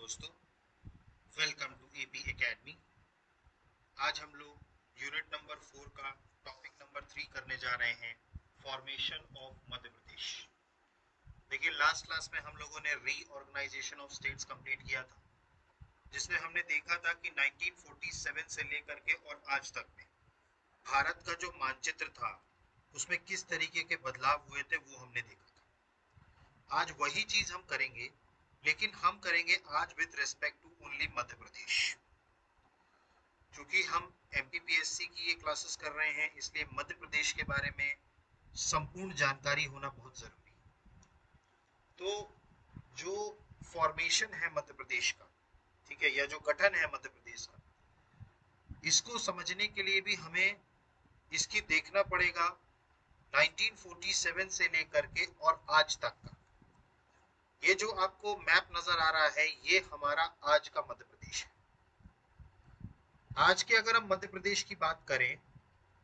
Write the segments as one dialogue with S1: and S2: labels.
S1: दोस्तों, welcome to AP academy. आज हम लोग यूनिट नंबर 4 का टॉपिक नंबर 3 करने जा रहे हैं, फॉर्मेशन ऑफ मध्य प्रदेश। देखिए, लास्ट क्लास में हम लोगों ने रीऑर्गेनाइजेशन ऑफ स्टेट्स कंप्लीट किया था, जिसमें हमने देखा था कि 1947 से लेकर के और आज तक में भारत का जो मानचित्र था उसमें किस तरीके के बदलाव हुए थे वो हमने देखा था। आज वही चीज हम करेंगे, लेकिन हम करेंगे आज with respect to only Madhya Pradesh. क्योंकि हम एमपीपीएससी की ये क्लासेस कर रहे हैं, इसलिए मध्य प्रदेश के बारे में संपूर्ण जानकारी होना बहुत जरूरी है। तो जो फॉर्मेशन है मध्य प्रदेश का, ठीक है, या जो गठन है मध्य प्रदेश का, इसको समझने के लिए भी हमें इसकी देखना पड़ेगा 1947 से लेकर के और आज तक का। ये जो आपको मैप नजर आ रहा है, ये हमारा आज का मध्य प्रदेश है। आज के अगर हम मध्य प्रदेश की बात करें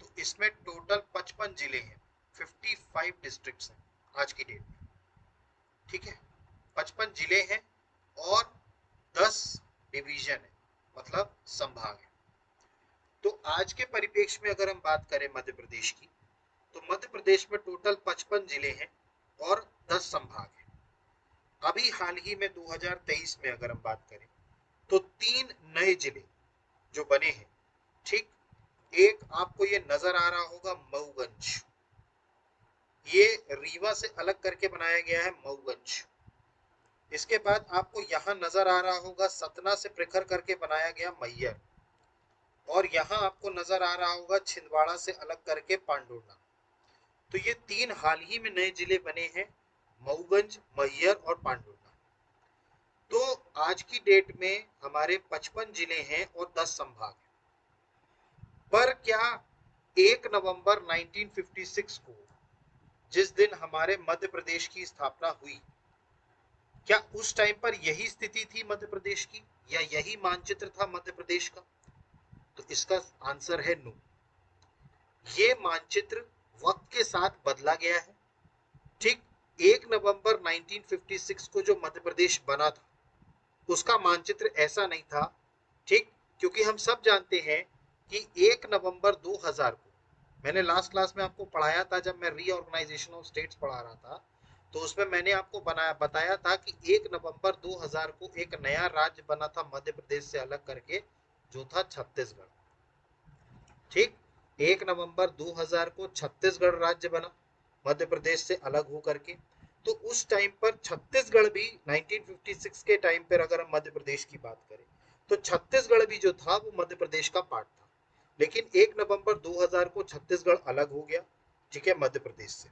S1: तो इसमें टोटल 55 जिले हैं, 55 डिस्ट्रिक्ट्स हैं आज की डेट में। ठीक है, 55 जिले हैं और 10 डिवीजन है, मतलब संभाग है। तो आज के परिप्रेक्ष्य में अगर हम बात करें मध्य प्रदेश की, तो मध्य प्रदेश में टोटल 55 जिले हैं और 10 संभाग है। अभी हाल ही में 2023 में अगर हम बात करें तो 3 नए जिले जो बने हैं, ठीक, एक आपको ये नजर आ रहा होगा मऊगंज, ये रीवा से अलग करके बनाया गया है मऊगंज। इसके बाद आपको यहां नजर आ रहा होगा सतना से प्रखर करके बनाया गया मैयर, और यहां आपको नजर आ रहा होगा छिंदवाड़ा से अलग करके पांडुर्णा। तो ये 3 हाल ही में नए जिले बने हैं, मऊगंज, मैयर और पांडुर्णा। तो आज की डेट में हमारे 55 जिले हैं और 10 संभाग हैं। पर क्या 1 नवंबर 1956 को, जिस दिन हमारे मध्य प्रदेश की स्थापना हुई, क्या उस टाइम पर यही स्थिति थी मध्य प्रदेश की, या यही मानचित्र था मध्य प्रदेश का? तो इसका आंसर है नो। ये मानचित्र वक्त के साथ बदला गया है। ठीक, 1 नवंबर 1956 को जो मध्य प्रदेश बना था उसका मानचित्र ऐसा नहीं था। ठीक, क्योंकि हम सब जानते हैं कि 1 नवंबर 2000 को, मैंने लास्ट क्लास में आपको पढ़ाया था जब मैं रीऑर्गेनाइजेशन ऑफ स्टेट्स पढ़ा रहा था, तो उसमें मैंने आपको बताया था कि 1 नवंबर 2000 को एक नया राज्य बना था मध्य प्रदेश से अलग करके, जो था छत्तीसगढ़। ठीक, 1 नवंबर 2000 को छत्तीसगढ़ राज्य बना मध्य प्रदेश से अलग होकर के। तो उस टाइम पर छत्तीसगढ़ भी 1956 के टाइम पर अगर हम मध्य प्रदेश की बात करें तो छत्तीसगढ़ भी जो था वो मध्य प्रदेश का पार्ट था। लेकिन 1 नवंबर 2000 को छत्तीसगढ़ अलग हो गया, ठीक है, मध्य प्रदेश से।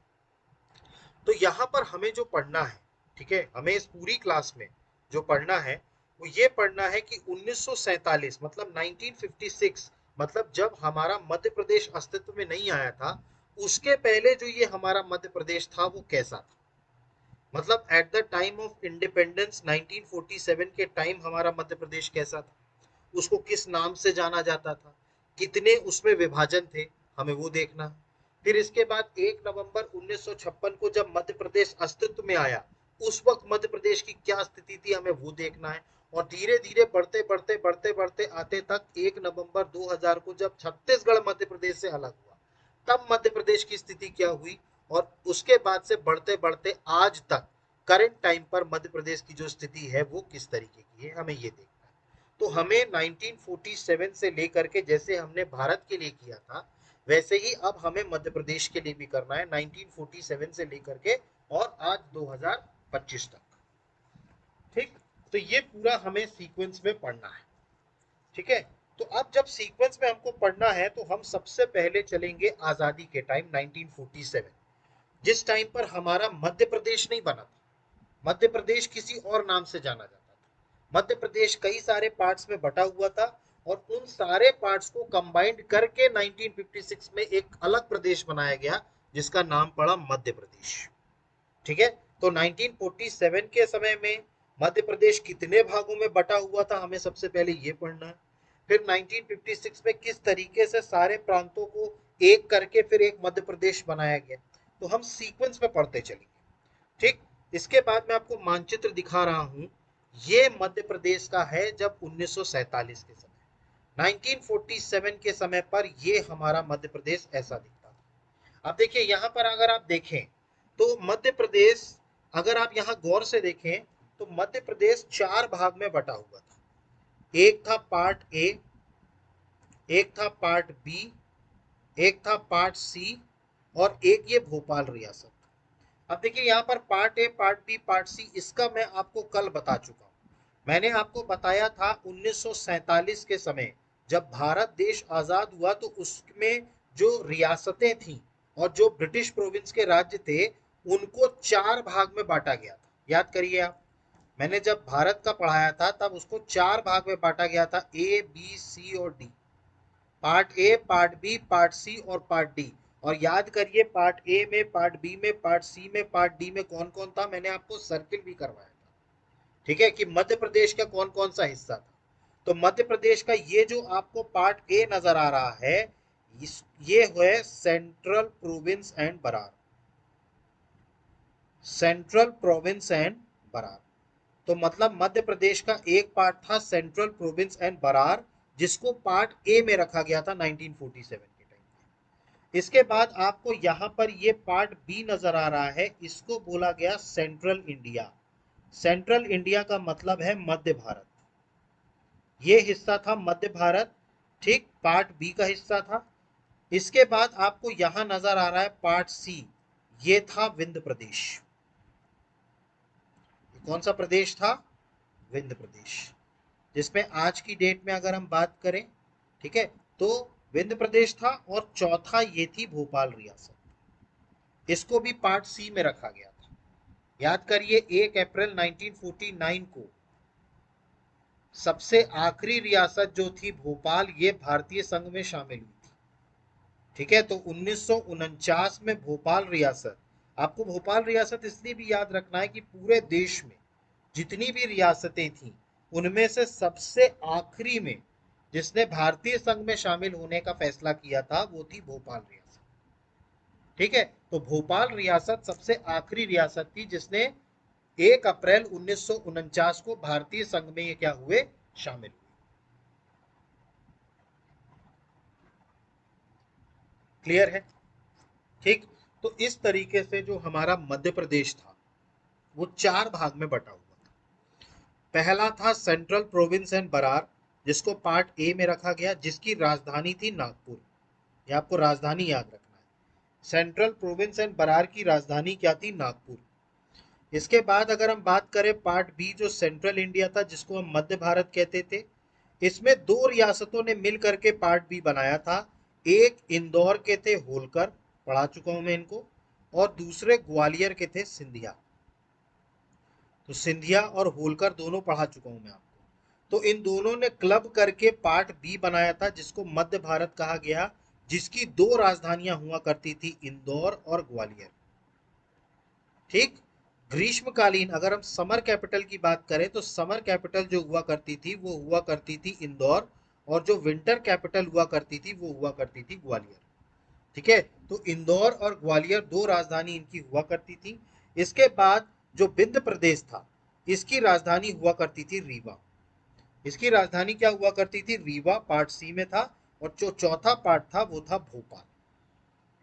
S1: तो यहाँ पर हमें जो पढ़ना है, ठीक है, हमें इस पूरी क्लास में जो पढ़ना है वो ये पढ़ना है कि 1947 मतलब 1956, मतलब जब हमारा मध्य प्रदेश अस्तित्व में नहीं आया था, उसके पहले जो ये हमारा मध्य प्रदेश था वो कैसा था। मतलब eight the time of independence 1947 के टाइम हमारा मध्य प्रदेश कैसा था, उसको किस नाम से जाना जाता था, कितने उसमें विभाजन थे, हमें वो देखना। फिर इसके बाद 1 नवंबर 1956 को जब मध्य प्रदेश अस्तित्व में आया, उस वक्त मध्य प्रदेश की क्या स्थिति थी, हमें वो देखना है। और धीरे धीरे बढ़ते बढ़ते बढ़ते बढ़ते आते तक 1 नवंबर 2000 को जब छत्तीसगढ़ मध्य प्रदेश से अलग हुआ, तब मध्य प्रदेश की स्थिति क्या हुई, और उसके बाद से बढ़ते बढ़ते आज तक करंट टाइम पर मध्य प्रदेश की जो स्थिति है वो किस तरीके की है, हमें ये देखना है। तो हमें 1947 से लेकर के, जैसे हमने भारत के लिए किया था, वैसे ही अब हमें मध्य प्रदेश के लिए भी करना है, 1947 से लेकर के और आज 2025 तक। ठीक, तो ये पूरा हमें सीक्वेंस में पढ़ना है। ठीक है, तो अब जब सीक्वेंस में हमको पढ़ना है तो हम सबसे पहले चलेंगे आजादी के टाइम 1947, जिस टाइम पर हमारा मध्य प्रदेश नहीं बना था। मध्य प्रदेश किसी और नाम से जाना जाता था। मध्य प्रदेश कई सारे पार्ट्स में बटा हुआ था और उन सारे पार्ट्स को कंबाइंड करके 1956 में एक अलग प्रदेश बनाया गया, जिसका नाम पड़ा मध्य प्रदेश। ठीक है, तो 1947 के समय में मध्य प्रदेश कितने भागों में बटा हुआ था, हमें सबसे पहले ये पढ़ना है। फिर 1956 में किस तरीके से सारे प्रांतों को एक करके फिर एक मध्य प्रदेश बनाया गया, तो हम सीक्वेंस में पढ़ते चलेंगे। ठीक, इसके बाद मैं आपको मानचित्र दिखा रहा हूं, ये मध्य प्रदेश का है जब 1947 के समय, 1947 के समय पर ये हमारा मध्य प्रदेश ऐसा दिखता था। अब देखिए यहां पर अगर आप देखें तो मध्य प्रदेश, अगर आप यहां गौर से देखें तो मध्य प्रदेश 4 भाग में बटा हुआ था। एक था पार्ट ए, एक था पार्ट बी, एक था पार्ट सी, और एक ये भोपाल रियासत। अब देखिए यहाँ पर part A, part B, part C, इसका मैं आपको कल बता चुका हूँ। मैंने आपको बताया था 1947 के समय जब भारत देश आजाद हुआ तो उसमें जो रियासतें थी और जो ब्रिटिश प्रोविंस के राज्य थे उनको 4 भाग में बांटा गया था। याद करिए आप, मैंने जब भारत का पढ़ाया था तब उसको 4 भाग में बांटा गया था, ए बी सी और डी। Part A, part B, part C और पार्ट डी। और याद करिए पार्ट ए में, पार्ट बी में, पार्ट सी में, पार्ट डी में कौन कौन था, मैंने आपको सर्किल भी करवाया था, ठीक है, कि मध्य प्रदेश का कौन कौन सा हिस्सा था। तो मध्य प्रदेश का ये जो आपको पार्ट ए नजर आ रहा है, ये है central province and Berar, central province and Berar. तो मतलब मध्य प्रदेश का एक पार्ट था सेंट्रल प्रोविंस एंड बरार, जिसको पार्ट ए में रखा गया था 1947 के टाइम। इसके बाद आपको यहां पर ये पार्ट बी नजर आ रहा है, इसको बोला गया सेंट्रल इंडिया। सेंट्रल इंडिया का मतलब है मध्य भारत। ये हिस्सा था मध्य भारत, ठीक, पार्ट बी का हिस्सा था। इसके बाद आपको यहां नजर आ रहा है पार्ट सी, ये था विंध्य प्रदेश। कौन सा प्रदेश था? विंध्य प्रदेश, जिसमें आज की डेट में अगर हम बात करें, ठीक है, तो विंध्य प्रदेश था। और चौथा ये थी भोपाल रियासत, इसको भी पार्ट सी में रखा गया था। याद करिए 1 अप्रैल 1949 को सबसे आखिरी रियासत जो थी भोपाल, ये भारतीय संघ में शामिल हुई थी, ठीक है। तो 1949 में भोपाल रियासत, आपको भोपाल रियासत इसलिए भी याद रखना है कि पूरे देश में जितनी भी रियासतें थी उनमें से सबसे आखिरी में जिसने भारतीय संघ में शामिल होने का फैसला किया था वो थी भोपाल रियासत, ठीक है। तो भोपाल रियासत सबसे आखिरी रियासत थी जिसने 1 अप्रैल 1949 को भारतीय संघ में ये क्या हुए, शामिल हुए। क्लियर है? ठीक। तो इस तरीके से जो हमारा मध्य प्रदेश था वो 4 भाग में बटा हुआ था। पहला था सेंट्रल प्रोविंस एंड बरार, जिसको पार्ट ए में रखा गया, जिसकी राजधानी थी नागपुर। ये आपको राजधानी याद रखना है, सेंट्रल प्रोविंस एंड बरार की राजधानी क्या थी, नागपुर। इसके बाद अगर हम बात करें पार्ट बी जो सेंट्रल इंडिया था, जिसको हम मध्य भारत कहते थे, इसमें 2 रियासतों ने मिल करके पार्ट बी बनाया था। एक इंदौर के थे होलकर, पढ़ा चुका हूं मैं इनको, और दूसरे ग्वालियर के थे सिंधिया। तो सिंधिया और होलकर दोनों पढ़ा चुका हूं मैं आपको। तो इन दोनों ने क्लब करके पार्ट बी बनाया था, जिसको मध्य भारत कहा गया, जिसकी 2 राजधानियां हुआ करती थी, इंदौर और ग्वालियर, ठीक। ग्रीष्मकालीन अगर हम समर कैपिटल की बात करें तो समर कैपिटल जो हुआ करती थी वो हुआ करती थी इंदौर, और जो विंटर कैपिटल हुआ करती थी वो हुआ करती थी ग्वालियर, ठीक है। तो इंदौर और ग्वालियर 2 राजधानी इनकी हुआ करती थी। इसके बाद जो विंध्य प्रदेश था इसकी राजधानी हुआ करती थी रीवा। इसकी राजधानी क्या हुआ करती थी, रीवा, पार्ट सी में था। और जो चौथा पार्ट था वो था भोपाल,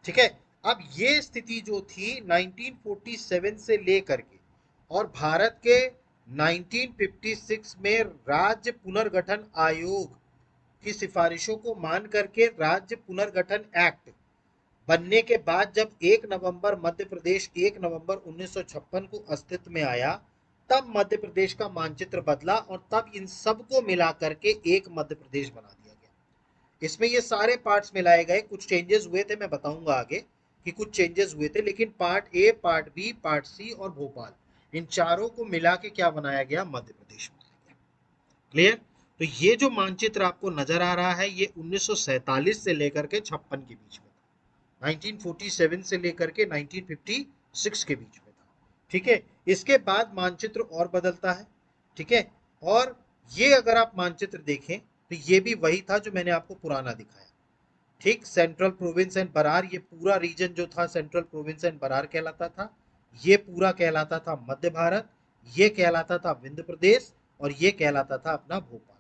S1: ठीक है। अब ये स्थिति जो थी 1947 से लेकर के और भारत के 1956 में राज्य पुनर्गठन आयोग की सिफारिशों को मान करके राज्य पुनर्गठन एक्ट बनने के बाद जब 1 नवंबर मध्य प्रदेश 1 नवंबर 1956 को अस्तित्व में आया, तब मध्य प्रदेश का मानचित्र बदला और तब इन सबको मिला करके एक मध्य प्रदेश बना दिया गया। इसमें ये सारे पार्ट्स मिलाए गए, कुछ चेंजेस हुए थे, मैं बताऊंगा आगे कि कुछ चेंजेस हुए थे, लेकिन part A, part B, part C और भोपाल, इन चारों को मिला के क्या बनाया गया, मध्य प्रदेश बनाया गया। क्लियर? तो ये जो मानचित्र आपको नजर आ रहा है ये 1947 से लेकर के 56 के बीच में था, 1947 से लेकर के 1956 के बीच में था, ठीक है। इसके बाद मानचित्र और बदलता है, ठीक है। और ये अगर आप मानचित्र देखें तो ये भी वही था जो मैंने आपको पुराना दिखाया, ठीक। सेंट्रल प्रोविंस एंड बरार, ये पूरा रीजन जो था सेंट्रल प्रोविंस एंड बरार कहलाता था। ये पूरा कहलाता था मध्य भारत, ये कहलाता था विंध्य प्रदेश, और ये कहलाता था अपना भोपाल।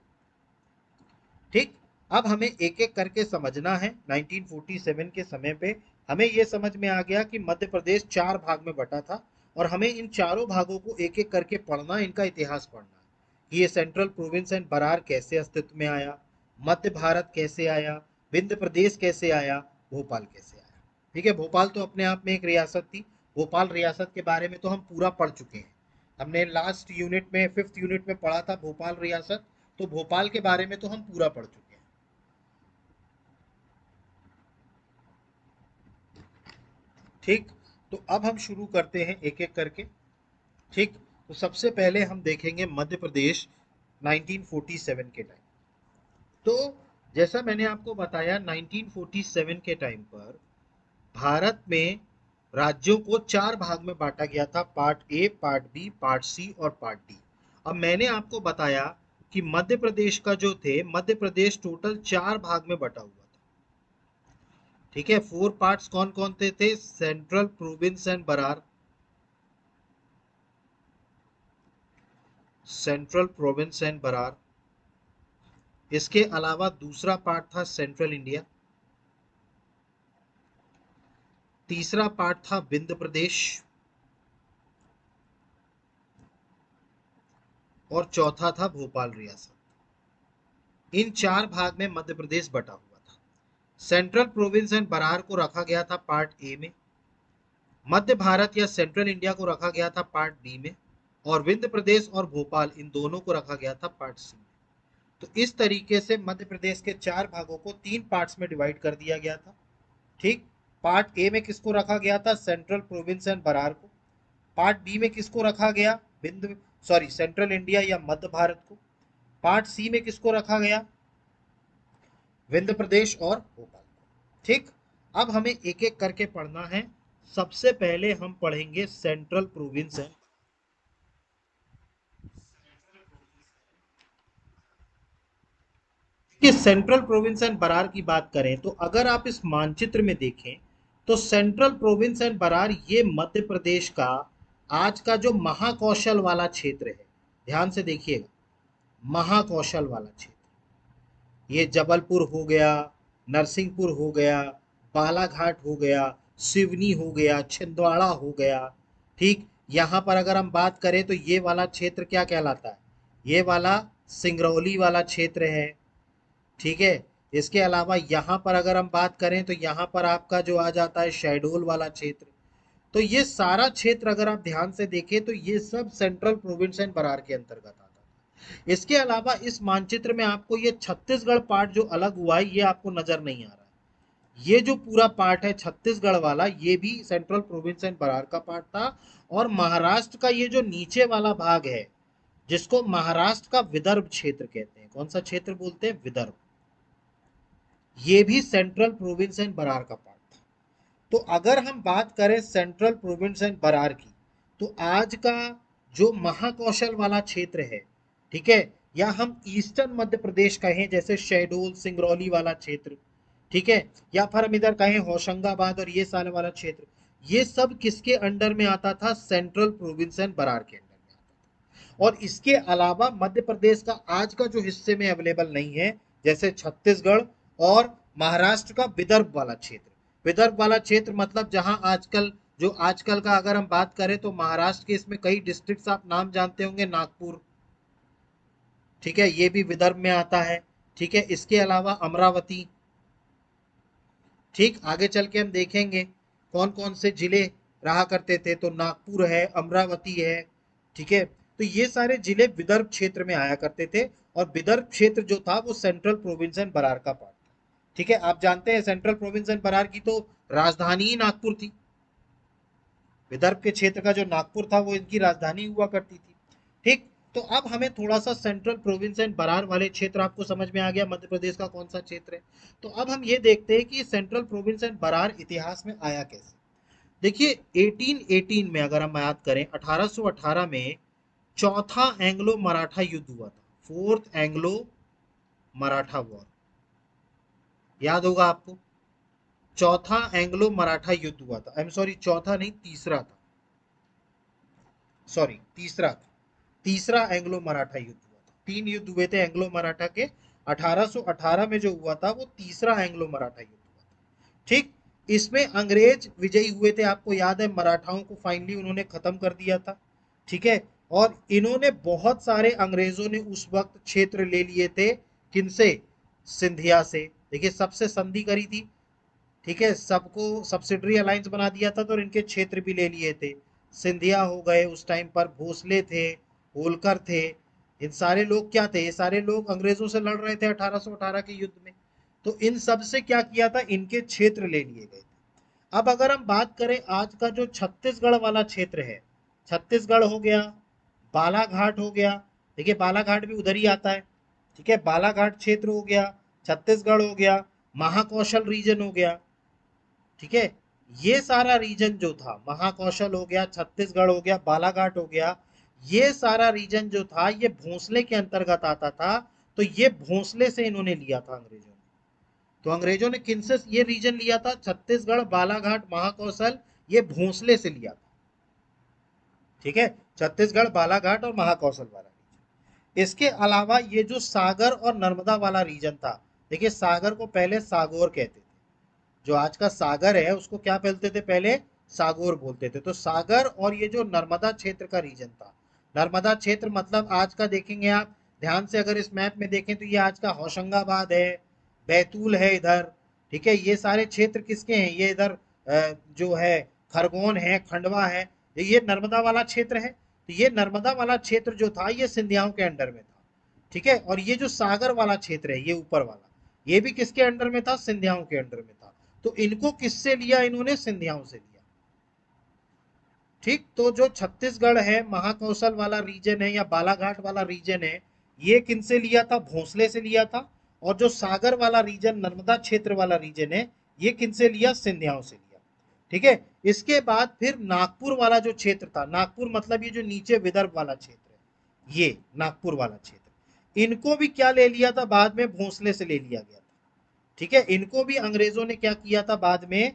S1: ठीक, अब हमें एक एक करके समझना है। 1947 के समय पे हमें ये समझ में आ गया कि मध्य प्रदेश 4 भाग में बटा था और हमें इन चारों भागों को एक एक करके पढ़ना, इनका इतिहास पढ़ना है कि ये सेंट्रल प्रोविंस एंड बरार कैसे अस्तित्व में आया, मध्य भारत कैसे आया, विंध्य प्रदेश कैसे आया, भोपाल कैसे आया। ठीक है, भोपाल तो अपने आप में एक रियासत थी। भोपाल रियासत के बारे में तो हम पूरा पढ़ चुके हैं, हमने लास्ट यूनिट में 5th यूनिट में पढ़ा था भोपाल रियासत। तो भोपाल के बारे में तो हम पूरा पढ़ चुके हैं। ठीक, तो अब हम शुरू करते हैं एक एक करके। ठीक, तो सबसे पहले हम देखेंगे मध्य प्रदेश 1947 के टाइम। तो जैसा मैंने आपको बताया 1947 के टाइम पर भारत में राज्यों को 4 भाग में बांटा गया था, part A, part B, part C और पार्ट डी। अब मैंने आपको बताया कि मध्य प्रदेश का जो थे, मध्य प्रदेश टोटल 4 भाग में बटा हुआ था। ठीक है, 4 पार्ट्स कौन कौन थे? Central province and Berar, central province and Berar. इसके अलावा दूसरा पार्ट था सेंट्रल इंडिया, तीसरा पार्ट था विंध्य प्रदेश और चौथा था भोपाल रियासत। इन 4 भाग में मध्य प्रदेश बटा हुआ था। सेंट्रल प्रोविंस एंड बरार को रखा गया था पार्ट ए में, मध्य भारत या सेंट्रल इंडिया को रखा गया था पार्ट बी में, और विंध्य प्रदेश और भोपाल इन दोनों को रखा गया था पार्ट सी में। तो इस तरीके से मध्य प्रदेश के 4 भागों को 3 पार्ट्स में डिवाइड कर दिया गया था। ठीक, पार्ट ए में किसको रखा गया था? सेंट्रल प्रोविंस एंड बरार को। पार्ट बी में किसको रखा गया? सेंट्रल इंडिया या मध्य भारत को। पार्ट सी में किसको रखा गया? विंध्य प्रदेश और भोपाल को। ठीक, अब हमें एक एक करके पढ़ना है। सबसे पहले हम पढ़ेंगे सेंट्रल प्रोविंस एंड, कि सेंट्रल प्रोविंस एंड बरार की बात करें तो अगर आप इस मानचित्र में देखें तो सेंट्रल प्रोविंस एंड बरार ये मध्य प्रदेश का आज का जो महाकौशल वाला क्षेत्र है, ध्यान से देखिएगा, महाकौशल वाला क्षेत्र, ये जबलपुर हो गया, नरसिंहपुर हो गया, बालाघाट हो गया, सिवनी हो गया, छिंदवाड़ा हो गया। ठीक, यहाँ पर अगर हम बात करें तो ये वाला क्षेत्र क्या कहलाता है? ये वाला सिंगरौली वाला क्षेत्र है। ठीक है, इसके अलावा यहाँ पर अगर हम बात करें तो यहाँ पर आपका जो आ जाता है शहडोल वाला क्षेत्र। तो ये सारा क्षेत्र अगर आप ध्यान से देखें तो ये सब सेंट्रल प्रोविंस एंड बरार के अंतर्गत आता है। इसके अलावा इस मानचित्र में आपको ये छत्तीसगढ़ पार्ट जो अलग हुआ है ये आपको नजर नहीं आ रहा है। ये जो पूरा पार्ट है छत्तीसगढ़ वाला, ये भी सेंट्रल प्रोविंस एंड बरार का पार्ट था। और महाराष्ट्र का ये जो नीचे वाला भाग है, जिसको महाराष्ट्र का विदर्भ क्षेत्र कहते हैं, कौन सा क्षेत्र बोलते हैं? विदर्भ। ये भी सेंट्रल प्रोविंस एंड बरार का पार्ट था। तो अगर हम बात करें सेंट्रल प्रोविंस एंड बरार की, तो आज का जो महाकौशल वाला क्षेत्र है, ठीक है, या हम ईस्टर्न मध्य प्रदेश कहें जैसे शहडोल सिंगरौली वाला क्षेत्र, ठीक है, या फिर हम इधर कहें होशंगाबाद और ये सारे वाला क्षेत्र, ये सब किसके अंडर में आता था? सेंट्रल प्रोविंस एंड बरार के अंडर में आता था। और इसके अलावा मध्य प्रदेश का आज का जो हिस्से में अवेलेबल नहीं है, जैसे छत्तीसगढ़ और महाराष्ट्र का विदर्भ वाला क्षेत्र। विदर्भ वाला क्षेत्र मतलब जहां आजकल, जो आजकल का अगर हम बात करें तो महाराष्ट्र के इसमें कई डिस्ट्रिक्ट्स आप नाम जानते होंगे, नागपुर, ठीक है, ये भी विदर्भ में आता है। ठीक है, इसके अलावा अमरावती। ठीक, आगे चल के हम देखेंगे कौन कौन से जिले रहा करते थे, तो नागपुर है, अमरावती है। ठीक है, तो ये सारे जिले विदर्भ क्षेत्र में आया करते थे और विदर्भ क्षेत्र जो था वो सेंट्रल प्रोविंस एंड बरार का पार्ट था। ठीक है, आप जानते हैं सेंट्रल प्रोविंस एंड बरार की तो राजधानी ही नागपुर थी। विदर्भ के क्षेत्र का जो नागपुर था वो इनकी राजधानी हुआ करती थी। ठीक, तो अब हमें थोड़ा सा सेंट्रल प्रोविंस एंड बरार वाले क्षेत्र आपको समझ में आ गया मध्य प्रदेश का कौन सा क्षेत्र है। तो अब हम ये देखते हैं कि सेंट्रल प्रोविंस एंड बरार इतिहास में आया कैसे। देखिए 1818 में अगर हम याद करें, 1818 में चौथा एंग्लो मराठा युद्ध हुआ था, फोर्थ एंग्लो मराठा वॉर, याद होगा आपको। चौथा एंग्लो मराठा युद्ध हुआ था, आई एम सॉरी, चौथा नहीं तीसरा था, सॉरी तीसरा था। तीसरा एंग्लो मराठा युद्ध हुआ था। 3 युद्ध हुए थे एंग्लो मराठा के। 1818 में जो हुआ था वो तीसरा एंग्लो मराठा युद्ध हुआ था। ठीक, इसमें अंग्रेज विजयी हुए थे। आपको याद है मराठाओं को फाइनली उन्होंने खत्म कर दिया था। ठीक है, और इन्होंने बहुत सारे अंग्रेजों ने उस वक्त क्षेत्र ले लिए थे। किनसे? सिंधिया से। देखिए सबसे संधि करी थी। ठीक है, सबको सब्सिडरी अलायंस बना दिया था तो इनके क्षेत्र भी ले लिए थे। सिंधिया हो गए उस टाइम पर, भोसले थे, होलकर थे। इन सारे लोग क्या थे? ये सारे लोग अंग्रेजों से लड़ रहे थे 1818 के युद्ध में। तो इन सब से क्या किया था? इनके क्षेत्र ले लिए गए थे। अब अगर हम बात करें आज का जो छत्तीसगढ़ वाला क्षेत्र है, छत्तीसगढ़ हो गया, बालाघाट हो गया। देखिए बालाघाट भी उधर ही आता है। ठीक है, बालाघाट क्षेत्र हो गया, छत्तीसगढ़ हो गया, महाकौशल रीजन हो गया। ठीक है, ये सारा रीजन जो था, महाकौशल हो गया, छत्तीसगढ़ हो गया, बालाघाट हो गया, ये सारा रीजन जो था ये भोंसले के अंतर्गत आता था। तो ये भोंसले से इन्होंने लिया था अंग्रेजों ने। तो अंग्रेजों ने किनसे ये रीजन लिया था? छत्तीसगढ़, बालाघाट, महाकौशल, ये भोंसले से लिया था। ठीक है, छत्तीसगढ़, बालाघाट और महाकौशल वाला रीजन। इसके अलावा ये जो सागर और नर्मदा वाला रीजन था, देखिए सागर को पहले सागौर कहते थे। जो आज का सागर है उसको क्या बोलते थे? पहले सागौर बोलते थे। तो सागर और ये जो नर्मदा क्षेत्र का रीजन था, नर्मदा क्षेत्र मतलब आज का देखेंगे आप ध्यान से, अगर इस मैप में देखें तो ये आज का होशंगाबाद है, बैतूल है इधर। ठीक है, ये सारे क्षेत्र किसके हैं? ये इधर जो है खरगोन है, खंडवा है, ये नर्मदा वाला क्षेत्र है। तो ये नर्मदा वाला क्षेत्र जो था ये सिंधियाओं के अंडर में था। ठीक है, और ये जो सागर वाला क्षेत्र है, ये ऊपर वाला, ये भी किसके अंडर में था? सिंधियाओं के अंडर में था। तो इनको किससे लिया? इन्होंने सिंधियाओं से लिया। ठीक, तो जो छत्तीसगढ़ है, महाकौशल वाला रीजन है या बालाघाट वाला रीजन है, ये किनसे लिया था? भोंसले से लिया था। और जो सागर वाला रीजन, नर्मदा क्षेत्र वाला रीजन है, ये किनसे लिया? सिंधियाओं से लिया। ठीक है, इसके बाद फिर नागपुर वाला जो क्षेत्र था, नागपुर मतलब ये जो नीचे विदर्भ वाला क्षेत्र है, ये नागपुर वाला क्षेत्र, इनको भी क्या ले लिया था? बाद में भोंसले से ले लिया गया था। ठीक है, इनको भी अंग्रेजों ने क्या किया था बाद में?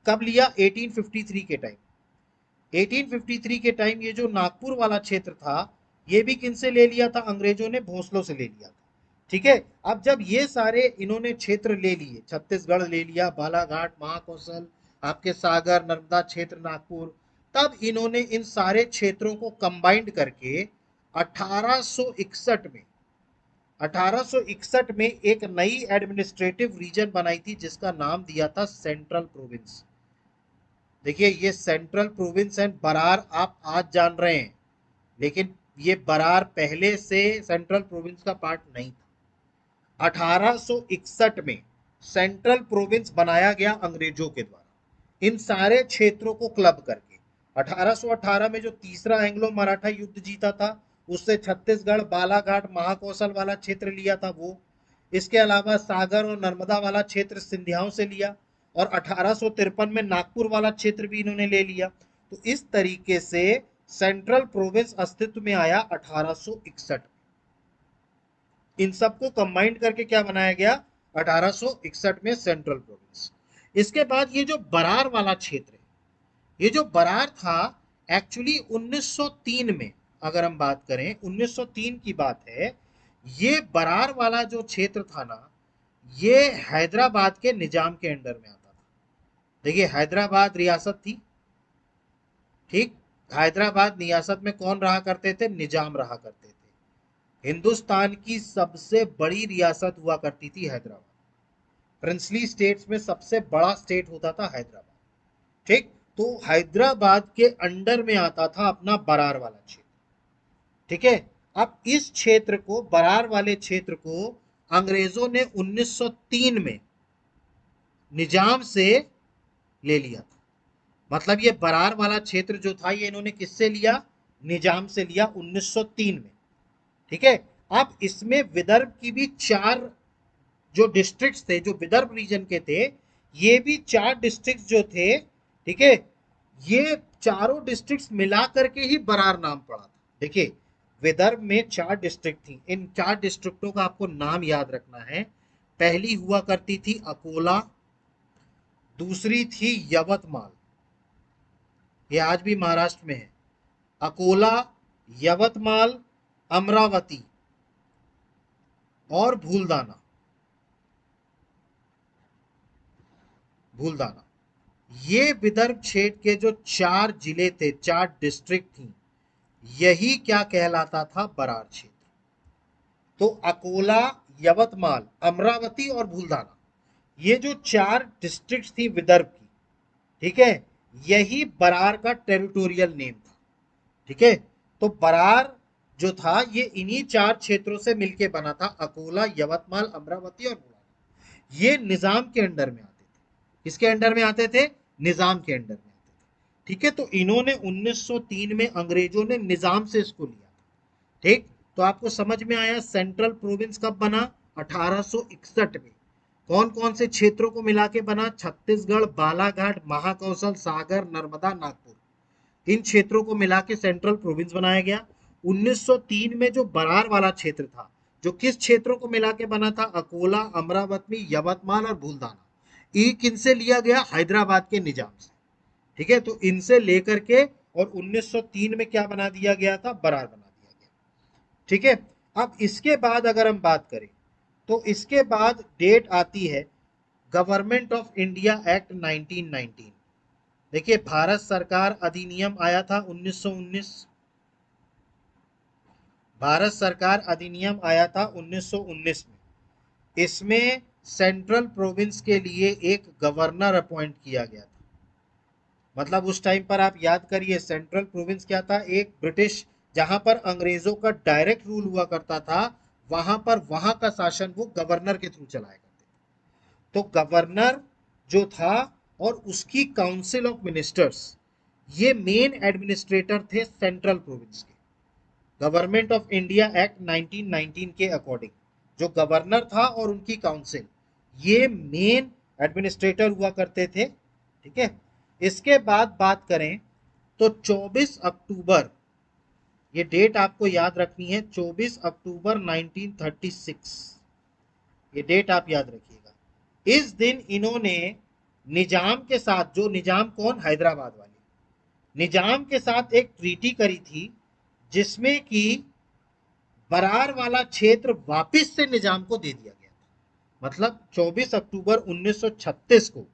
S1: कब लिया? 1853 के टाइम। 1853 के टाइम ये जो नागपुर वाला क्षेत्र था, ये भी किनसे ले लिया था? अंग्रेजों ने भोसलों से ले लिया था। ठीक है, अब जब ये सारे इन्होंने क्षेत्र ले लिए, छत्तीसगढ़ ले लिया, बालाघाट, महाकौशल, आपके सागर, नर्मदा क्षेत्र, नागपुर, तब इन्होंने इन सारे क्षेत्रों को कंबाइंड करके 1861 में 1861 में एक नई एडमिनिस्ट्रेटिव रीजन बनाई थी जिसका नाम दिया था सेंट्रल प्रोविंस। देखिए ये सेंट्रल प्रोविंस एंड बरार आप आज जान रहे हैं, लेकिन ये बरार पहले से सेंट्रल प्रोविंस का पार्ट नहीं था। 1861 में सेंट्रल प्रोविंस बनाया गया अंग्रेजों के द्वारा, इन सारे क्षेत्रों को क्लब करके। 1818 में जो तीसरा एंग्लो मराठा युद्ध जीता था, उससे छत्तीसगढ़, बालाघाट, महाकौशल वाला क्षेत्र लिया था वो। इसके अलावा सागर और नर्मदा वाला क्षेत्र सिंधियाओं से लिया, और 1853 में नागपुर वाला क्षेत्र भी इन्होंने ले लिया। तो इस तरीके से सेंट्रल प्रोविंस अस्तित्व में आया 1861। इन सबको कंबाइंड करके क्या बनाया गया? 1861 में सेंट्रल प्रोविंस। इसके बाद ये जो बरार वाला क्षेत्र है, ये जो बरार था, एक्चुअली 1903 में, अगर हम बात करें 1903 की बात है, ये बरार वाला जो क्षेत्र था ना, ये हैदराबाद के निजाम के अंडर में आता था। देखिए हैदराबाद रियासत थी। ठीक, हैदराबाद रियासत में कौन रहा करते थे? निजाम रहा करते थे। हिंदुस्तान की सबसे बड़ी रियासत हुआ करती थी हैदराबाद। प्रिंसली स्टेट्स में सबसे बड़ा स्टेट होता था हैदराबाद। ठीक, तो हैदराबाद के अंडर में आता था अपना बरार वाला क्षेत्र। ठीक है, अब इस क्षेत्र को, बरार वाले क्षेत्र को, अंग्रेजों ने 1903 में निजाम से ले लिया था। मतलब ये बरार वाला क्षेत्र जो था ये इन्होंने किससे लिया? निजाम से लिया 1903 में। ठीक है, अब इसमें विदर्भ की भी 4 जो डिस्ट्रिक्ट्स थे, जो विदर्भ रीजन के थे, ये भी 4 डिस्ट्रिक्ट्स जो थे, ठीक है, ये चारों डिस्ट्रिक्ट्स मिला करके ही बरार नाम पड़ा था। देखिए विदर्भ में 4 डिस्ट्रिक्ट थी, इन 4 डिस्ट्रिक्टों का आपको नाम याद रखना है। पहली हुआ करती थी अकोला, दूसरी थी यवतमाल, ये आज भी महाराष्ट्र में है। अकोला, यवतमाल, अमरावती और भूलदाना, ये विदर्भ क्षेत्र के जो 4 जिले थे, 4 डिस्ट्रिक्ट थी, यही क्या कहलाता था? बरार क्षेत्र। तो अकोला, यवतमाल, अमरावती और भूलदाना, ये जो 4 डिस्ट्रिक्ट थी विदर्भ की, ठीक है, यही बरार का टेरिटोरियल नेम था। ठीक है, तो बरार जो था ये इन्हीं 4 क्षेत्रों से मिलके बना था, अकोला, यवतमाल, अमरावती और भूलदाना। ये निजाम के अंडर में आते थे। किसके अंडर में आते थे? निजाम के अंडर में आते थे। ठीक है, तो इन्होंने 1903 में अंग्रेजों ने निजाम से इसको लिया। ठीक, तो आपको समझ में आया सेंट्रल प्रोविंस कब बना? 1861 में। कौन कौन से क्षेत्रों को मिला के बना? छत्तीसगढ़, बालाघाट, महाकौशल, सागर, नर्मदा, नागपुर, इन क्षेत्रों को मिला के सेंट्रल प्रोविंस बनाया गया। 1903 में जो बरार वाला क्षेत्र था, जो किस क्षेत्रों को मिला के बना था? अकोला, अमरावती, यवतमाल और भूलदाना। ये किनसे लिया गया? हैदराबाद के निजाम से। ठीक है, तो इनसे लेकर के और 1903 में क्या बना दिया गया था? बरार बना दिया गया। ठीक है, अब इसके बाद अगर हम बात करें तो इसके बाद डेट आती है गवर्नमेंट ऑफ इंडिया एक्ट 1919। देखिए, भारत सरकार अधिनियम आया था 1919। भारत सरकार अधिनियम आया था 1919 में। इसमें सेंट्रल प्रोविंस के लिए एक गवर्नर अपॉइंट किया गया था। मतलब उस टाइम पर आप याद करिए, सेंट्रल प्रोविंस क्या था? एक ब्रिटिश, जहां पर अंग्रेजों का डायरेक्ट रूल हुआ करता था, वहां पर वहां का शासन वो गवर्नर के थ्रू चलाया करते थे। तो गवर्नर जो था और उसकी काउंसिल ऑफ मिनिस्टर्स, ये मेन एडमिनिस्ट्रेटर थे सेंट्रल प्रोविंस के। गवर्नमेंट ऑफ इंडिया एक्ट 1919 के अकॉर्डिंग जो गवर्नर था और उनकी काउंसिल, ये मेन एडमिनिस्ट्रेटर हुआ करते थे। ठीक है, इसके बाद बात करें तो 24 अक्टूबर, ये डेट आपको याद रखनी है, 24 अक्टूबर 1936, ये डेट आप याद रखिएगा। इस दिन इन्होंने निजाम के साथ, जो निजाम कौन? हैदराबाद वाले निजाम के साथ एक ट्रीटी करी थी, जिसमें कि बरार वाला क्षेत्र वापस से निजाम को दे दिया गया था। मतलब 24 अक्टूबर 1936 को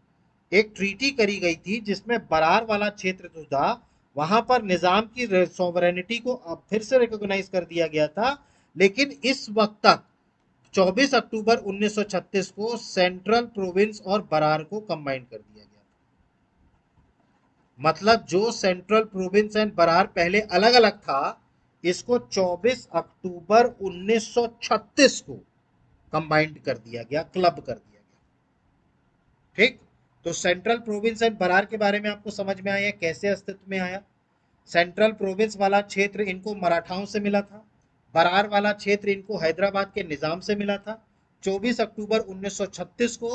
S1: एक ट्रीटी करी गई थी, जिसमें बरार वाला क्षेत्र जो था, वहां पर निजाम की सॉवरेनिटी को अब फिर से रिकॉग्नाइज कर दिया गया था। लेकिन इस वक्त तक 24 अक्टूबर 1936 को सेंट्रल प्रोविंस और बरार को कंबाइन कर दिया गया। मतलब जो सेंट्रल प्रोविंस एंड बरार पहले अलग अलग था, इसको 24 अक्टूबर 1936 को कंबाइंड कर दिया गया, क्लब कर दिया गया। ठीक, तो सेंट्रल प्रोविंस एंड बरार के बारे में आपको समझ में आया कैसे अस्तित्व में आया। सेंट्रल प्रोविंस वाला क्षेत्र इनको मराठाओं से मिला था, बरार वाला क्षेत्र इनको हैदराबाद के निजाम से मिला था। 24 अक्टूबर 1936 को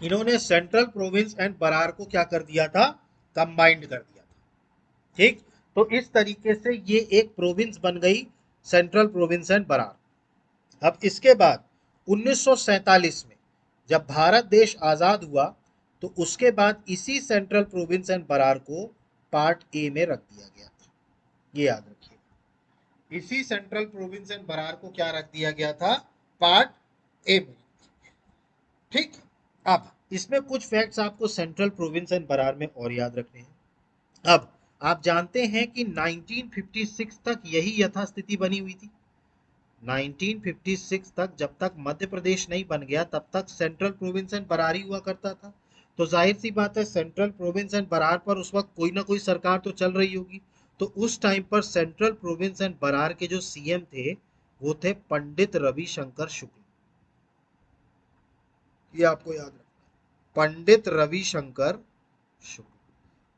S1: इन्होंने सेंट्रल प्रोविंस एंड बरार को क्या कर दिया था? कंबाइंड कर दिया था। ठीक, तो इस तरीके से ये एक प्रोविंस बन गई, सेंट्रल प्रोविंस एंड बरार। अब इसके बाद 1947 में जब भारत देश आजाद हुआ, तो उसके बाद इसी सेंट्रल प्रोविंस एंड बरार को पार्ट ए में रख दिया गया था। ये याद रखिए, इसी सेंट्रल प्रोविंस एंड बरार को क्या रख दिया गया था? पार्ट ए में। ठीक, अब इसमें कुछ फैक्ट्स आपको सेंट्रल प्रोविंस एंड बरार में और याद रखने हैं। अब आप जानते हैं कि 1956 तक यही यथास्थिति बनी हुई थी। 1956 तक, जब तक मध्य प्रदेश नहीं बन गया, तब तक सेंट्रल प्रोविंस एंड बरार ही हुआ करता था। तो जाहिर सी बात है, सेंट्रल प्रोविंस एंड बरार पर उस वक्त कोई ना कोई सरकार तो चल रही होगी। तो उस टाइम पर सेंट्रल प्रोविंस एंड बरार के जो सीएम थे, वो थे पंडित रविशंकर शुक्ल। ये आपको याद रखना, पंडित रविशंकर शुक्ल,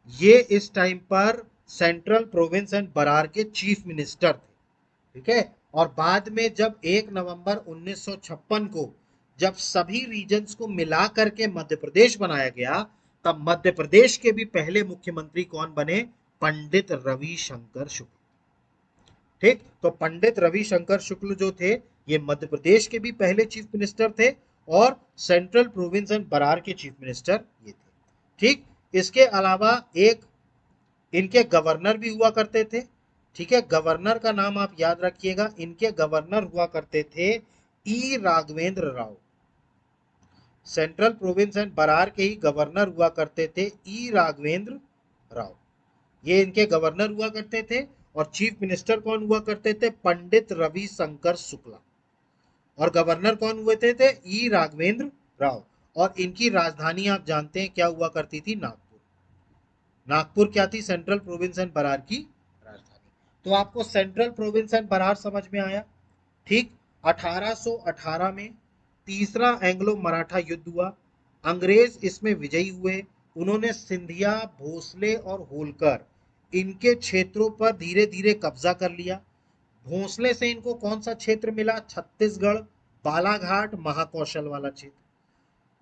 S1: ये इस टाइम पर सेंट्रल प्रोविंस एंड बरार के चीफ मिनिस्टर थे। ठीक है, और बाद में जब 1 नवंबर 1956 को जब सभी रीजन्स को मिला करके मध्य प्रदेश बनाया गया, तब मध्य प्रदेश के भी पहले मुख्यमंत्री कौन बने? पंडित रविशंकर शुक्ल। ठीक, तो पंडित रविशंकर शुक्ल जो थे, ये मध्य प्रदेश के भी पहले चीफ मिनिस्टर थे और सेंट्रल प्रोविंस एंड बरार के चीफ मिनिस्टर ये थे। ठीक, इसके अलावा एक इनके गवर्नर भी हुआ करते थे। ठीक है, गवर्नर का नाम आप याद रखिएगा, इनके गवर्नर हुआ करते थे E Raghavendra Rao. Central province and Berar के ही गवर्नर हुआ करते थे ई राघवेंद्र राव, ये इनके गवर्नर हुआ करते थे। और चीफ मिनिस्टर कौन हुआ करते थे? पंडित रविशंकर शुक्ला। और गवर्नर कौन हुए थे? ई राघवेंद्र राव। और इनकी राजधानी आप जानते हैं क्या हुआ करती थी? नागपुर। नागपुर क्या थी? सेंट्रल प्रोविंस एंड बरार की राजधानी। तो आपको सेंट्रल प्रोविंस एंड बरार समझ में आया। ठीक, 1818 में तीसरा एंग्लो मराठा युद्ध हुआ। अंग्रेज इसमें विजयी हुए। उन्होंने सिंधिया, भोसले और होलकर इनके क्षेत्रों पर धीरे धीरे कब्जा कर लिया। भोसले से इनको कौन सा क्षेत्र मिला? छत्तीसगढ़, बालाघाट, महाकौशल वाला क्षेत्र।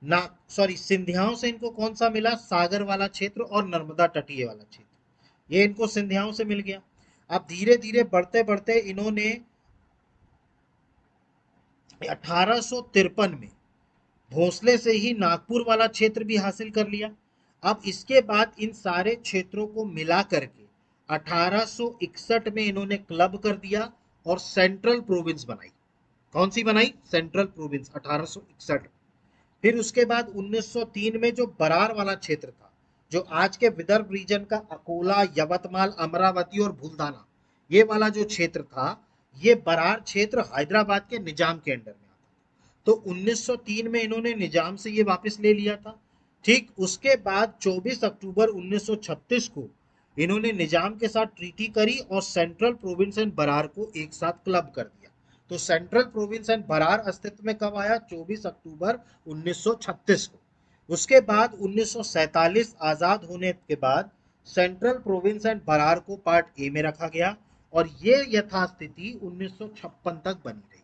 S1: ना सॉरी, सिंधियाओं से इनको कौन सा मिला? सागर वाला क्षेत्र और नर्मदा तटीय वाला क्षेत्र, ये इनको सिंधियाओं से मिल गया। अब धीरे धीरे बढ़ते बढ़ते इन्होंने 1853 में भोसले से ही नागपुर वाला क्षेत्र भी हासिल कर लिया। अब इसके बाद इन सारे क्षेत्रों को मिला करके 1861 में इन्होंने क्लब कर दिया और सेंट्रल प्रोविंस बनाई। कौन सी बनाई? Central province, 1861। फिर उसके बाद 1903 में जो बरार वाला क्षेत्र था, जो आज के विदर्भ रीजन का अकोला, यवतमाल, अमरावती और बुल्धाना, ये वाला जो क्षेत्र था, ये बरार क्षेत्र हैदराबाद के निजाम के अंडर में आता था। तो 1903 में इन्होंने निजाम से ये वापस ले लिया था। ठीक, उसके बाद 24 अक्टूबर 1936 को इन्होंने निजाम के साथ ट्रीटी करी और सेंट्रल प्रोविंस एंड बरार को एक साथ क्लब कर दिया। तो सेंट्रल प्रोविंस एंड बरार अस्तित्व में कब आया? 24 अक्टूबर 1936 को। उसके बाद 1947 आजाद होने के बाद सेंट्रल प्रोविंस एंड बरार को पार्ट ए में रखा गया और ये यथास्थिति 1956 तक बनी रही।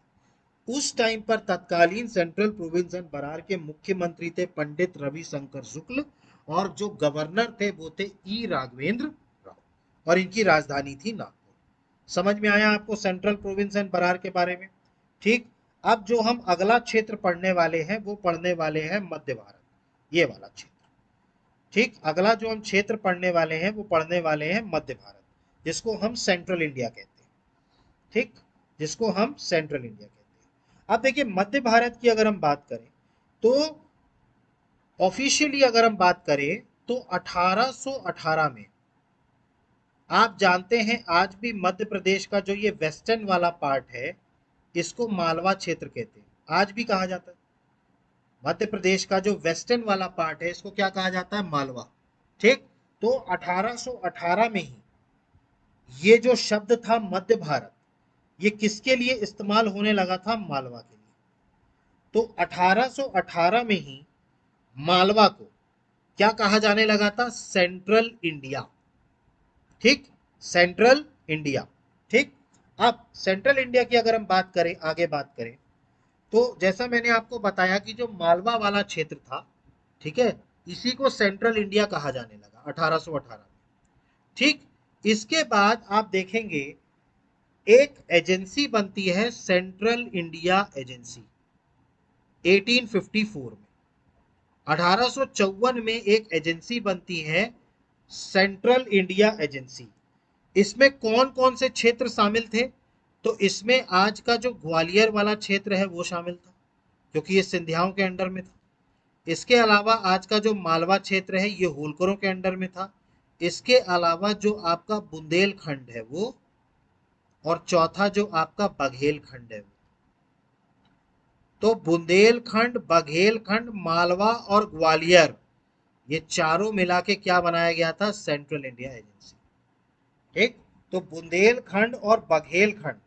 S1: उस टाइम पर तत्कालीन सेंट्रल प्रोविंस एंड बरार के मुख्यमंत्री थे पंडित रविशंकर शुक्ल और जो गवर्नर थे वो थे ई राघवेंद्र राव और इनकी राजधानी थी नागपुर। समझ में आया आपको सेंट्रल प्रोविंस एंड बरार के बारे में? ठीक, अब जो हम अगला क्षेत्र पढ़ने वाले हैं वो पढ़ने वाले हैं मध्य भारत, ये वाला क्षेत्र। ठीक, अगला जो हम क्षेत्र पढ़ने वाले हैं वो पढ़ने वाले हैं मध्य भारत, जिसको हम सेंट्रल इंडिया कहते हैं। ठीक, जिसको हम सेंट्रल इंडिया कहते हैं। अब देखिए, मध्य भारत की अगर हम बात करें तो ऑफिशियली अगर हम बात करें तो 1818 में, आप जानते हैं आज भी मध्य प्रदेश का जो ये वेस्टर्न वाला पार्ट है इसको मालवा क्षेत्र कहते हैं, आज भी कहा जाता है। मध्य प्रदेश का जो वेस्टर्न वाला पार्ट है इसको क्या कहा जाता है? मालवा। ठीक, तो 1818 में ही ये जो शब्द था मध्य भारत, ये किसके लिए इस्तेमाल होने लगा था? मालवा के लिए। तो 1818 में ही मालवा को क्या कहा जाने लगा था? Central India. ठीक, सेंट्रल इंडिया। ठीक, अब सेंट्रल इंडिया की अगर हम बात करें, आगे बात करें, तो जैसा मैंने आपको बताया कि जो मालवा वाला क्षेत्र था, ठीक है, इसी को सेंट्रल इंडिया कहा जाने लगा 1818 में। ठीक, इसके बाद आप देखेंगे एक एजेंसी बनती है सेंट्रल इंडिया एजेंसी 1854 में। 1854 में एक एजेंसी बनती है सेंट्रल इंडिया एजेंसी। इसमें कौन कौन से क्षेत्र शामिल थे? तो इसमें आज का जो ग्वालियर वाला क्षेत्र है वो शामिल था, क्योंकि ये सिंधियाओं के अंडर में था। इसके अलावा आज का जो मालवा क्षेत्र है ये होलकरों के अंडर में था। इसके अलावा जो आपका बुंदेलखंड है वो, और चौथा जो आपका बघेलखंड है वो। तो बुंदेलखंड, बघेलखंड, मालवा और ग्वालियर, ये चारों मिला के क्या बनाया गया था? Central India agency. ठीक, तो बुंदेलखंड और बघेलखंड,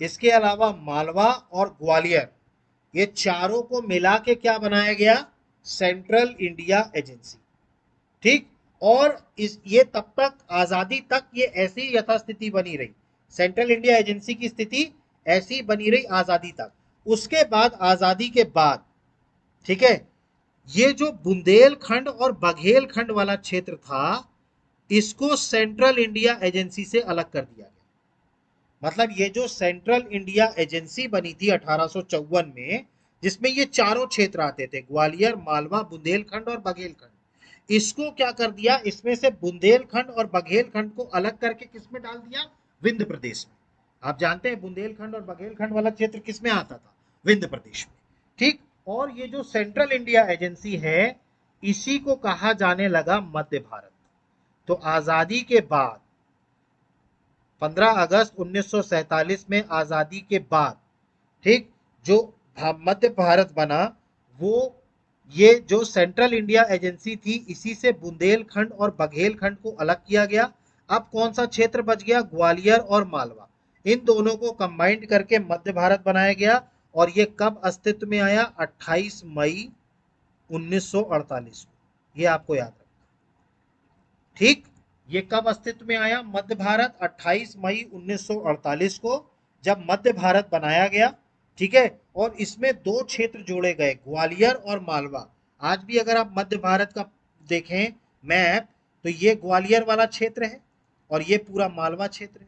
S1: इसके अलावा मालवा और ग्वालियर, ये चारों को मिला के क्या बनाया गया? Central India agency. ठीक, और ये तब तक, आजादी तक ये ऐसी यथास्थिति बनी रही, सेंट्रल इंडिया एजेंसी की स्थिति ऐसी बनी रही आजादी तक। उसके बाद, आजादी के बाद, ठीक है, ये जो बुंदेलखंड और बघेलखंड वाला क्षेत्र था इसको सेंट्रल इंडिया एजेंसी से अलग कर दिया गया। मतलब ये जो सेंट्रल इंडिया एजेंसी बनी थी 1854 में, जिसमें ये चारों क्षेत्र आते थे, ग्वालियर, मालवा, बुंदेलखंड और बघेलखंड, इसको क्या कर दिया, इसमें से बुंदेलखंड और बघेलखंड को अलग करके किस में डाल दिया, विंध्य प्रदेश में। आप जानते हैं बुंदेलखंड और बघेलखंड वाला क्षेत्र किस में आता था, विंध्य प्रदेश में। ठीक, और ये जो सेंट्रल इंडिया एजेंसी है इसी को कहा जाने लगा मध्य भारत। तो आजादी के बाद 15 अगस्त 1947 में आजादी के बाद, ठीक, जो मध्य भारत बना वो ये जो सेंट्रल इंडिया एजेंसी थी इसी से बुंदेलखंड और बघेलखंड को अलग किया गया। अब कौन सा क्षेत्र बच गया, ग्वालियर और मालवा, इन दोनों को कंबाइंड करके मध्य भारत बनाया गया। और ये कब अस्तित्व में आया, 28 मई 1948 को, ये आपको याद रखना। ठीक, ये कब अस्तित्व में आया मध्य भारत, 28 मई 1948 को, जब मध्य भारत बनाया गया। ठीक है, और इसमें दो क्षेत्र जोड़े गए, ग्वालियर और मालवा। आज भी अगर आप मध्य भारत का देखें मैप तो ये ग्वालियर वाला क्षेत्र है और ये पूरा मालवा क्षेत्र है।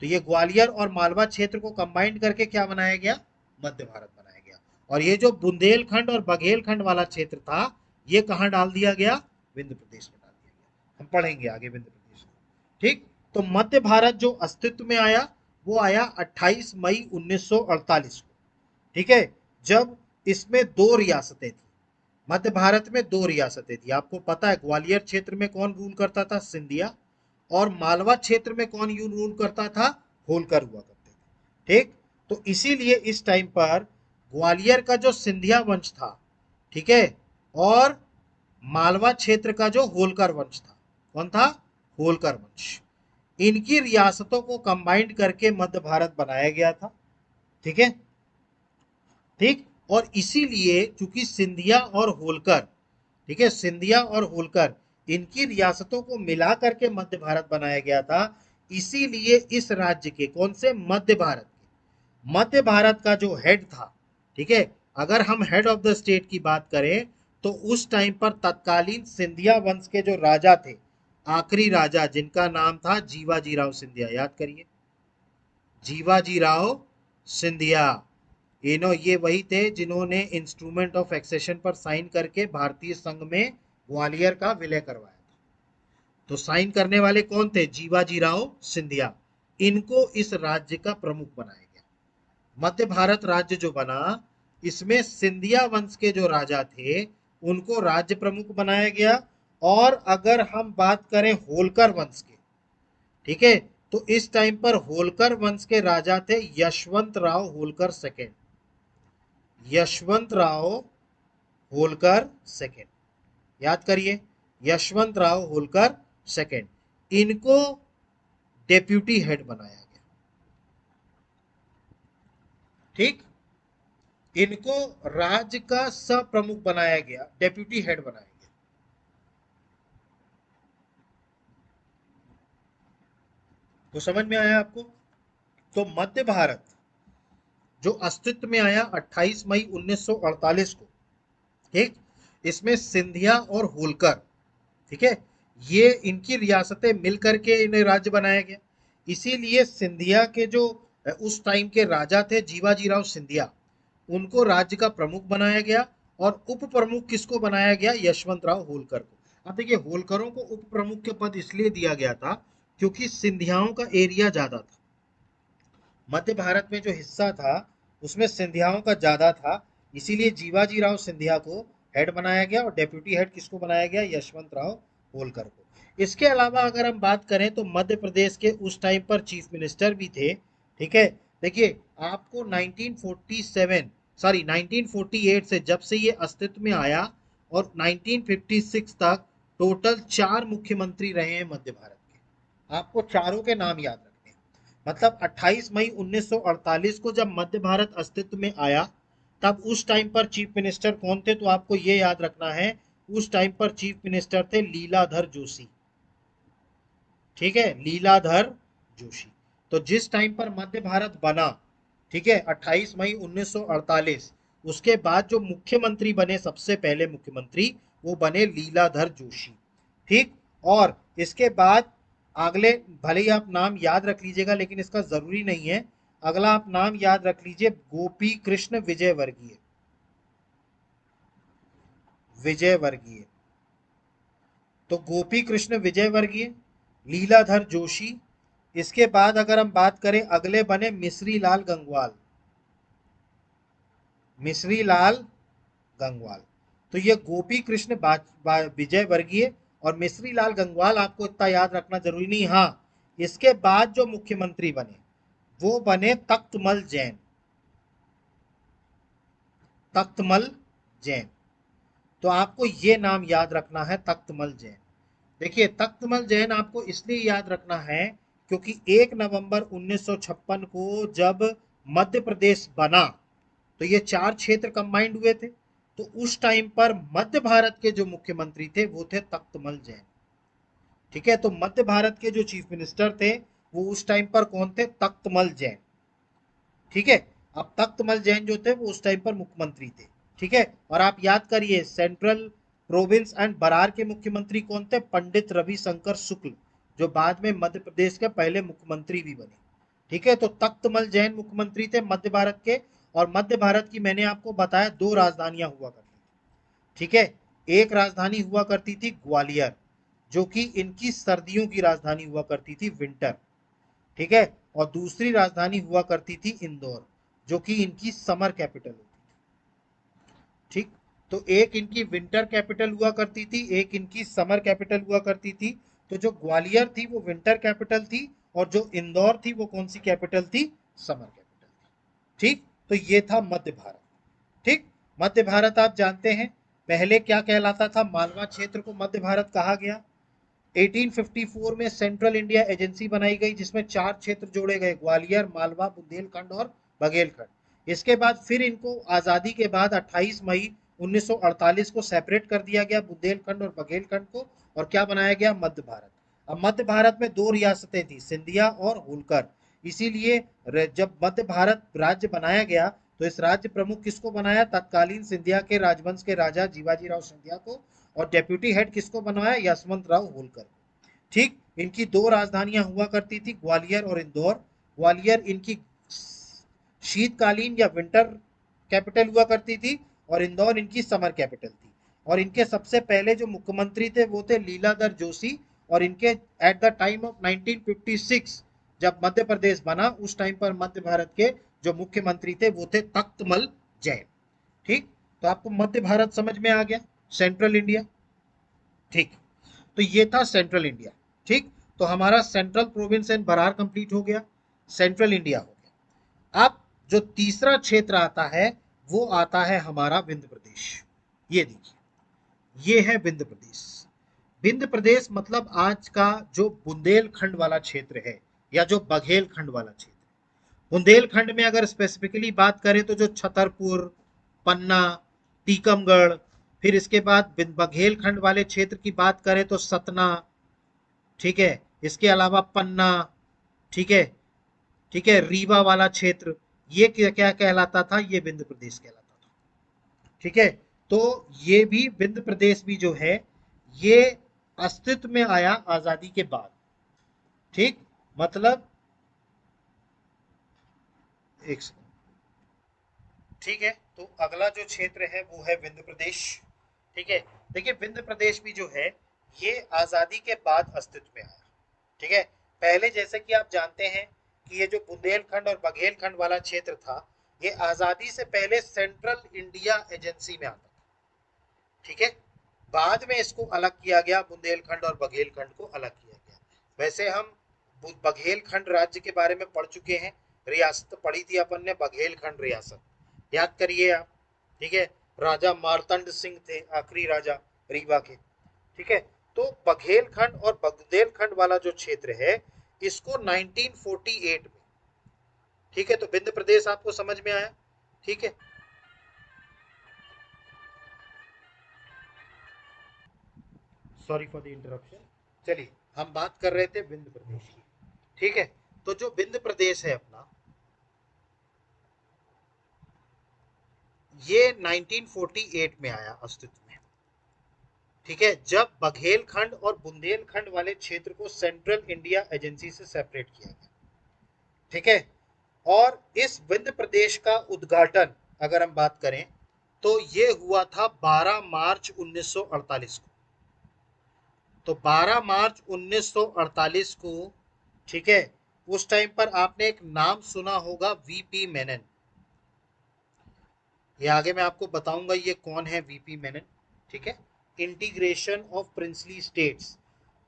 S1: तो ये ग्वालियर और मालवा क्षेत्र को कंबाइंड करके क्या बनाया गया, मध्य भारत बनाया गया। और ये जो बुंदेलखंड और बघेलखंड वाला क्षेत्र था ये कहां डाल दिया गया, विंध्य प्रदेश में डाल दिया गया। हम पढ़ेंगे आगे विंध्य प्रदेश में। ठीक, तो मध्य भारत जो अस्तित्व में आया वो आया 28 मई 1948 को। ठीक है, जब इसमें दो रियासतें थी, मध्य भारत में दो रियासतें थी। आपको पता है ग्वालियर क्षेत्र में कौन रूल करता था, सिंधिया, और मालवा क्षेत्र में कौन रूल करता था, होलकर हुआ करते थे। ठीक, तो इसीलिए इस टाइम पर ग्वालियर का जो सिंधिया वंश था, ठीक है, और मालवा क्षेत्र का जो होलकर वंश था, कौन था, होलकर वंश, इनकी रियासतों को कंबाइंड करके मध्य भारत बनाया गया था। ठीक है, ठीक, और इसीलिए चूंकि सिंधिया और होलकर, ठीक है, सिंधिया और होलकर इनकी रियासतों को मिला करके मध्य भारत बनाया गया था। इसीलिए इस राज्य के, कौन से, मध्य भारत के, मध्य भारत का जो हेड था, ठीक है, अगर हम हेड ऑफ द स्टेट की बात करें तो उस टाइम पर तत्कालीन सिंधिया वंश के जो राजा थे, आखिरी राजा जिनका नाम था जीवाजी राव सिंधिया, याद करिए, जीवाजी राव सिंधिया। ये वही थे जिन्होंने इंस्ट्रूमेंट ऑफ एक्सेशन पर साइन करके भारतीय संघ में ग्वालियर का विलय करवाया था। तो साइन करने वाले कौन थे, जीवाजी राव सिंधिया। इनको इस राज्य का प्रमुख बनाया गया। मध्य भारत राज्य जो बना इसमें सिंधिया वंश के जो राजा थे उनको राज्य प्रमुख बनाया गया। और अगर हम बात करें होलकर वंश के, ठीक है, तो इस टाइम पर होलकर वंश के राजा थे यशवंत राव होलकर सेकेंड, यशवंत राव होलकर सेकेंड, याद करिए, यशवंत राव होलकर सेकेंड, इनको डेप्यूटी हेड बनाया गया। ठीक, इनको राज्य का सह प्रमुख बनाया गया, डेप्यूटी हेड बनाया गया। तो समझ में आया आपको। तो मध्य भारत जो अस्तित्व में आया 28 मई 1948 को, ठीक, इसमें सिंधिया और होलकर, ठीक है, ये इनकी रियासतें मिलकर के इन्हें राज्य बनाया गया। इसीलिए सिंधिया के जो उस टाइम के राजा थे जीवाजी राव सिंधिया, उनको राज्य का प्रमुख बनाया गया। और उप प्रमुख किसको बनाया गया, यशवंत राव होलकर को। अब देखिए होलकरों को उप प्रमुख के पद इसलिए दिया गया था क्योंकि सिंधियाओं का एरिया ज्यादा था, मध्य भारत में जो हिस्सा था उसमें सिंधियाओं का ज्यादा था। इसीलिए जीवाजी राव सिंधिया को हेड बनाया गया और डेप्यूटी हेड किसको बनाया गया, यशवंत राव होलकर को। इसके अलावा अगर हम बात करें तो मध्य प्रदेश के उस टाइम पर चीफ मिनिस्टर भी थे। ठीक है, देखिए आपको 1948 से जब से ये अस्तित्व में आया और 1956 तक टोटल 4 मुख्यमंत्री रहे हैं मध्य भारत के। आपको चारों के नाम याद रखने हैं। मतलब 28 मई 1948 को जब मध्य भारत अस्तित्व में आया तब उस टाइम पर चीफ मिनिस्टर कौन थे, तो आपको ये याद रखना है, उस टाइम पर चीफ मिनिस्टर थे लीलाधर जोशी। ठीक है, लीलाधर जोशी। तो जिस टाइम पर मध्य भारत बना, ठीक है, 28 मई 1948, उसके बाद जो मुख्यमंत्री बने, सबसे पहले मुख्यमंत्री वो बने लीलाधर जोशी। ठीक, और इसके बाद अगले, भले ही आप नाम याद रख लीजिएगा लेकिन इसका जरूरी नहीं है, अगला आप नाम याद रख लीजिए, गोपी कृष्ण विजयवर्गीय, विजयवर्गीय। तो गोपी कृष्ण विजयवर्गीय, लीलाधर जोशी। इसके बाद अगर हम बात करें अगले बने मिश्री लाल गंगवाल, मिश्री लाल गंगवाल। तो ये गोपी कृष्ण विजय वर्गीय और मिश्री लाल गंगवाल आपको इतना याद रखना जरूरी नहीं। हाँ, इसके बाद जो मुख्यमंत्री बने वो बने तख्तमल जैन, तख्तमल जैन। तो आपको ये नाम याद रखना है, तख्तमल जैन। देखिए तख्तमल जैन आपको इसलिए याद रखना है क्योंकि 1 नवंबर 1956 को जब मध्य प्रदेश बना तो ये 4 क्षेत्र कंबाइंड हुए थे। तो उस टाइम पर मध्य भारत के जो मुख्यमंत्री थे वो थे तख्तमल जैन। ठीक है, तो मध्य भारत के जो चीफ मिनिस्टर थे वो उस टाइम पर कौन थे? तख्तमल जैन। ठीक है, अब तख्तमल जैन जो थे वो उस टाइम पर मुख्यमंत्री थे। ठीक है, और आप याद करिए सेंट्रल प्रोविंस एंड बरार के मुख्यमंत्री कौन थे? पंडित रविशंकर शुक्ल, जो बाद में मध्य प्रदेश के पहले मुख्यमंत्री भी बने। ठीक है, तो तख्तमल जैन मुख्यमंत्री थे मध्य भारत के। और मध्य भारत की मैंने आपको बताया 2 राजधानियां हुआ करती थी। ठीक है, एक राजधानी हुआ करती थी ग्वालियर, जो कि इनकी सर्दियों की राजधानी हुआ करती थी, विंटर। ठीक है, और दूसरी राजधानी हुआ करती थी इंदौर, जो कि इनकी समर कैपिटल होती थी। ठीक, तो एक इनकी विंटर कैपिटल हुआ करती थी, एक इनकी समर कैपिटल हुआ करती थी। तो जो ग्वालियर थी वो विंटर कैपिटल थी और जो इंदौर थी वो कौन सी कैपिटल थी? समर कैपिटल थी। ठीक, तो ये था मध्य भारत। ठीक, मध्य भारत आप जानते हैं पहले क्या कहलाता था? मालवा क्षेत्र को मध्य भारत कहा गया। 1854 में सेंट्रल इंडिया एजेंसी बनाई गई जिसमें 4 क्षेत्र जोड़े गए, ग्वालियर, मालवा, बुंदेलखंड और बघेलखंड। इसके बाद फिर इनको आजादी के बाद 28 मई 1948 को सेपरेट कर दिया गया, बुंदेलखंड और बघेलखंड को, और क्या बनाया गया? मध्य भारत। अब मध्य भारत में 2 रियासतें थी, सिंधिया और होलकर। इसीलिए जब मध्य भारत राज्य बनाया गया तो इस राज्य प्रमुख किसको बनाया? तत्कालीन सिंधिया के राजवंश के राजा जीवाजी राव सिंधिया को। और डेप्यूटी हेड किसको बनवाया? यशवंत राव होलकर। ठीक, इनकी 2 राजधानियां हुआ करती थी, ग्वालियर और इंदौर। ग्वालियर इनकी शीतकालीन या विंटर कैपिटल हुआ करती थी और इंदौर इनकी समर कैपिटल थी। और इनके सबसे पहले जो मुख्यमंत्री थे वो थे लीलाधर जोशी। और इनके एट द टाइम ऑफ 1956 जब मध्य प्रदेश बना उस टाइम पर मध्य भारत के जो मुख्यमंत्री थे वो थे तख्तमल जैन। ठीक, तो आपको मध्य भारत समझ में आ गया, सेंट्रल इंडिया। ठीक, तो ये था सेंट्रल इंडिया। ठीक, तो हमारा central province and Berar complete हो गया, सेंट्रल इंडिया हो गया। अब जो तीसरा क्षेत्र आता है वो आता है हमारा विंध्य प्रदेश। ये देखिए, ये है विंध्य प्रदेश। विंध्य प्रदेश मतलब आज का जो बुंदेलखंड वाला क्षेत्र है या जो बघेलखंड वाला क्षेत्र। बुंदेलखंड में अगर स्पेसिफिकली बात करें तो जो छतरपुर, पन्ना, टीकमगढ़, फिर इसके बाद बघेलखंड वाले क्षेत्र की बात करें तो सतना। ठीक है, इसके अलावा पन्ना। ठीक है, ठीक है, रीवा वाला क्षेत्र, ये क्या क्या कहलाता था? ये विंध्य प्रदेश कहलाता था। ठीक है, तो ये भी विंध्य प्रदेश भी जो है ये अस्तित्व में आया आजादी के बाद। ठीक, मतलब एक सेकंड। ठीक है, तो अगला जो क्षेत्र है वो है विंध्य प्रदेश। ठीक है, देखिए विंध्य प्रदेश भी जो है ये आजादी के बाद अस्तित्व में आया। ठीक है, पहले जैसे कि आप जानते हैं कि ये जो बुंदेलखंड और बघेलखंड वाला क्षेत्र था ये आजादी से पहले सेंट्रल इंडिया एजेंसी में आता था। ठीक है, बाद में इसको अलग किया गया, बुंदेलखंड और बघेलखंड को अलग किया गया। वैसे हम बघेलखंड राज्य के बारे में पढ़ चुके हैं, रियासत पढ़ी थी अपन ने, बघेलखंड रियासत याद करिए आप। ठीक है, राजा मार्तंड सिंह थे आखिरी राजा रीवा के। ठीक है, तो बघेलखंड और बुंदेलखंड वाला जो क्षेत्र है इसको 1948 में, ठीक है, तो विंध्य प्रदेश आपको समझ में आया। ठीक है, सॉरी फॉर द इंटरप्शन। चलिए, हम बात कर रहे थे विंध्य प्रदेश की। ठीक है, तो जो विंध्य प्रदेश है अपना ये 1948 में आया अस्तित्व में। ठीक है, जब बघेलखंड और बुंदेलखंड वाले क्षेत्र को सेंट्रल इंडिया एजेंसी से सेपरेट किया गया। ठीक है, और इस विंध्य प्रदेश का उद्घाटन अगर हम बात करें तो ये हुआ था 12 मार्च 1948 को। तो 12 मार्च 1948 को, ठीक है, उस टाइम पर आपने एक नाम सुना होगा, वीपी मेनन। ये आगे मैं आपको बताऊंगा ये कौन है वीपी मेनन, ठीक है। इंटीग्रेशन ऑफ प्रिंसली स्टेट्स,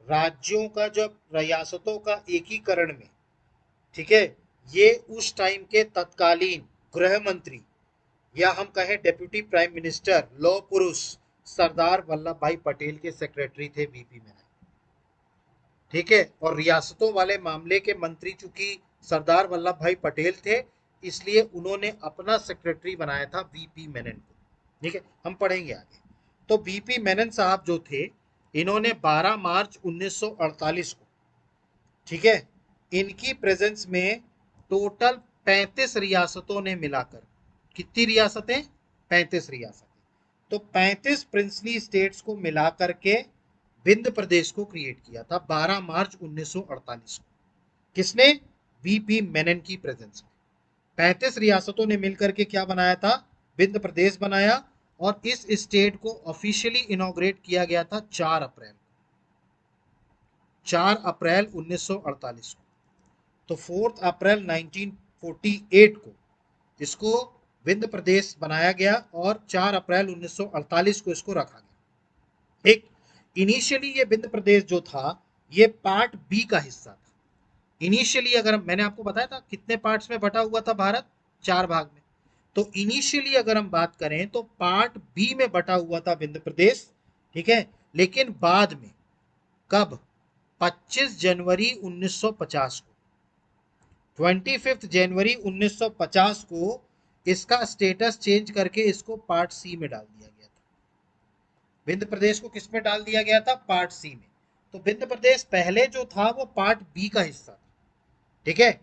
S1: राज्यों का जब रियासतों का एकीकरण में, ठीक है, ये उस टाइम के तत्कालीन गृह मंत्री या हम कहें डेप्यूटी प्राइम मिनिस्टर लौह पुरुष सरदार वल्लभ भाई पटेल के सेक्रेटरी थे वीपी मेनन, ठीक है। और रियासतों वाले मामले के मंत्री चूंकि सरदार वल्लभ भाई पटेल थे, इसलिए उन्होंने अपना सेक्रेटरी बनाया था वीपी मेनन को, ठीक है। हम पढ़ेंगे आगे। तो वीपी मेनन साहब जो थे, इन्होंने 12 मार्च 1948 को, ठीक है, इनकी प्रेजेंस में टोटल 35 रियासतों ने मिलाकर, कितनी रियासतें, 35 रियासतें, तो 35 प्रिंसली स्टेट्स को मिलाकर के विंध्य प्रदेश को क्रिएट किया था 12 मार्च 1948 को। किसने, वीपी मेनन की प्रेजेंस में 35 रियासतों ने मिलकर के क्या बनाया था, विंध्य प्रदेश बनाया। और इस स्टेट को ऑफिशियली इनॉग्रेट किया गया था 4 अप्रैल 1948 को। तो 4 अप्रैल 1948 को इसको विंध्य प्रदेश बनाया गया और 4 अप्रैल 1948 को इसको रखा गया। एक इनिशियली ये विंध्य प्रदेश जो था, ये पार्ट बी का हिस्सा था। इनिशियली अगर मैंने आपको बताया था कितने पार्ट्स में बटा हुआ था भारत, 4 भाग में। तो इनिशियली अगर हम बात करें तो पार्ट बी में बटा हुआ था विंध्य प्रदेश, ठीक है। लेकिन बाद में, कब, 25 जनवरी 1950 को, 25 जनवरी 1950 को इसका स्टेटस चेंज करके इसको पार्ट सी में डाल दिया गया था। विंध्य प्रदेश को किस में डाल दिया गया था, पार्ट सी में। तो विंध्य प्रदेश पहले जो था वो पार्ट बी का हिस्सा था, ठीक है।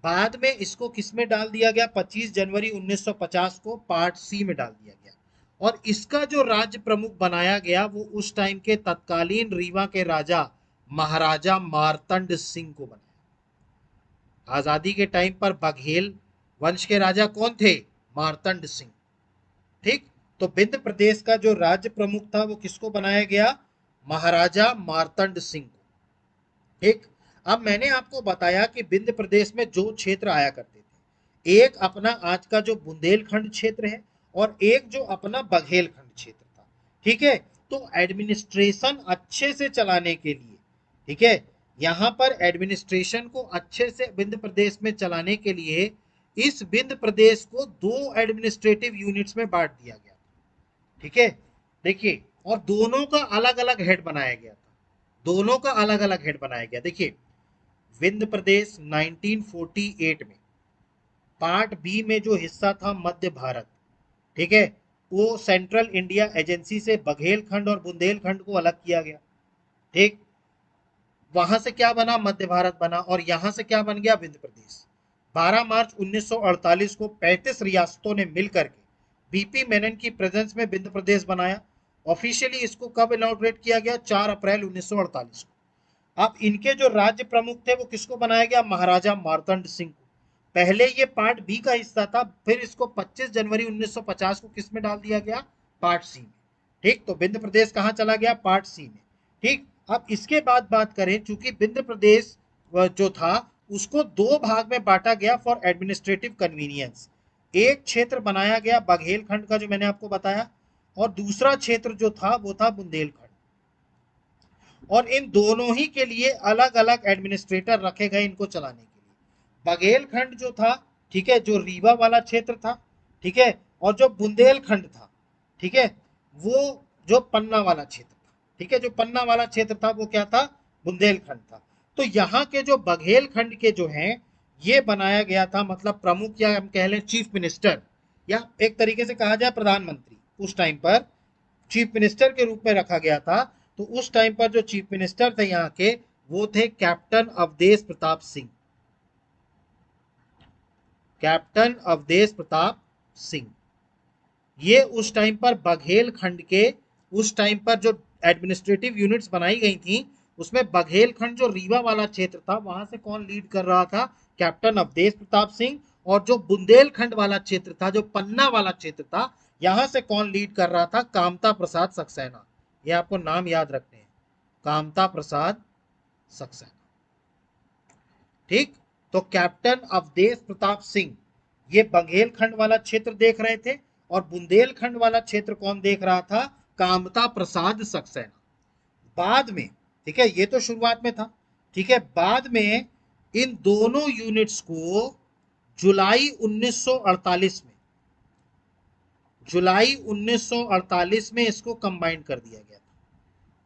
S1: बाद में इसको किस में डाल दिया गया, 25 जनवरी 1950 को पार्ट सी में डाल दिया गया। और इसका जो राज्य प्रमुख बनाया गया वो उस टाइम के तत्कालीन रीवा के राजा महाराजा मार्तंड सिंह को बनाया। आजादी के टाइम पर बघेल वंश के राजा कौन थे, मार्तंड सिंह, ठीक। तो विंध्य प्रदेश का जो राज्य प्रमुख था वो किसको बनाया गया, महाराजा मार्तंड सिंह को, ठीक। अब मैंने आपको बताया कि विंध्य प्रदेश में जो क्षेत्र आया करते थे, एक अपना आज का जो बुंदेलखंड क्षेत्र है और एक जो अपना बघेलखंड क्षेत्र था, ठीक है। तो एडमिनिस्ट्रेशन अच्छे से चलाने के लिए, ठीक है, यहां पर एडमिनिस्ट्रेशन को अच्छे से विंध्य प्रदेश में चलाने के लिए इस विंध्य प्रदेश को 2 एडमिनिस्ट्रेटिव यूनिट्स में बांट दिया गया, ठीक है। देखिए, और दोनों का अलग अलग हेड बनाया गया था, दोनों का अलग अलग हेड बनाया गया। देखिए, विंध्य प्रदेश 1948 में पार्ट बी में जो हिस्सा था मध्य भारत, ठीक है, वो सेंट्रल इंडिया एजेंसी से बघेलखंड और बुंदेलखंड को अलग किया गया, ठीक। वहां से क्या बना, मध्य भारत बना, और यहां से क्या बन गया, विंध्य प्रदेश। 12 मार्च 1948 को 35 रियासतों ने मिलकर के वीपी मेनन की प्रेजेंस में विंध्य प्रदेश बनाया। ऑफिशियली इसको कब इनॉग्रेट किया गया, 4 अप्रैल 1948 को। अब इनके जो राज्य प्रमुख थे वो किसको बनाया गया, महाराजा मार्तंड सिंह को। पहले ये पार्ट बी का हिस्सा था, फिर इसको 25 जनवरी 1950 को किस में डाल दिया गया, पार्ट सी में, ठीक। तो विंध्य प्रदेश कहां चला गया, पार्ट सी में, ठीक। अब इसके बाद बात करें, चूंकि विंध्य प्रदेश जो था उसको 2 भाग में बांटा गया फॉर एडमिनिस्ट्रेटिव कन्वीनियंस। एक क्षेत्र बनाया गया बघेलखंड का जो मैंने आपको बताया, और दूसरा क्षेत्र जो था वो था बुंदेलखंड। और इन दोनों ही के लिए अलग अलग एडमिनिस्ट्रेटर रखे गए इनको चलाने के लिए। बघेलखंड जो था, ठीक है, जो रीवा वाला क्षेत्र था, ठीक है, और जो बुंदेलखंड था, ठीक है, वो जो पन्ना वाला क्षेत्र था, ठीक है, जो पन्ना वाला क्षेत्र था वो क्या था, बुंदेलखंड था। तो यहाँ के जो बघेलखंड के जो हैं, ये बनाया गया था, मतलब प्रमुख या हम कह लें चीफ मिनिस्टर, या एक तरीके से कहा जाए प्रधानमंत्री, उस टाइम पर चीफ मिनिस्टर के रूप में रखा गया था। तो उस टाइम पर जो चीफ मिनिस्टर थे यहाँ के, वो थे कैप्टन अवधेश प्रताप सिंह, कैप्टन अवधेश प्रताप सिंह। ये उस टाइम पर बघेलखंड के, उस टाइम पर जो एडमिनिस्ट्रेटिव यूनिट्स बनाई गई थी उसमें बघेलखंड जो रीवा वाला क्षेत्र था वहां से कौन लीड कर रहा था, कैप्टन अवधेश प्रताप सिंह। और जो बुंदेलखंड वाला क्षेत्र था, जो पन्ना वाला क्षेत्र था, यहां से कौन लीड कर रहा था, कामता प्रसाद सक्सेना। ये आपको नाम याद रखने हैं, कामता प्रसाद सक्सेना। ठीक, तो कैप्टन अवधेश प्रताप सिंह ये बघेलखंड वाला क्षेत्र देख रहे थे और बुंदेलखंड वाला क्षेत्र कौन देख रहा था? कामता प्रसाद सक्सेना। बाद में, ठीक है, ये तो शुरुआत में था, ठीक है, बाद में इन दोनों यूनिट्स को जुलाई 1948 में, जुलाई 1948 में इसको कंबाइन कर दिया गया था।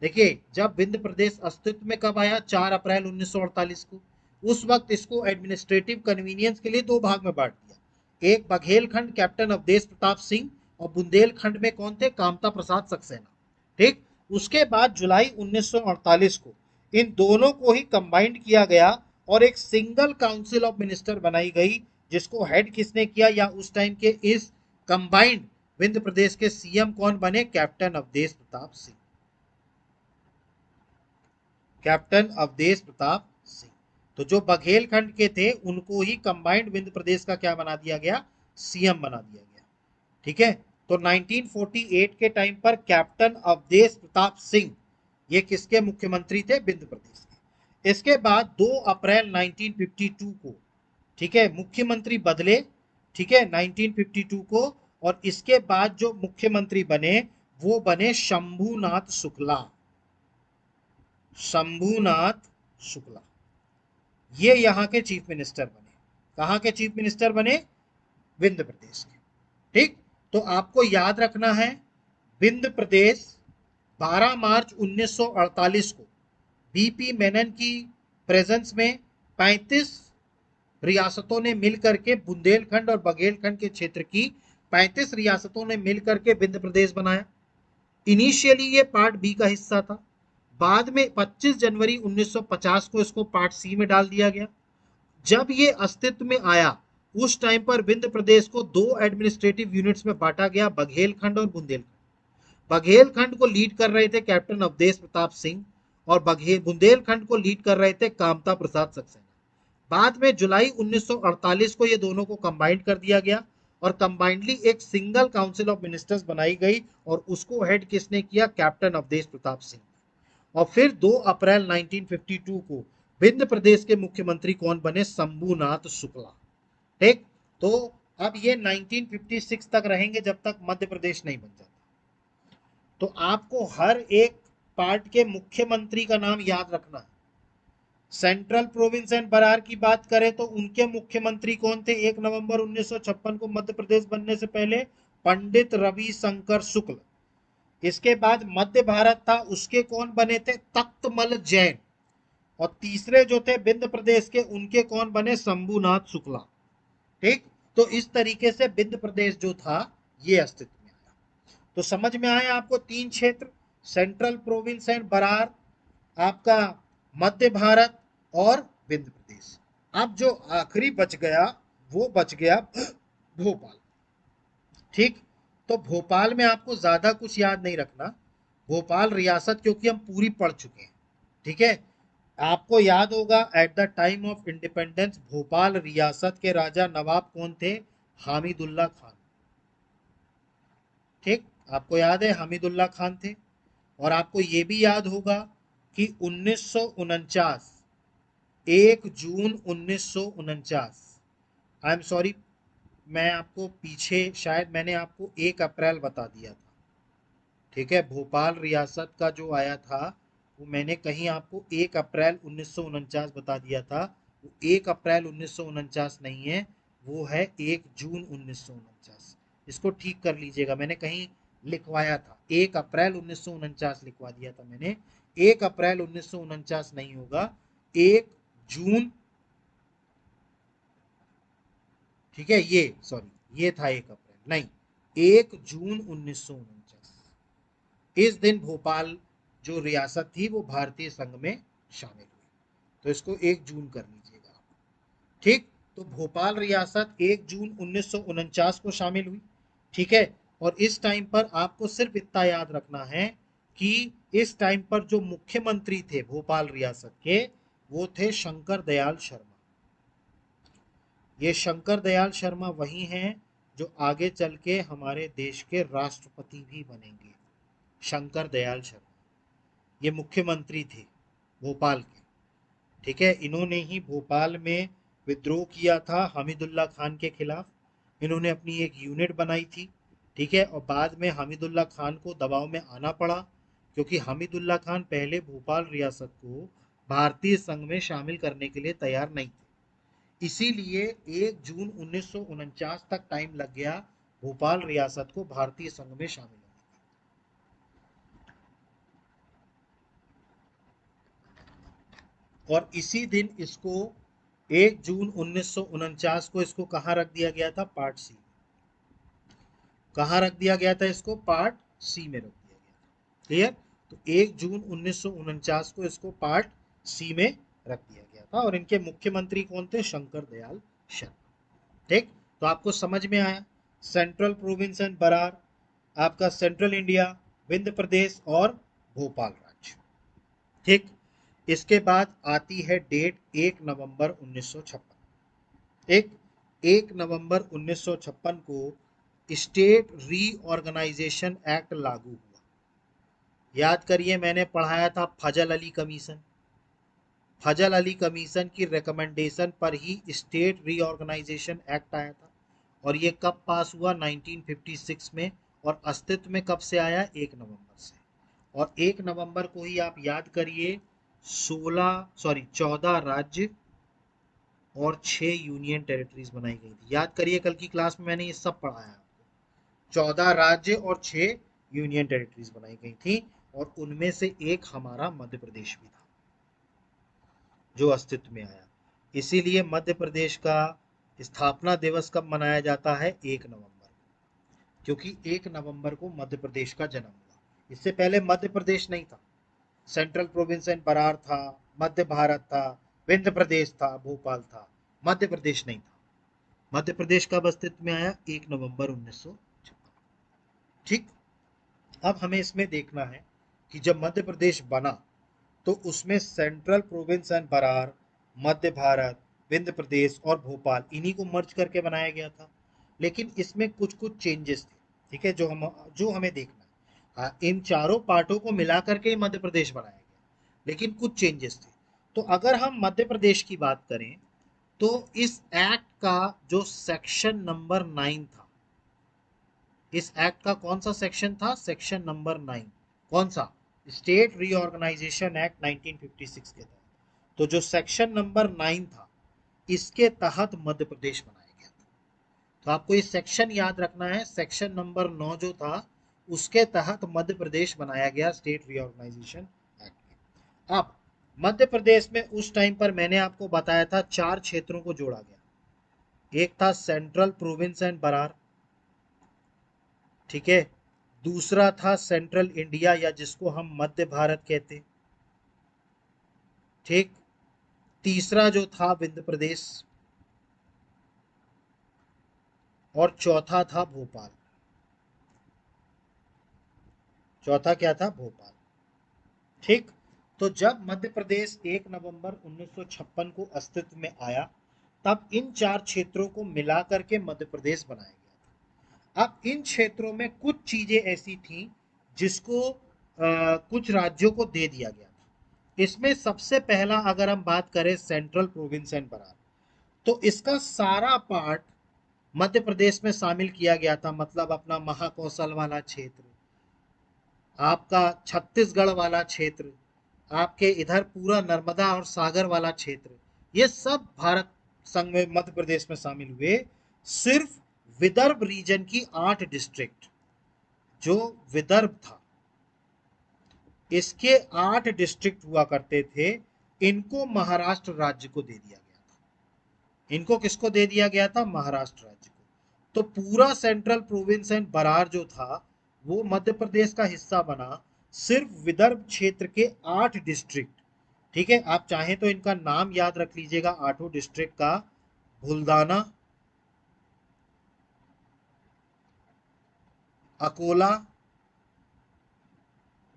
S1: देखिए, जब विंध्य प्रदेश अस्तित्व में कब आया? 4 अप्रैल 1948 को। उस वक्त इसको एडमिनिस्ट्रेटिव कन्वीनियंस के लिए दो भाग में बांट दिया। एक बघेलखंड कैप्टन अवधेश प्रताप सिंह और बुंदेलखंड में कौन थे? कामता प्रसाद सक्सेना। ठीक, उसके बाद जुलाई 1948 को इन दोनों को ही कंबाइंड किया गया और एक सिंगल काउंसिल ऑफ मिनिस्टर बनाई गई, जिसको हेड किसने किया? या उस टाइम के इस कंबाइंड विंध्य प्रदेश के सीएम कौन बने? कैप्टन अवधेश प्रताप सिंह। कैप्टन अवधेश प्रताप सिंह। तो जो बघेलखंड के थे उनको ही कंबाइंड विंध्य प्रदेश का क्या बना दिया गया? सीएम बना दिया गया। ठीक है, तो 1948 के टाइम पर कैप्टन अवधेश प्रताप सिंह ये किसके मुख्यमंत्री थे? विंध्य प्रदेश के। इसके बाद 2 अप्रैल 1952 को, ठीक है, मुख्यमंत्री बदले, ठीक है, 1952 को, और इसके बाद जो मुख्यमंत्री बने वो बने शंभूनाथ शुक्ला। शंभूनाथ शुक्ला ये यहां के चीफ मिनिस्टर बने। कहां के चीफ मिनिस्टर बने? विंध्य प्रदेश के। ठीक, तो आपको याद रखना है, विंध्य प्रदेश 12 मार्च 1948 को बीपी मेनन की प्रेजेंस में 35 रियासतों ने मिलकर के बुंदेलखंड और बघेलखंड के क्षेत्र की 35 रियासतों ने मिलकर के विंध्य प्रदेश बनाया। इनिशियली ये पार्ट बी का हिस्सा था, बाद में 25 जनवरी 1950 को इसको पार्ट सी में डाल दिया गया। जब ये अस्तित्व में आया उस टाइम पर विंध्य प्रदेश को दो एडमिनिस्ट्रेटिव यूनिट्स में बांटा गया, बघेलखंड और बुंदेलखंड। बघेलखंड को लीड कर रहे थे कैप्टन अवधेश प्रताप सिंह और बुंदेलखंड को लीड कर रहे थे कामता प्रसाद सक्सेना। बाद में जुलाई 1948 को ये दोनों को कंबाइंड कर दिया गया और कंबाइंडली एक सिंगल काउंसिल ऑफ मिनिस्टर्स बनाई गई और उसको हेड किसने किया? कैप्टन अवधेश प्रताप सिंह। और फिर 2 अप्रैल 1952 को विंध्य प्रदेश के मुख्यमंत्री कौन बने? शंभूनाथ शुक्ला। ठीक, तो अब ये 1956 तक रहेंगे जब तक मध्य प्रदेश नहीं बन जाता। तो आपको हर एक पार्ट के मुख्यमंत्री का नाम याद रखना है। सेंट्रल प्रोविंस एंड बरार की बात करें तो उनके मुख्यमंत्री कौन थे? 1 नवंबर 1956 को मध्य प्रदेश बनने से पहले पंडित रविशंकर शुक्ल। इसके बाद मध्य भारत था, उसके कौन बने थे? तख्तमल जैन। और तीसरे जो थे विंध्य प्रदेश के, उनके कौन बने? शंभूनाथ शुक्ला। ठीक, तो इस तरीके से विंध्य प्रदेश जो था ये अस्तित्व में आया। तो समझ में आया आपको? 3 क्षेत्र, सेंट्रल प्रोविंस एंड बरार, आपका मध्य भारत और विंध्य प्रदेश। अब जो आखिरी बच गया वो बच गया भोपाल। ठीक, तो भोपाल में आपको ज्यादा कुछ याद नहीं रखना। भोपाल रियासत क्योंकि हम पूरी पढ़ चुके हैं, ठीक है। आपको याद होगा eight the time of independence Bhopal रियासत के राजा नवाब कौन थे? हामिदुल्ला खान। ठीक, आपको याद है हामिदुल्ला खान थे। और आपको ये भी याद होगा कि 1949, 1 जून 1949, आई एम सॉरी, मैं आपको पीछे शायद मैंने आपको 1 अप्रैल बता दिया था। ठीक है, भोपाल रियासत का जो आया था वो मैंने कहीं आपको 1 अप्रैल 1949 बता दिया था। वो 1 अप्रैल 1949 नहीं है, वो है 1 जून 1949। इसको ठीक कर लीजिएगा, मैंने कहीं लिखवाया था 1 अप्रैल 1949 लिखवा दिया था मैंने। 1 अप्रैल 1949 नहीं होगा, 1 जून, ठीक है, ये सॉरी ये था 1 अप्रैल नहीं, 1 जून 1949। इस दिन भोपाल जो रियासत थी वो भारतीय संघ में शामिल हुई। तो इसको 1 जून कर लीजिएगा। ठीक, तो भोपाल रियासत 1 जून 1949 को शामिल हुई। ठीक है, और इस टाइम पर आपको सिर्फ इतना याद रखना है कि इस टाइम पर जो मुख्यमंत्री थे भोपाल रियासत के वो थे शंकर दयाल शर्मा। ये शंकर दयाल शर्मा वही हैं जो आगे चल के हमारे देश के राष्ट्रपति भी बनेंगे, शंकर दयाल शर्मा। ये मुख्यमंत्री थे भोपाल के, ठीक है। इन्होंने ही भोपाल में विद्रोह किया था हमीदुल्ला खान के खिलाफ। इन्होंने अपनी एक यूनिट बनाई थी, ठीक है। और बाद में हमीदुल्ला खान को दबाव में आना पड़ा, क्योंकि हमीदुल्ला खान पहले भोपाल रियासत को भारतीय संघ में शामिल करने के लिए तैयार नहीं थे। इसीलिए 1 जून 1949 तक टाइम लग गया भोपाल रियासत को भारतीय संघ में शामिल होने। और इसी दिन इसको 1 जून 1949 को इसको कहाँ रख दिया गया था? Part C. कहाँ रख दिया गया था इसको? पार्ट सी में रख दिया गया था। क्लियर? तो 1 जून 1949 को इसको पार्ट सी में रख दिया गया था। और इनके मुख्यमंत्री कौन थे? शंकर दयाल शर्मा। ठीक, तो आपको समझ में आया। सेंट्रल प्रोविंस एंड बरार, आपका सेंट्रल इंडिया, विंध्य प्रदेश और भोपाल राज्य। ठीक, इसके बाद आती है डेट 1 नवंबर 1956। 1 नवंबर 1956 को स्टेट रीऑर्गेनाइजेशन एक्ट लागू हुआ। याद करिए, मैंने पढ़ाया था फजल अली कमीशन। फजल अली कमीशन की रिकमेंडेशन पर ही स्टेट रीऑर्गेनाइजेशन एक्ट आया था। और ये कब पास हुआ? 1956 में। और अस्तित्व में कब से आया? 1 नवंबर से। और 1 नवंबर को ही आप याद करिए 14 राज्य और 6 यूनियन टेरिटरीज बनाई गई थी। याद करिए, कल की क्लास में मैंने ये सब पढ़ाया आपको। 14 राज्य और 6 यूनियन टेरिटरीज बनाई गई थी, और उनमें से एक हमारा मध्य प्रदेश भी था जो अस्तित्व में आया। इसीलिए मध्य प्रदेश का स्थापना दिवस कब मनाया जाता है? 1 नवंबर, क्योंकि 1 नवंबर को मध्य प्रदेश का जन्म हुआ। इससे पहले मध्य प्रदेश नहीं था। सेंट्रल प्रोविंस एंड बरार था, मध्य भारत था, विंध्य प्रदेश था, भोपाल था, मध्य प्रदेश नहीं था। मध्य प्रदेश कब अस्तित्व में आया? 1 नवंबर 1956। ठीक, अब हमें इसमें देखना है कि जब मध्य प्रदेश बना तो उसमें सेंट्रल प्रोविंस एंड बरार, मध्य भारत, विंध्य प्रदेश और भोपाल, इन्हीं को मर्ज करके बनाया गया था। लेकिन इसमें कुछ कुछ चेंजेस थे, ठीक है, जो हमें देखना है। हाँ, इन चारों पार्टों को मिला करके ही मध्य प्रदेश बनाया गया, लेकिन कुछ चेंजेस थे। तो अगर हम मध्य प्रदेश की बात करें तो इस एक्ट का जो सेक्शन नंबर 9 था, इस एक्ट का कौन सा सेक्शन था? Section number 9। कौन सा? स्टेट रीऑर्गेनाइजेशन एक्ट 1956 के तहत। तो जो सेक्शन नंबर 9 था, इसके तहत मध्य प्रदेश बनाया गया था। तो आपको ये सेक्शन याद रखना है। सेक्शन नंबर 9 जो था, उसके तहत मध्य प्रदेश बनाया गया स्टेट रीऑर्गेनाइजेशन एक्ट में। अब मध्य प्रदेश में उस टाइम पर मैंने आपको बताया था 4 क्षेत्रों को जोड़ा गया। एक था सेंट्रल प्रोविंस एंड बरार, ठीक है। दूसरा था सेंट्रल इंडिया, या जिसको हम मध्य भारत कहते, ठीक। तीसरा जो था विंध्य प्रदेश, और चौथा था भोपाल। चौथा क्या था? भोपाल। ठीक, तो जब मध्य प्रदेश 1 नवंबर 1956 को अस्तित्व में आया, तब इन 4 क्षेत्रों को मिलाकर के मध्य प्रदेश बनाया गया था। अब इन क्षेत्रों में कुछ चीजें ऐसी थी जिसको कुछ राज्यों को दे दिया गया था। इसमें सबसे पहला अगर हम बात करें सेंट्रल प्रोविंस एंड बरार, तो इसका सारा पार्ट मध्य प्रदेश में शामिल किया गया था। मतलब अपना महाकौशल वाला क्षेत्र, आपका छत्तीसगढ़ वाला क्षेत्र, आपके इधर पूरा नर्मदा और सागर वाला क्षेत्र, ये सब भारत संघ में मध्य प्रदेश में शामिल हुए। सिर्फ विदर्भ रीजन की 8 डिस्ट्रिक्ट, जो विदर्भ था, इसके 8 डिस्ट्रिक्ट हुआ करते थे, इनको महाराष्ट्र राज्य को दे दिया गया था। इनको किसको दे दिया गया था? महाराष्ट्र राज्य को। तो पूरा सेंट्रल प्रोविंस एंड बरार जो था, वो मध्य प्रदेश का हिस्सा बना। सिर्फ विदर्भ क्षेत्र के 8 डिस्ट्रिक्ट, ठीक है। आप चाहें तो इनका नाम याद रख लीजिएगा 8 डिस्ट्रिक्ट का। बुल्दाना, अकोला,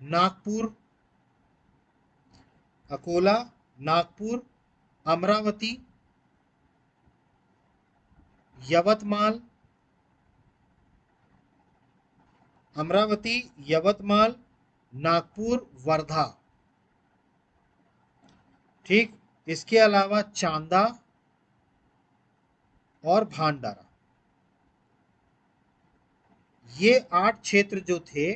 S1: नागपुर, अकोला, नागपुर, अमरावती, यवतमाल, अमरावती, यवतमाल, नागपुर, वर्धा, ठीक, इसके अलावा चांदा और भांडारा, ये 8 क्षेत्र जो थे,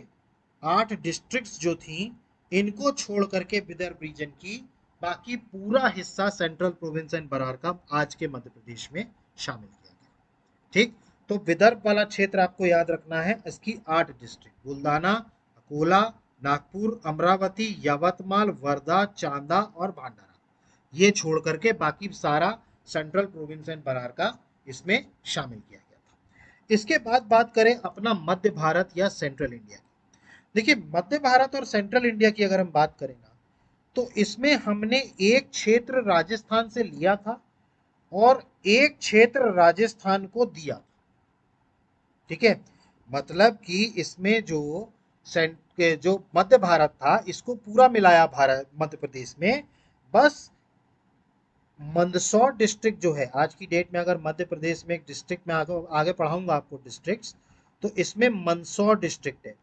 S1: 8 डिस्ट्रिक्ट्स जो थी, इनको छोड़ करके विदर्भ रीजन की बाकी पूरा हिस्सा सेंट्रल प्रोविंस एंड बरार का आज के मध्य प्रदेश में शामिल किया गया। ठीक, तो विदर्भ वाला क्षेत्र आपको याद रखना है, इसकी 8 डिस्ट्रिक्ट, बुल्दाना, अकोला, नागपुर, अमरावती, यवतमाल, वर्धा, चांदा और भांडारा, ये छोड़ करके बाकी सारा सेंट्रल प्रोविंस एंड बरार का इसमें शामिल किया गया था। इसके बाद बात करें अपना मध्य भारत या सेंट्रल इंडिया की। देखिए, मध्य भारत और सेंट्रल इंडिया की अगर हम बात करें ना, तो इसमें हमने एक क्षेत्र राजस्थान से लिया था और एक क्षेत्र राजस्थान को दिया। ठीक है, मतलब कि इसमें जो मध्य भारत था, इसको पूरा मिलाया भारत मध्य प्रदेश में, बस मंदसौर डिस्ट्रिक्ट जो है आज की डेट में, अगर मध्य प्रदेश में एक डिस्ट्रिक्ट में आगे पढ़ाऊंगा आपको डिस्ट्रिक्ट्स, तो इसमें मंदसौर डिस्ट्रिक्ट है।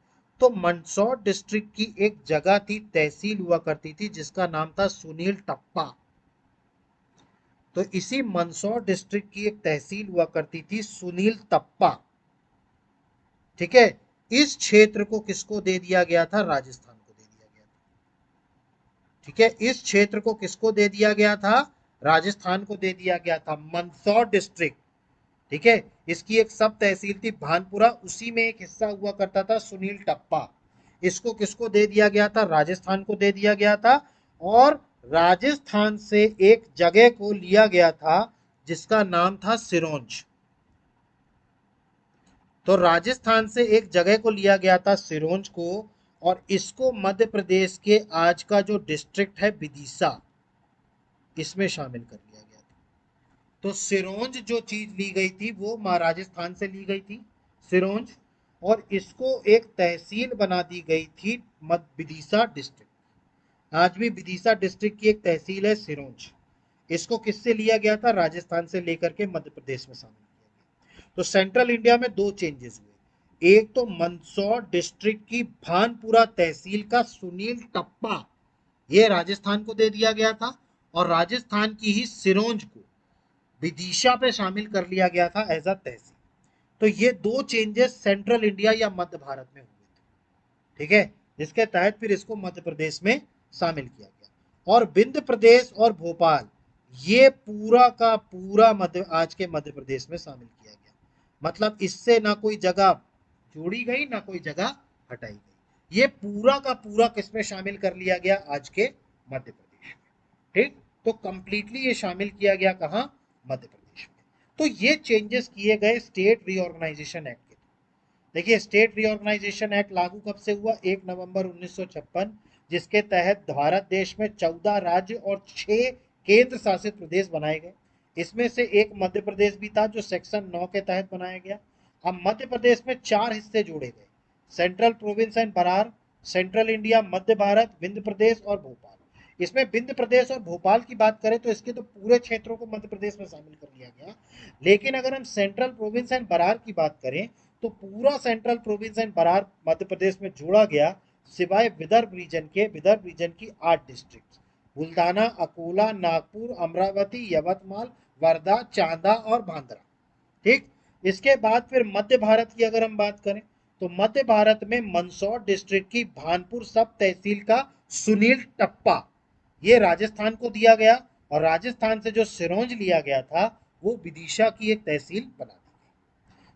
S1: तो मंदसौर डिस्ट्रिक्ट की एक जगह थी, तहसील हुआ करती थी, जिसका नाम था सुनील टप्पा। तो इसी मंदसौर डिस्ट्रिक्ट की एक तहसील हुआ करती थी, सुनील टप्पा। ठीक है, इस क्षेत्र को किसको दे दिया गया था? राजस्थान को दे दिया गया था। ठीक है, इस क्षेत्र को किसको दे दिया गया था? राजस्थान को दे दिया गया था, मंदसौर डिस्ट्रिक्ट। ठीक है, इसकी एक सब तहसील थी भानपुरा, उसी में एक हिस्सा हुआ करता था सुनील टप्पा। इसको किसको दे दिया गया था? राजस्थान को दे दिया गया था। और राजस्थान से एक जगह को लिया गया था जिसका नाम था सिरोंज। तो राजस्थान से एक जगह को लिया गया था सिरोंज को, और इसको मध्य प्रदेश के आज का जो डिस्ट्रिक्ट है विदिशा, इसमें शामिल कर लिया गया था। तो सिरोंज जो चीज ली गई थी वो राजस्थान से ली गई थी, सिरोंज, और इसको एक तहसील बना दी गई थी विदिशा डिस्ट्रिक्ट। आज भी विदिशा डिस्ट्रिक्ट की एक तहसील है सिरोंज। इसको किससे लिया गया था? राजस्थान से लेकर के मध्य प्रदेश में शामिल किया गया। तो सेंट्रल इंडिया में दो चेंजेस हुए, एक तो मंदसौर डिस्ट्रिक्ट की भानपुरा तहसील का सुनील टप्पा, ये राजस्थान को दे दिया गया था, और राजस्थान की ही सिरोंज को विदिशा पे शामिल कर लिया गया था एज अ तहसील। तो ये दो चेंजेस सेंट्रल इंडिया या मध्य भारत में हुए थे। ठीक है, जिसके तहत फिर इसको मध्य प्रदेश में शामिल किया गया। और विंध्य प्रदेश और भोपाल, ये पूरा का पूरा आज के मध्य प्रदेश में शामिल किया गया। मतलब इससे ना कोई जगह जोड़ी गई ना कोई जगह हटाई गई, ये पूरा का पूरा किसमें शामिल कर लिया गया? आज के मध्य प्रदेश में। ठीक, तो कंप्लीटली ये शामिल किया गया कहां? मध्य प्रदेश में। तो ये चेंजेस किए गए स्टेट रीऑर्गेनाइजेशन एक्ट के। देखिए, स्टेट रीऑर्गेनाइजेशन एक्ट लागू कब से हुआ? 1 नवंबर 1956, जिसके तहत भारत देश में 14 राज्य और 6 केंद्र शासित प्रदेश बनाए गए। इसमें से एक मध्य प्रदेश भी था जो सेक्शन 9 के तहत बनाया गया। अब मध्य प्रदेश में 4 हिस्से जोड़े गए, Central province and Berar, Central India, Madhya Bharat, Vindhya Pradesh और भोपाल। इसमें विंध्य प्रदेश और भोपाल की बात करें तो इसके तो पूरे क्षेत्रों को मध्य प्रदेश में शामिल कर लिया गया। लेकिन अगर हम सेंट्रल प्रोविंस एंड बरार की बात करें तो पूरा central province and Brar Madhya Pradesh में जोड़ा गया, सिवाय विदर्भ रीजन के। विदर्भ रीजन की 8 डिस्ट्रिक्ट, बुल्दाना, अकोला, नागपुर, अमरावती, यवतमाल, वर्धा, चांदा और भांदरा। ठीक, इसके बाद फिर मध्य भारत की अगर हम बात करें तो मध्य भारत में मंदसौर डिस्ट्रिक्ट की भानपुर सब तहसील का सुनील टप्पा, ये राजस्थान को दिया गया, और राजस्थान से जो सिरोंज लिया गया था वो विदिशा की एक तहसील बना दी।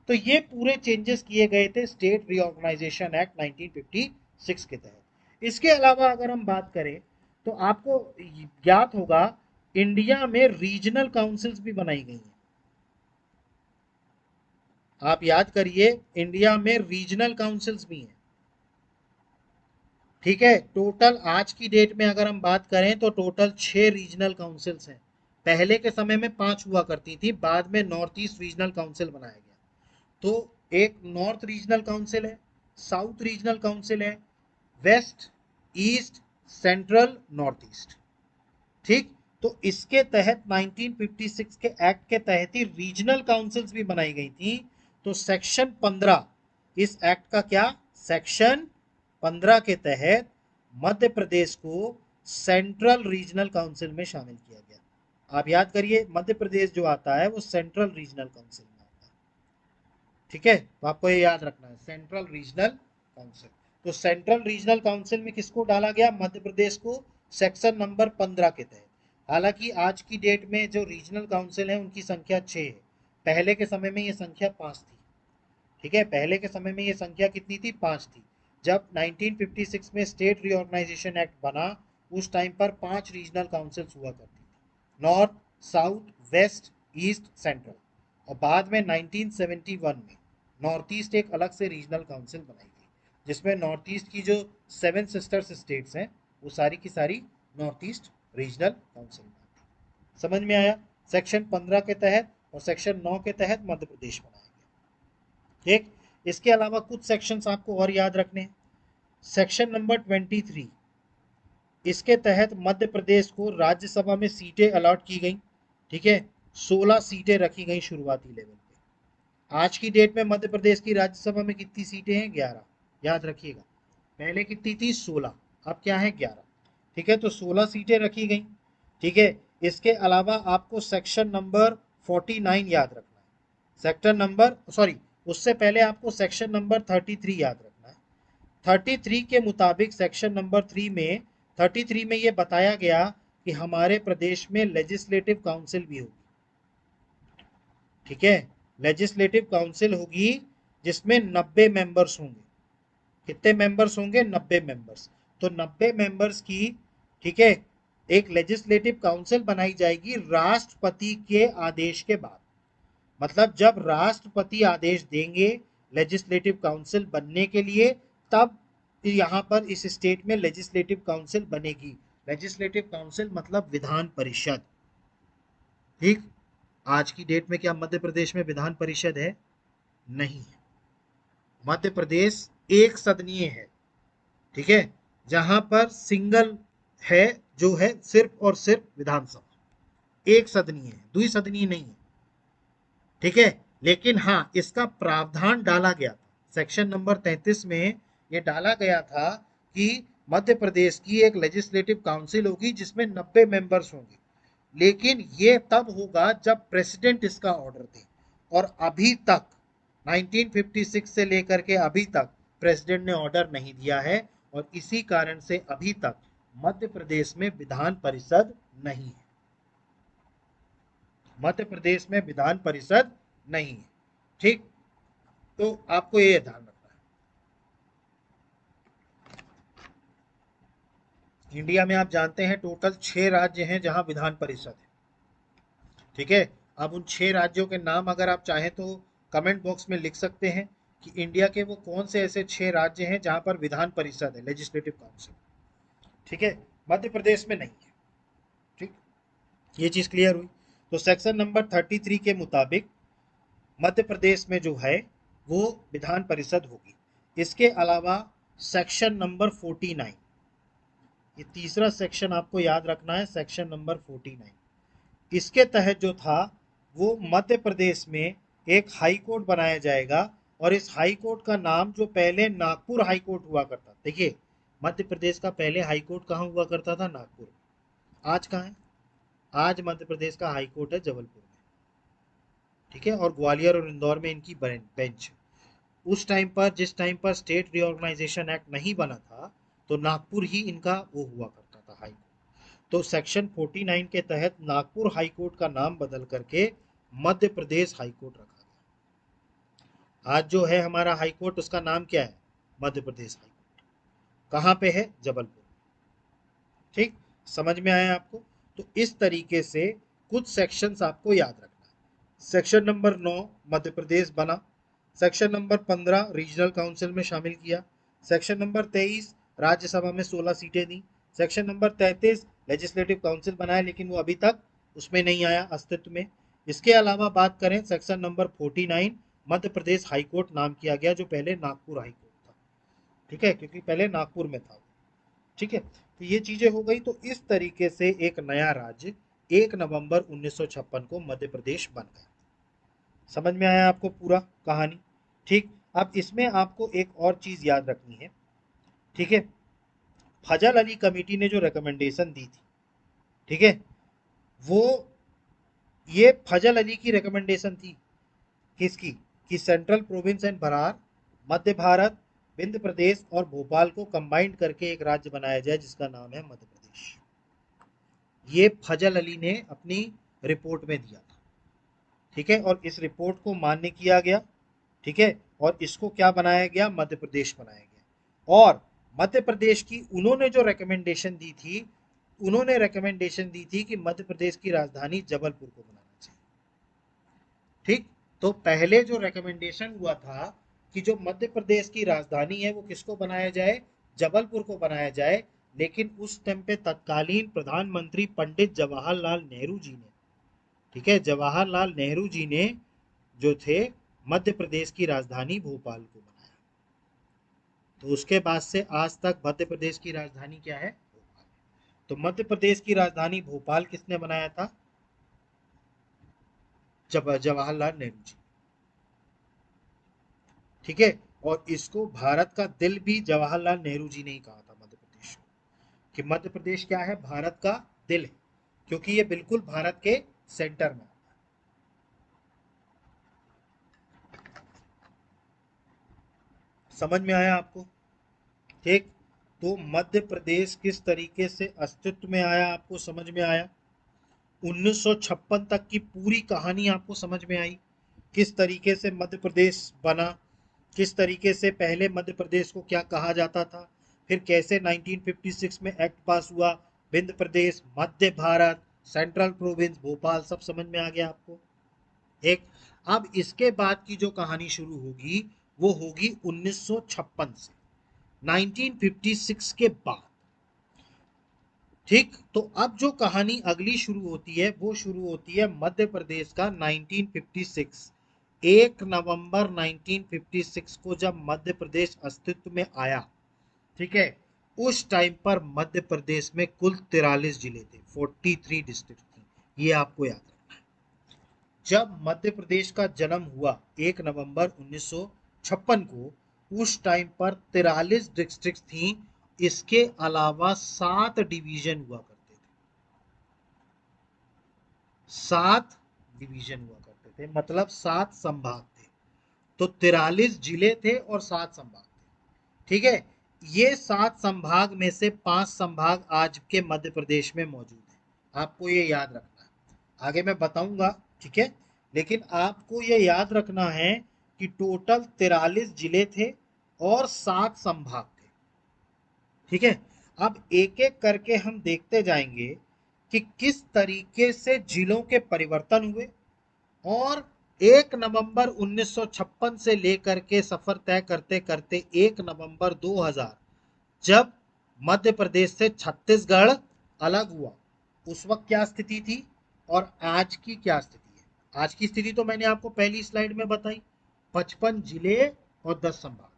S1: तो ये पूरे चेंजेस किए गए थे स्टेट रीऑर्गेनाइजेशन एक्ट 1956 के तहत। इसके अलावा अगर हम बात करें तो आपको ज्ञात होगा इंडिया में रीजनल काउंसिल्स भी बनाई गई हैं। आप याद करिए, इंडिया में रीजनल काउंसिल्स भी हैं। ठीक है, टोटल आज की डेट में अगर हम बात करें तो टोटल 6 रीजनल काउंसिल्स हैं। पहले के समय में 5 हुआ करती थी, बाद में नॉर्थ ईस्ट रीजनल काउंसिल बनाया गया। तो एक नॉर्थ रीजनल काउंसिल है, साउथ रीजनल काउंसिल है, west, east, central, north east. ठीक, तो इसके तहत 1956 के एक्ट के तहत ही रीजनल काउंसिल्स भी बनाई गई थी। तो सेक्शन 15 इस एक्ट का क्या? सेक्शन 15 के तहत मध्य प्रदेश को
S2: सेंट्रल रीजनल काउंसिल में शामिल किया गया। आप याद करिए, मध्य प्रदेश जो आता है वो सेंट्रल रीजनल काउंसिल में आता है। ठीक है, तो आपको ये याद रखना है, सेंट्रल रीजनल काउंसिल। तो सेंट्रल रीजनल काउंसिल में किसको डाला गया? मध्य प्रदेश को, सेक्शन नंबर 15 के तहत। हालांकि आज की डेट में जो रीजनल काउंसिल है उनकी संख्या 6 है, पहले के समय में ये संख्या 5 थी। ठीक है, पहले के समय में ये संख्या कितनी थी? 5 थी। जब 1956 में स्टेट रीऑर्गेनाइजेशन एक्ट बना, उस टाइम पर 5 रीजनल काउंसिल्स हुआ करती थी, north, south, west, east, central. और बाद में 1971 में नॉर्थ ईस्ट एक अलग से रीजनल काउंसिल बनाई गई, जिसमें नॉर्थ ईस्ट की जो 7 सिस्टर्स स्टेट्स हैं वो सारी की सारी नॉर्थ ईस्ट रीजनल काउंसिल में आती है। समझ में आया? सेक्शन 15 के तहत और सेक्शन 9 के तहत मध्य प्रदेश बनाया गया। ठीक, इसके अलावा कुछ सेक्शंस आपको और याद रखने हैं। सेक्शन नंबर 23, इसके तहत मध्य प्रदेश को राज्यसभा में सीटें अलॉट की गई। ठीक है, 16 सीटें रखी गई शुरुआती लेवल पे। आज की डेट में मध्य प्रदेश की राज्यसभा में कितनी सीटें हैं? 11। याद रखिएगा, पहले कितनी थी? 16, अब क्या है? 11। ठीक है, तो 16 सीटें रखी गई। ठीक है, इसके अलावा आपको सेक्शन नंबर 49 याद रखना है। सेक्टर नंबर सॉरी उससे पहले आपको सेक्शन नंबर 33 याद रखना है। 33 के मुताबिक सेक्शन नंबर 3 में 33 में ये बताया गया कि हमारे प्रदेश में लेजिस्लेटिव काउंसिल भी होगी। ठीक है, लेजिस्लेटिव काउंसिल होगी जिसमें 90 मेंबर्स होंगे। कितने मेंबर्स होंगे? 90 मेंबर्स। तो 90 मेंबर्स की, ठीक है, एक लेजिस्लेटिव काउंसिल बनाई जाएगी राष्ट्रपति के आदेश के बाद। मतलब जब राष्ट्रपति आदेश देंगे लेजिस्लेटिव काउंसिल बनने के लिए, तब यहाँ पर इस स्टेट में लेजिस्लेटिव काउंसिल बनेगी। लेजिस्लेटिव काउंसिल मतलब विधान परिषद। ठीक, आज की डेट में क्या मध्य प्रदेश में विधान परिषद है? नहीं है। मध्य प्रदेश एक सदनीय है। ठीक है, जहां पर सिंगल है, जो है सिर्फ और सिर्फ विधानसभा, एक सदनीय है, द्विसदनीय नहीं है। ठीक है, लेकिन हाँ, इसका प्रावधान डाला गया था सेक्शन नंबर 33 में। ये डाला गया था कि मध्य प्रदेश की एक लेजिस्लेटिव काउंसिल होगी जिसमें 90 मेंबर्स होंगे, लेकिन ये तब होगा जब प्रेसिडेंट इसका ऑर्डर दे। और अभी तक 1956 से लेकर के अभी तक प्रेसिडेंट ने ऑर्डर नहीं दिया है, और इसी कारण से अभी तक मध्य प्रदेश में विधान परिषद नहीं है। मध्य प्रदेश में विधान परिषद नहीं है। ठीक, तो आपको ये ध्यान रखना है। इंडिया में आप जानते हैं टोटल 6 राज्य हैं जहां विधान परिषद है। ठीक है, अब उन 6 राज्यों के नाम अगर आप चाहें तो कमेंट बॉक्स में लिख सकते हैं कि इंडिया के वो कौन से ऐसे 6 राज्य हैं जहां पर विधान परिषद है, लेजिस्लेटिव काउंसिल। ठीक है, मध्य प्रदेश में नहीं है। ठीक, ये चीज क्लियर हुई। तो सेक्शन नंबर 33 के मुताबिक मध्य प्रदेश में जो है वो विधान परिषद होगी। इसके अलावा सेक्शन नंबर 49, ये तीसरा सेक्शन आपको याद रखना है, सेक्शन नंबर 49। इसके तहत जो था वो मध्य प्रदेश में एक हाई कोर्ट बनाया जाएगा, और इस हाई कोर्ट का नाम, जो पहले नागपुर हाई कोर्ट हुआ करता, देखिए मध्य प्रदेश का पहले हाई कोर्ट कहाँ हुआ करता था? नागपुर। आज कहाँ है? आज मध्य प्रदेश का हाई कोर्ट है जबलपुर में। ठीक है, और ग्वालियर और इंदौर में इनकी बेंच। उस टाइम पर, जिस टाइम पर स्टेट रीऑर्गेनाइजेशन एक्ट नहीं बना था, तो नागपुर ही इनका वो हुआ करता था, हाई कोर्ट। तो सेक्शन 49 के तहत नागपुर हाई कोर्ट का नाम बदल करके मध्य प्रदेश हाई कोर्ट रखा गया। आज जो है हमारा हाई कोर्ट, उसका नाम क्या है? Madhya Pradesh high court. कहाँ पे है? जबलपुर। ठीक, समझ में आया आपको? तो इस तरीके से कुछ सेक्शंस आपको याद रखना है। सेक्शन नंबर 9 मध्य प्रदेश बना। सेक्शन नंबर 15 रीजनल काउंसिल में शामिल किया। सेक्शन नंबर 23 राज्यसभा में 16 सीटें दी। सेक्शन नंबर 33 लेजिस्लेटिव काउंसिल बनाया, लेकिन वो अभी तक उसमें नहीं आया अस्तित्व में। इसके अलावा बात करें section number 49, Madhya Pradesh high court नाम किया गया, जो पहले नागपुर हाईकोर्ट था। ठीक है, क्योंकि पहले नागपुर में था। ठीक है, तो ये चीजें हो गई। तो इस तरीके से एक नया राज्य 1 नवंबर 1956 को मध्य प्रदेश बन गया। समझ में आया आपको पूरा कहानी? ठीक, अब इसमें आपको एक और चीज याद रखनी है। ठीक है, फजल अली कमेटी ने जो रिकमेंडेशन दी थी, ठीक है, वो ये फजल अली की रिकमेंडेशन थी। किसकी? कि सेंट्रल प्रोविंस एंड बरार, मध्य भारत, विंध्य प्रदेश और भोपाल को कंबाइंड करके एक राज्य बनाया जाए जिसका नाम है मध्य प्रदेश। ये फजल अली ने अपनी रिपोर्ट में दिया था, ठीक है, और इस रिपोर्ट को मान्य किया गया, ठीक है, और इसको क्या बनाया गया? मध्य प्रदेश बनाया गया। और मध्य प्रदेश की उन्होंने जो रिकमेंडेशन दी थी, उन्होंने रिकमेंडेशन दी थी कि मध्य प्रदेश की राजधानी जबलपुर को बनाना चाहिए। ठीक, तो पहले जो रिकमेंडेशन हुआ था कि जो मध्य प्रदेश की राजधानी है वो किसको बनाया जाए? जबलपुर को बनाया जाए। लेकिन उस टाइम पे तत्कालीन प्रधानमंत्री पंडित जवाहरलाल नेहरू जी ने, ठीक है, जवाहरलाल नेहरू जी ने जो थे मध्य प्रदेश की राजधानी भोपाल को बनाया। तो उसके बाद से आज तक मध्य प्रदेश की राजधानी क्या है? भोपाल। तो मध्य प्रदेश की राजधानी भोपाल किसने बनाया था? जवाहरलाल नेहरू जी, ठीक है। और इसको भारत का दिल भी जवाहरलाल नेहरू जी ने ही कहा था मध्य प्रदेश को, कि मध्य प्रदेश क्या है? भारत का दिल है, क्योंकि ये बिल्कुल भारत के सेंटर में। समझ में आया आपको? ठीक, तो मध्य प्रदेश किस तरीके से अस्तित्व में आया आपको समझ में आया? 1956 तक की पूरी कहानी आपको समझ में आई, किस तरीके से मध्य प्रदेश बना, किस तरीके से पहले मध्य प्रदेश को क्या कहा जाता था, फिर कैसे 1956 में एक्ट पास हुआ, विंध्य प्रदेश, मध्य भारत, सेंट्रल प्रोविंस, भोपाल, सब समझ में आ गया आपको? एक, अब इसके बाद की जो कहानी शुरू होगी वो होगी 1956 से, 1956 के बाद। ठीक, तो अब जो कहानी अगली शुरू होती है वो शुरू होती है मध्य प्रदेश का 1956। 1 नवंबर 1956 को जब मध्य प्रदेश अस्तित्व में आया, ठीक है, उस टाइम पर मध्य प्रदेश में कुल 43 जिले थे, 43 डिस्ट्रिक्ट थी। ये आपको याद रखना है। जब मध्य प्रदेश का जन्म हुआ 1 नवंबर 1956 को, उस टाइम पर 43 डिस्ट्रिक्ट थी। इसके अलावा 7 डिवीजन हुआ करते थे, 7 डिवीजन हुआ करते थे, मतलब 7 संभाग थे। तो 43 जिले थे और 7 संभाग थे, ठीक है। ये 7 संभाग में से 5 संभाग आज के मध्य प्रदेश में मौजूद है, आपको ये याद रखना है। आगे मैं बताऊंगा, ठीक है, लेकिन आपको ये याद रखना है कि टोटल 43 जिले थे और 7 संभाग थे, ठीक है। अब एक एक करके हम देखते जाएंगे कि किस तरीके से जिलों के परिवर्तन हुए, और 1 नवंबर 1956 से लेकर के सफर तय करते करते 1 नवंबर 2000, जब मध्य प्रदेश से छत्तीसगढ़ अलग हुआ, उस वक्त क्या स्थिति थी और आज की क्या स्थिति है? आज की स्थिति तो मैंने आपको पहली स्लाइड में बताई, 55 जिले और 10 संभाग,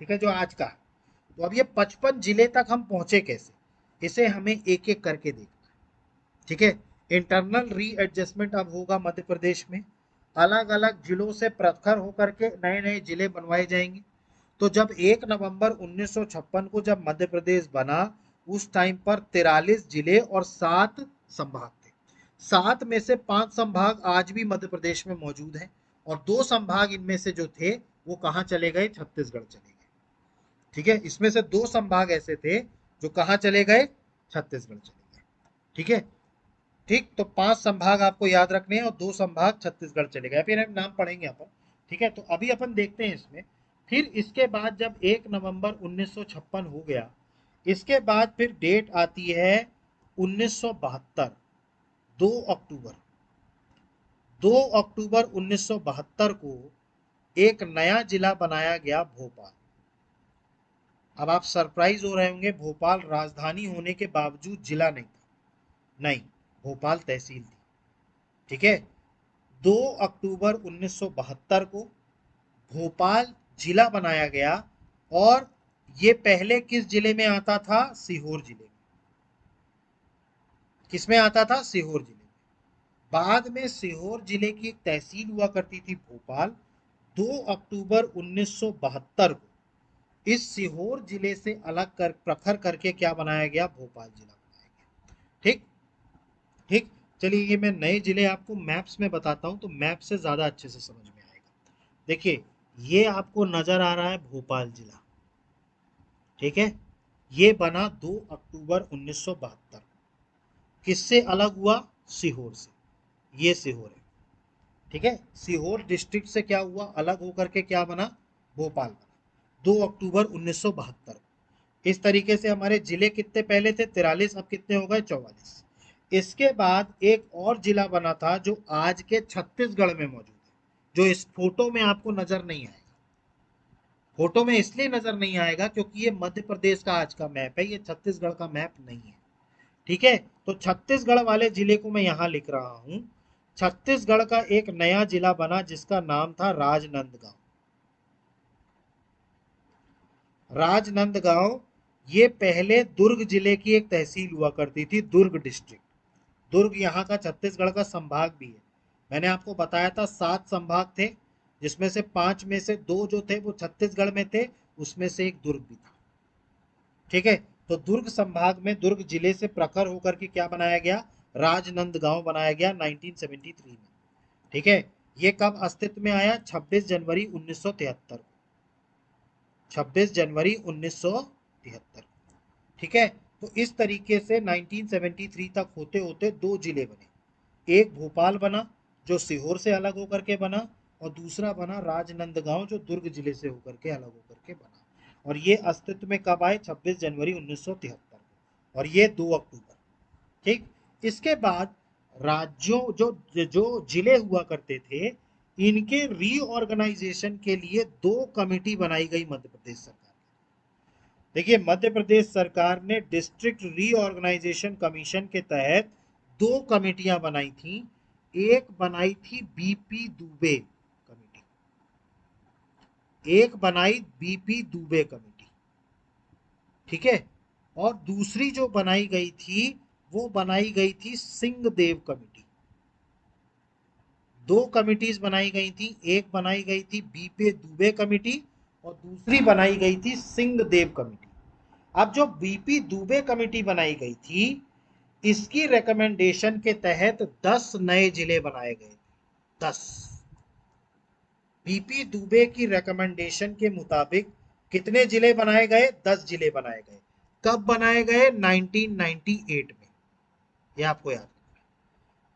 S2: ठीक है, जो आज का है। तो अब ये 55 जिले तक हम पहुंचे कैसे, इसे हमें एक एक करके देखना है, ठीक है। इंटरनल रीएडजस्टमेंट अब होगा मध्य प्रदेश में, अलग अलग जिलों से प्रखर होकर के नए नए जिले बनवाए जाएंगे। तो जब 1 नवंबर 1956 को जब मध्य प्रदेश बना, उस टाइम पर 43 जिले और 7 संभाग थे। 7 में से 5 संभाग आज भी मध्य प्रदेश में मौजूद हैं, और 2 संभाग इनमें से जो थे वो कहाँ चले गए? छत्तीसगढ़ चले गए, ठीक है। इसमें से 2 संभाग ऐसे थे जो कहाँ चले गए? छत्तीसगढ़ चले गए, ठीक है। ठीक, तो 5 संभाग आपको याद रखने हैं और 2 संभाग छत्तीसगढ़ चले गए, फिर हम नाम पढ़ेंगे अपन, ठीक है। तो अभी अपन देखते हैं इसमें। फिर इसके बाद जब 1 नवंबर 1956 हो गया, इसके बाद फिर डेट आती है 1972, 2 अक्टूबर, 2 अक्टूबर 1972 को एक नया जिला बनाया गया, भोपाल। अब आप सरप्राइज हो रहे होंगे, भोपाल राजधानी होने के बावजूद जिला नहीं था, नहीं, भोपाल तहसील थी, ठीक है। 2 अक्टूबर 1972 को भोपाल जिला बनाया गया, और ये पहले किस जिले में आता था? सीहोर जिले में। किसमें आता था? सीहोर जिले में। बाद में सीहोर जिले की एक तहसील हुआ करती थी भोपाल। 2 अक्टूबर 1972 को इस सीहोर जिले से अलग कर प्रखर करके क्या बनाया गया, भोपाल जिला बनाया गया। ठीक ठीक। चलिए ये मैं नए जिले आपको मैप्स में बताता हूं तो मैप से ज्यादा अच्छे से समझ में आएगा। देखिए ये आपको नजर आ रहा है भोपाल जिला, ठीक है। ये बना 2 अक्टूबर 1972। किससे अलग हुआ, सीहोर से। ये सीहोर है, ठीक है। सीहोर डिस्ट्रिक्ट से क्या हुआ, अलग होकर के क्या बना, भोपाल बना 2 अक्टूबर 1972। इस तरीके से हमारे जिले कितने पहले थे, 43, अब कितने हो गए, 44। इसके बाद एक और जिला बना था जो आज के छत्तीसगढ़ में मौजूद है, जो इस फोटो में आपको नजर नहीं आएगा। फोटो में इसलिए नजर नहीं आएगा क्योंकि ये मध्य प्रदेश का आज का मैप है, ये छत्तीसगढ़ का मैप नहीं है, ठीक है। तो छत्तीसगढ़ वाले जिले को मैं यहां लिख रहा हूं। छत्तीसगढ़ का एक नया जिला बना जिसका नाम था राजनांदगांव। राजनांदगांव ये पहले दुर्ग जिले की एक तहसील हुआ करती थी, दुर्ग डिस्ट्रिक्ट। दुर्ग यहाँ का छत्तीसगढ़ का संभाग भी है। मैंने आपको बताया था 7 संभाग थे, जिसमें से 5 में से 2 जो थे वो छत्तीसगढ़ में थे, उसमें से एक दुर्ग भी था, ठीक है। तो दुर्ग संभाग में दुर्ग जिले से प्रखर होकर के क्या बनाया गया, राजनांदगांव बनाया गया 1973 में, ठीक है। ये कब अस्तित्व में आया, 26 जनवरी 1973 को, 26 जनवरी 1973, ठीक है। तो इस तरीके से 1973 तक होते होते 2 जिले बने। एक भोपाल बना जो सीहोर से अलग होकर के बना, और दूसरा बना राजनांदगांव जो दुर्ग जिले से होकर के अलग होकर के बना। और ये अस्तित्व में कब आए, 26 जनवरी 1973 को, और ये 2 अक्टूबर, ठीक। इसके बाद राज्यों जो जो जिले हुआ करते थे, इनके रीऑर्गेनाइजेशन के लिए 2 कमेटी बनाई गई मध्य प्रदेश सरकार। देखिए मध्य प्रदेश सरकार ने डिस्ट्रिक्ट रीऑर्गेनाइजेशन कमीशन के तहत 2 कमेटियां बनाई थी। एक बनाई थी बीपी दुबे कमेटी, एक बनाई बीपी दुबे कमेटी, ठीक है। और दूसरी जो बनाई गई थी वो बनाई गई थी सिंहदेव कमेटी। 2 कमिटीज बनाई गई थी, एक बनाई गई थी बीपी दुबे कमेटी और दूसरी बनाई गई थी सिंहदेव कमेटी। अब जो बीपी दुबे कमेटी बनाई गई थी, इसकी रिकमेंडेशन के तहत 10 नए जिले बनाए गए, 10। बीपी दुबे की रिकमेंडेशन के मुताबिक कितने जिले बनाए गए, 10 जिले बनाए गए। कब बनाए गए, 1998 में, ये आपको याद रखना।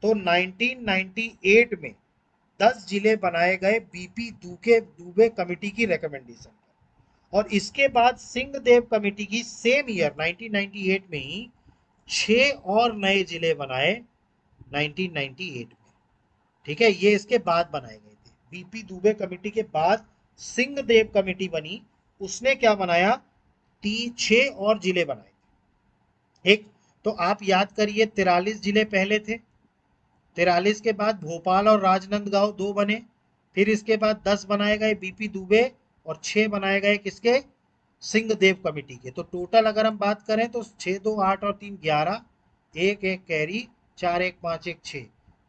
S2: तो 1998 में 10 जिले बनाए गए बीपी दुबे कमेटी की रिकमेंडेशन पर। और इसके बाद सिंहदेव कमेटी की सेम ईयर 1998 में ही 6 और नए जिले बनाए 1998 में, ठीक है। ये इसके बाद बनाए गए थे, बीपी दुबे कमेटी के बाद सिंहदेव कमेटी बनी, उसने क्या बनाया, 6 और जिले बनाए, ठीक। तो आप याद करिए 43 जिले पहले थे, 43 के बाद भोपाल और राजनांदगांव 2 बने, फिर इसके बाद 10 बनाए गए बीपी दुबे और 6 बनाए गए किसके, सिंहदेव कमेटी के। तो टोटल अगर हम बात करें तो 6 2 8 और 3 11, एक एक कैरी, 4 1 5 1 6।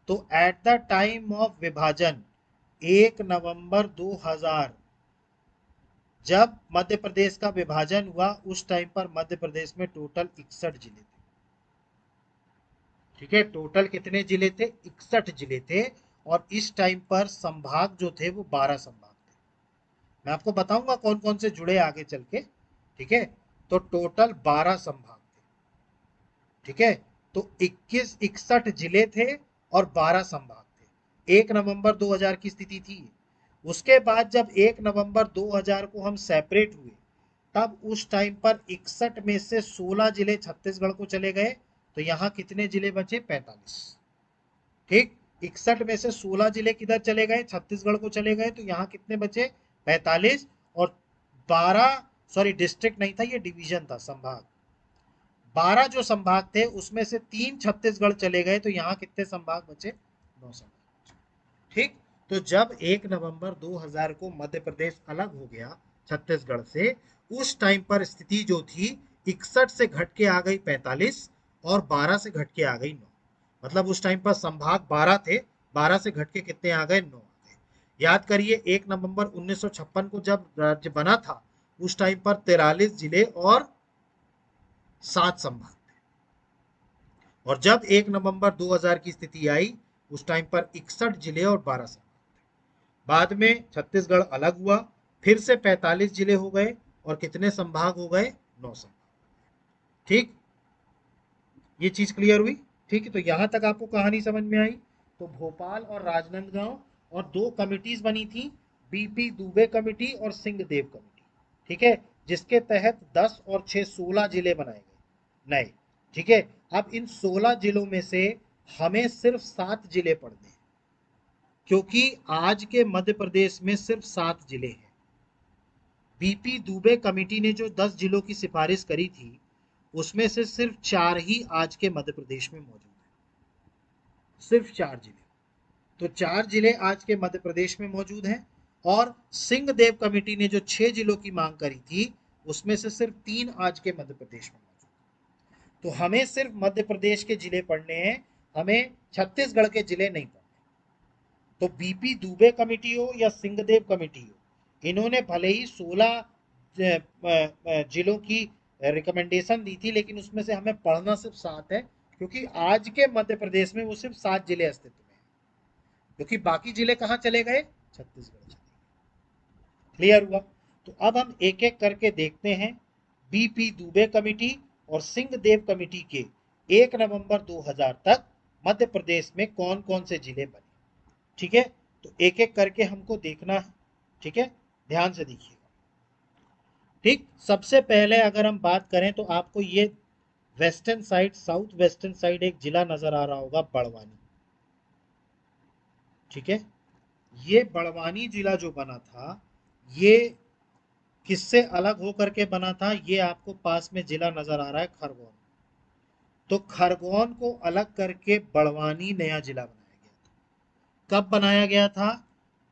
S2: तो एट द टाइम ऑफ विभाजन 1 नवंबर 2000, जब मध्य प्रदेश का विभाजन हुआ उस टाइम पर मध्य प्रदेश में टोटल 61 जिले थे, ठीक है। टोटल कितने जिले थे, 61 जिले थे। और इस टाइम पर संभाग जो थे वो 12 संभाग थे। मैं आपको बताऊंगा कौन कौन से जुड़े आगे चल के, ठीक है। तो टोटल 12 संभाग थे, ठीक है। तो 61 जिले थे और 12 संभाग थे। 1 नवंबर 2000 की स्थिति थी। उसके बाद जब 1 नवंबर 2000 को हम सेपरेट हुए, तब उस टाइम पर 61 में से 16 जिले छत्तीसगढ़ को चले गए। तो यहाँ कितने जिले बचे, 45, ठीक। 61 में से 16 जिले किधर चले गए, छत्तीसगढ़ को चले गए। तो यहाँ कितने बचे, 45। और 12, सॉरी डिस्ट्रिक्ट नहीं था, ये डिवीजन था, संभाग। 12 जो संभाग थे उसमें से 3 छत्तीसगढ़ चले गए। तो यहाँ कितने संभाग बचे, 9 संभाग, ठीक। तो जब 1 नवंबर 2000 को मध्य प्रदेश अलग हो गया छत्तीसगढ़ से, उस टाइम पर स्थिति जो थी 61 से घट के आ गई 45 और 12 से घट के आ गई 9। मतलब उस टाइम पर संभाग 12 थे, 12 से घट के कितने आ गए, 9 आ गए। याद करिए 1 नवंबर 1956 को जब राज्य बना था उस टाइम पर 43 जिले और 7 संभाग थे। और जब 1 नवंबर 2000 की स्थिति आई उस टाइम पर 61 जिले और 12 संभाग थे। बाद में छत्तीसगढ़ अलग हुआ, फिर से 45 जिले हो गए और कितने संभाग हो गए? 9 संभाग। ठीक, ये चीज क्लियर हुई? ठीक है, तो यहां तक आपको कहानी समझ में आई। तो भोपाल और राजनांदगांव और 2 कमिटीज बनी थी, बीपी दुबे कमेटी और सिंहदेव कमेटी। ठीक है, जिसके तहत 10 और 6 16 जिले बनाए गए नए। ठीक है, अब इन 16 जिलों में से हमें सिर्फ 7 जिले पढ़ने हैं, क्योंकि आज के मध्य प्रदेश में सिर्फ 7 जिले हैं। बीपी दुबे कमेटी ने जो 10 जिलों की सिफारिश करी थी उसमें से सिर्फ 4 ही आज के मध्य प्रदेश में मौजूद है। सिर्फ 4 जिले। तो 4 जिले आज के मध्य प्रदेश में मौजूद हैं। और सिंहदेव कमेटी ने जो 6 जिलों की मांग करी थी उसमें से सिर्फ 3 आज के मध्य प्रदेश में मौजूद। तो हमें सिर्फ मध्य प्रदेश के जिले पढ़ने हैं, हमें छत्तीसगढ़ के जिले नहीं पढ़ने। तो बीपी दुबे कमेटी हो या सिंहदेव कमेटी हो, इन्होंने भले ही 16 जिलों की रिकमेंडेशन दी थी, लेकिन उसमें से हमें पढ़ना सिर्फ 7 है, क्योंकि आज के मध्य प्रदेश में वो सिर्फ 7 जिले अस्तित्व में है, क्योंकि बाकी जिले कहाँ चले गए? छत्तीसगढ़ चले गए। क्लियर हुआ? तो अब हम एक एक करके देखते हैं बीपी दुबे कमेटी और सिंहदेव कमेटी के 1 नवंबर 2000 तक मध्य प्रदेश में कौन कौन से जिले बने। ठीक है, तो एक एक करके हमको देखना है। ठीक है, ध्यान से देखिएगा। ठीक, सबसे पहले अगर हम बात करें तो आपको ये western side, south western side एक जिला नजर आ रहा होगा, बड़वानी। ठीक है, ये बड़वानी जिला जो बना था ये किससे अलग होकर के बना था? ये आपको पास में जिला नजर आ रहा है खरगोन। तो खरगोन को अलग करके बड़वानी नया जिला बनाया गया था। कब बनाया गया था?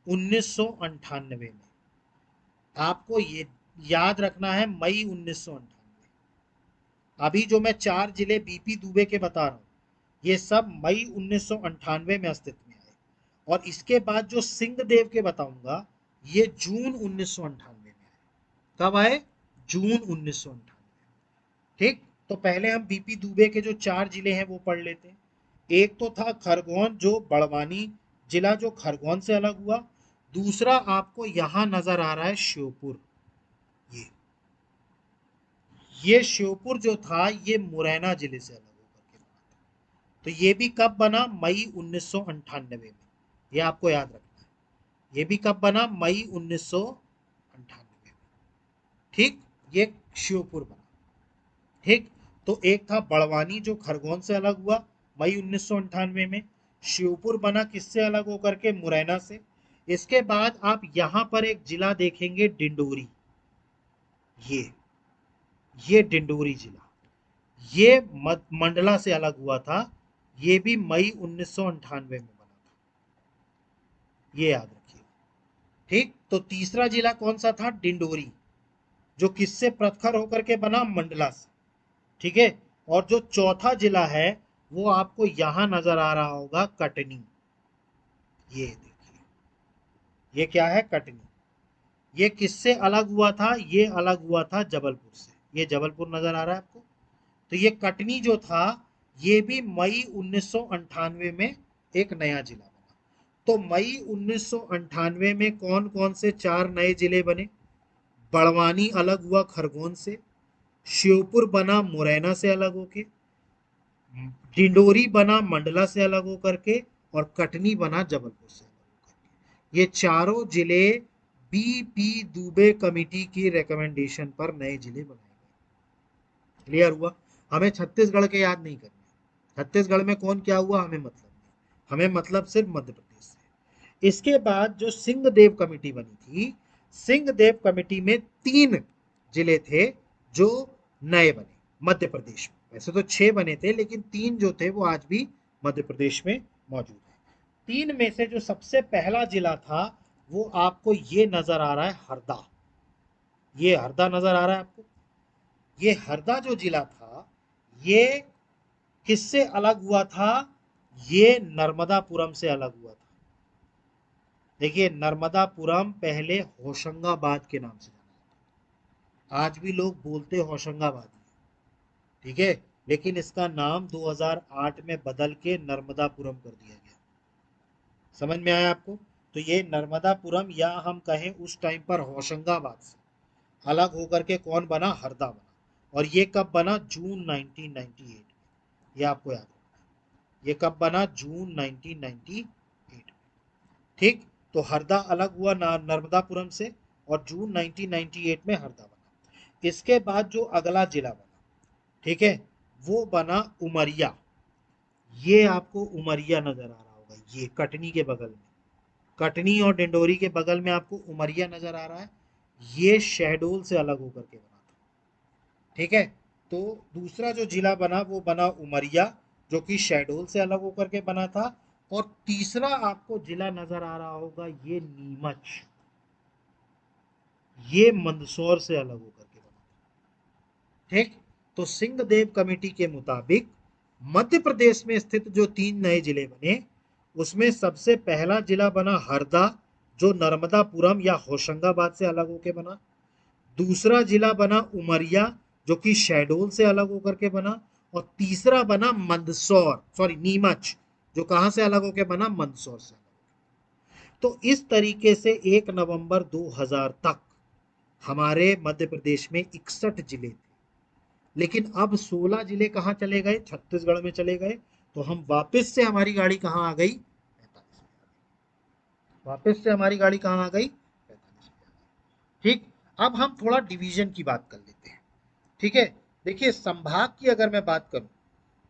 S2: 1998 में। आपको ये याद रखना है, मई 1998। अभी जो मैं 4 जिले बीपी दुबे के बता रहा हूं ये सब मई 1998 में अस्तित्व में आए। और इसके बाद जो सिंहदेव के बताऊंगा ये जून 1998 में आए। कब आए? जून 1998। ठीक, तो पहले हम बीपी दुबे के जो 4 जिले हैं वो पढ़ लेते हैं। एक तो था खरगोन, जो बड़वानी जिला जो खरगोन से अलग हुआ। दूसरा आपको यहां नजर आ रहा है श्योपुर। ये ये श्योपुर जो था ये मुरैना जिले से अलग होकर के बना था। तो ये भी कब बना? मई 1998 में। ये आपको याद रखना है, ये भी कब बना? मई 1998 में। ठीक, ये श्योपुर बना। ठीक, तो एक था बड़वानी जो खरगोन से अलग हुआ मई 1998 में। श्योपुर बना किससे अलग होकर के? मुरैना से। इसके बाद आप यहां पर एक जिला देखेंगे, डिंडोरी। ये डिंडोरी जिला ये मंडला से अलग हुआ था। ये भी मई 1998 में बना था, ये याद रखिए। ठीक, तो तीसरा जिला कौन सा था? डिंडोरी, जो किससे प्रखर होकर के बना? मंडला से। ठीक है, और जो चौथा जिला है वो आपको यहां नजर आ रहा होगा, कटनी। ये देखिए, ये क्या है? कटनी। ये किससे अलग हुआ था? ये अलग हुआ था जबलपुर से। ये जबलपुर नजर आ रहा है आपको? तो ये कटनी जो था ये भी मई 1998 में एक नया जिला बना। तो मई 1998 में कौन कौन से 4 नए जिले बने? बड़वानी अलग हुआ खरगोन से, श्योपुर बना मुरैना से अलग होके, डिंडोरी बना मंडला से अलग होकर के, और कटनी बना जबलपुर से अलग होकर के। ये चारों जिले बीपी दुबे कमेटी की रिकमेंडेशन पर नए जिले बनाए गए। क्लियर हुआ? हमें छत्तीसगढ़ के याद नहीं करने, छत्तीसगढ़ में कौन क्या हुआ हमें मतलब नहीं, हमें मतलब सिर्फ मध्य प्रदेश से। इसके बाद जो सिंहदेव कमेटी बनी थी, सिंहदेव कमेटी में 3 जिले थे जो नए बने मध्य प्रदेश में। वैसे तो 6 बने थे, लेकिन 3 जो थे वो आज भी मध्य प्रदेश में मौजूद है। 3 में से जो सबसे पहला जिला था वो आपको ये नजर आ रहा है, हरदा। ये हरदा नजर आ रहा है आपको? ये हरदा जो जिला था ये किससे अलग हुआ था? ये नर्मदापुरम से अलग हुआ था। देखिए, नर्मदापुरम पहले होशंगाबाद के नाम से जाना जाता था। आज भी लोग बोलते होशंगाबादी, ठीक है, लेकिन इसका नाम 2008 में बदल के नर्मदापुरम कर दिया गया। समझ में आया आपको? तो ये नर्मदापुरम, या हम कहें उस टाइम पर होशंगाबाद से अलग होकर के कौन बना? हरदा बना। और ये कब बना? जून 1998। ये आपको याद रखना, ये कब बना? जून 1998। ठीक, तो हरदा अलग हुआ नर्मदापुरम से, और जून 1998 में हरदा बना। इसके बाद जो अगला जिला बना, ठीक है, वो बना उमरिया। ये आपको उमरिया नजर आ रहा होगा, ये कटनी के बगल में, कटनी और डिंडोरी के बगल में आपको उमरिया नजर आ रहा है। ये शहडोल से अलग होकर के बना था, ठीक है। तो दूसरा जो जिला बना वो बना उमरिया, जो कि शहडोल से अलग होकर के बना था। और तीसरा आपको जिला नजर आ रहा होगा, ये नीमच, ये मंदसौर से अलग होकर के बना, ठीक। तो सिंहदेव कमेटी के मुताबिक मध्य प्रदेश में स्थित जो 3 नए जिले बने, उसमें सबसे पहला जिला बना हरदा, जो नर्मदापुरम या होशंगाबाद से अलग होकर बना। दूसरा जिला बना उमरिया, जो कि शहडोल से अलग होकर के बना। और तीसरा बना मंदसौर, सॉरी नीमच, जो कहां से अलग होकर बना? मंदसौर से। तो इस तरीके से 1 नवंबर 2000 तक हमारे मध्य प्रदेश में 61 जिले थे। लेकिन अब 16 जिले कहां चले गए? छत्तीसगढ़ में चले गए। तो हम वापस से, हमारी गाड़ी कहां आ गई? 45 में। वापस से हमारी गाड़ी कहां आ गई? 45 में। ठीक, अब हम थोड़ा डिवीजन की बात कर लेते हैं, ठीक है। देखिए, संभाग की अगर मैं बात करूं,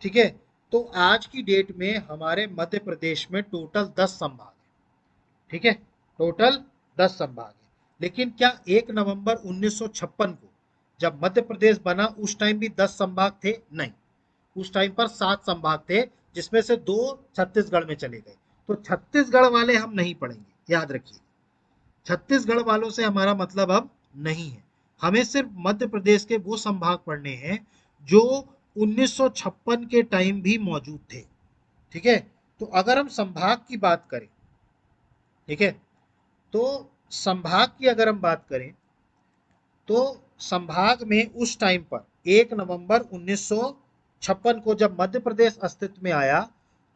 S2: ठीक है, तो आज की डेट में हमारे मध्य प्रदेश में टोटल 10 संभाग है, ठीक है, टोटल 10 संभाग है। लेकिन क्या 1 नवंबर 1956 को जब मध्य प्रदेश बना उस टाइम भी 10 संभाग थे? नहीं, उस टाइम पर 7 संभाग थे, जिसमें से 2 छत्तीसगढ़ में चले गए। तो छत्तीसगढ़ वाले हम नहीं पढ़ेंगे, याद रखिए, छत्तीसगढ़ वालों से हमारा मतलब अब नहीं है। हमें सिर्फ मध्य प्रदेश के वो संभाग पढ़ने हैं जो 1956 के टाइम भी मौजूद थे, ठीक है। तो अगर हम संभाग की बात करें, ठीक है, तो संभाग की अगर हम बात करें, तो संभाग में उस टाइम पर 1 नवंबर 1956 को जब मध्य प्रदेश अस्तित्व में आया,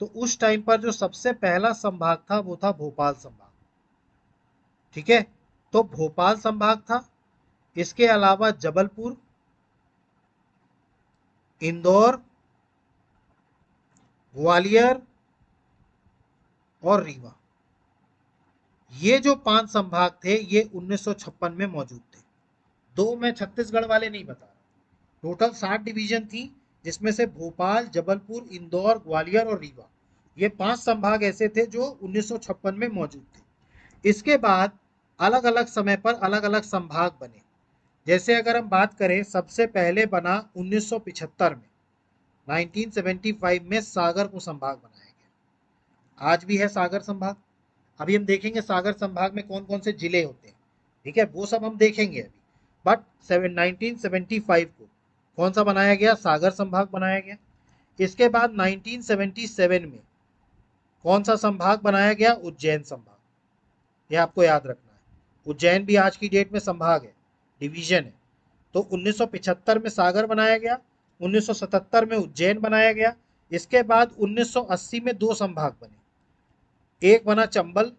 S2: तो उस टाइम पर जो सबसे पहला संभाग था वो था भोपाल संभाग, ठीक है। तो भोपाल संभाग था। इसके अलावा जबलपुर, इंदौर, ग्वालियर और रीवा, ये जो 5 संभाग थे ये 1956 में मौजूद थे। 2 मैं छत्तीसगढ़ वाले नहीं बता रहा, टोटल 60 डिवीजन थी, जिसमें से भोपाल, जबलपुर, इंदौर, ग्वालियर और रीवा, ये 5 संभाग ऐसे थे जो 1956 में मौजूद थे। इसके बाद अलग अलग समय पर अलग अलग संभाग बने। जैसे अगर हम बात करें, सबसे पहले बना 1975 में, 1975 में सागर को संभाग बनाया गया। आज भी है सागर संभाग। अभी हम देखेंगे सागर संभाग में कौन कौन से जिले होते हैं, ठीक है, वो सब हम देखेंगे अभी। बट 1975 को कौन सा बनाया गया? सागर संभाग बनाया गया। इसके बाद 1977 में कौन सा संभाग बनाया गया? उज्जैन संभाग। ये आपको याद रखना है, उज्जैन भी आज की डेट में संभाग है, डिवीजन है। तो 1975 में सागर बनाया गया, 1977 में उज्जैन बनाया गया। इसके बाद 1980 में 2 संभाग बने, एक बना चंबल,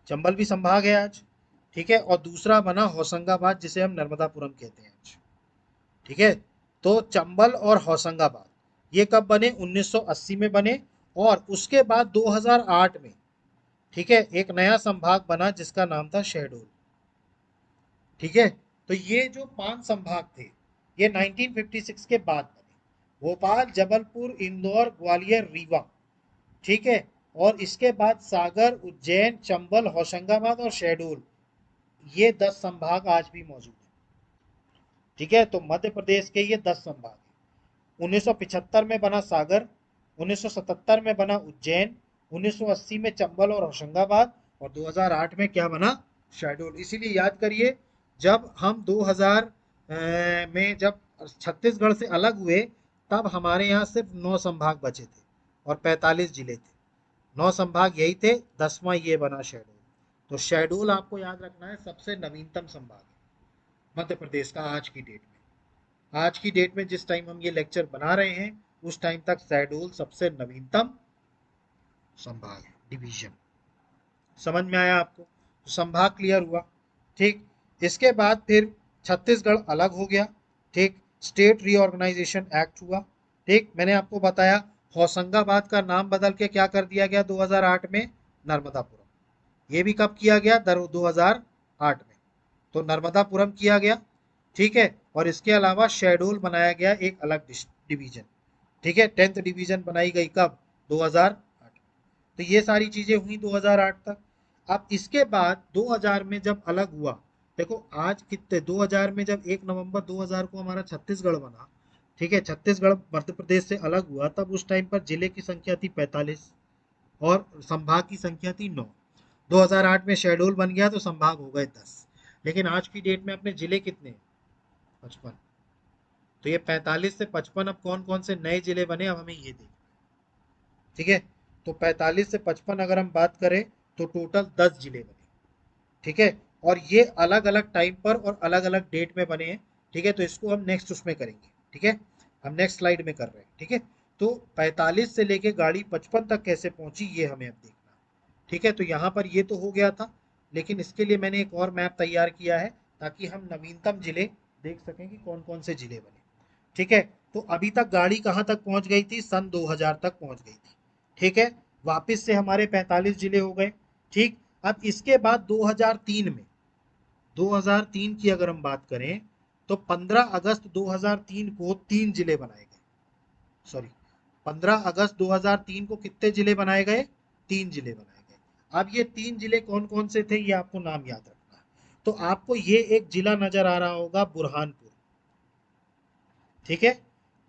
S2: चंबल भी संभाग है आज, ठीक है, और दूसरा बना होशंगाबाद, जिसे हम नर्मदापुरम कहते हैं आज, ठीक है। तो चंबल और होशंगाबाद ये कब बने? 1980 में बने। और उसके बाद 2008 में, ठीक है, एक नया संभाग बना जिसका नाम था शहडोल, ठीक है। तो ये जो 5 संभाग थे ये 1956 के बाद बने, भोपाल, जबलपुर, इंदौर, ग्वालियर, रीवा, ठीक है। और इसके बाद सागर, उज्जैन, चंबल, होशंगाबाद और शहडोल, ये 10 संभाग आज भी मौजूद हैं, ठीक है। तो मध्य प्रदेश के ये 10 संभाग हैं। 1975 में बना सागर, 1977 में बना उज्जैन, 1980 में चंबल और होशंगाबाद, और 2008 में क्या बना? शहडोल। इसीलिए याद करिए, जब हम 2000 में जब छत्तीसगढ़ से अलग हुए, तब हमारे यहाँ सिर्फ 9 संभाग बचे थे और 45 जिले थे। 9 संभाग यही थे, 10वां ये बना शहडोल। तो शहडोल आपको याद रखना है सबसे नवीनतम संभाग है। मध्य प्रदेश का आज की डेट में। आज की डेट में जिस टाइम हम ये लेक्चर बना रहे हैं उस टाइम तक शहडोल सबसे नवीनतम संभाग है, डिवीजन। समझ में आया आपको? तो संभाग क्लियर हुआ। ठीक, इसके बाद फिर छत्तीसगढ़ अलग हो गया। ठीक, स्टेट रीऑर्गेनाइजेशन एक्ट हुआ। ठीक, मैंने आपको बताया होशंगाबाद का नाम बदल के क्या कर दिया गया 2008 में, नर्मदापुरम। ये भी कब किया गया? 2008 में। तो नर्मदापुरम किया गया। ठीक है, और इसके अलावा शहडोल बनाया गया एक अलग डिवीजन। ठीक है, 10th डिवीजन बनाई गई कब? 2008। तो ये सारी चीजें हुई 2008 तक। अब इसके बाद 2000 में जब अलग हुआ, देखो आज कितने 2000 में जब 1 नवंबर 2000 को हमारा छत्तीसगढ़ बना, ठीक है, छत्तीसगढ़ मध्य प्रदेश से अलग हुआ, तब उस टाइम पर जिले की संख्या थी 45 और संभाग की संख्या थी 9। 2008 में शहडोल बन गया तो संभाग हो गए 10। लेकिन आज की डेट में अपने जिले कितने हैं? 55। तो ये 45 से 55 अब कौन कौन से नए जिले बने, अब हमें ये देखना। ठीक है, तो 45 से 55 अगर हम बात करें तो टोटल 10 जिले बने। ठीक है, और ये अलग अलग टाइम पर और अलग अलग डेट में बने हैं। ठीक है, तो इसको हम नेक्स्ट उसमें करेंगे। ठीक है, हम नेक्स्ट स्लाइड में कर रहे हैं। ठीक है, तो 45 से लेके गाड़ी 55 तक कैसे पहुंची ये हमें अब देखना। ठीक है, तो यहाँ पर ये तो हो गया था, लेकिन इसके लिए मैंने एक और मैप तैयार किया है ताकि हम नवीनतम जिले देख सकें कि कौन कौन से जिले बने। ठीक है, तो अभी तक गाड़ी कहाँ तक पहुंच गई थी? सन 2000 तक पहुंच गई थी। ठीक है, वापस से हमारे 45 जिले हो गए। ठीक, अब इसके बाद 2003 में, 2003 की अगर हम बात करें तो 15 अगस्त 2003 को 3 जिले बनाए गए। सॉरी, 15 अगस्त 2003 को कितने जिले बनाए गए? 3 जिले बनाए गए। अब ये 3 जिले कौन कौन से थे ये आपको नाम याद रखना है। तो आपको ये एक जिला नजर आ रहा होगा बुरहानपुर। ठीक है,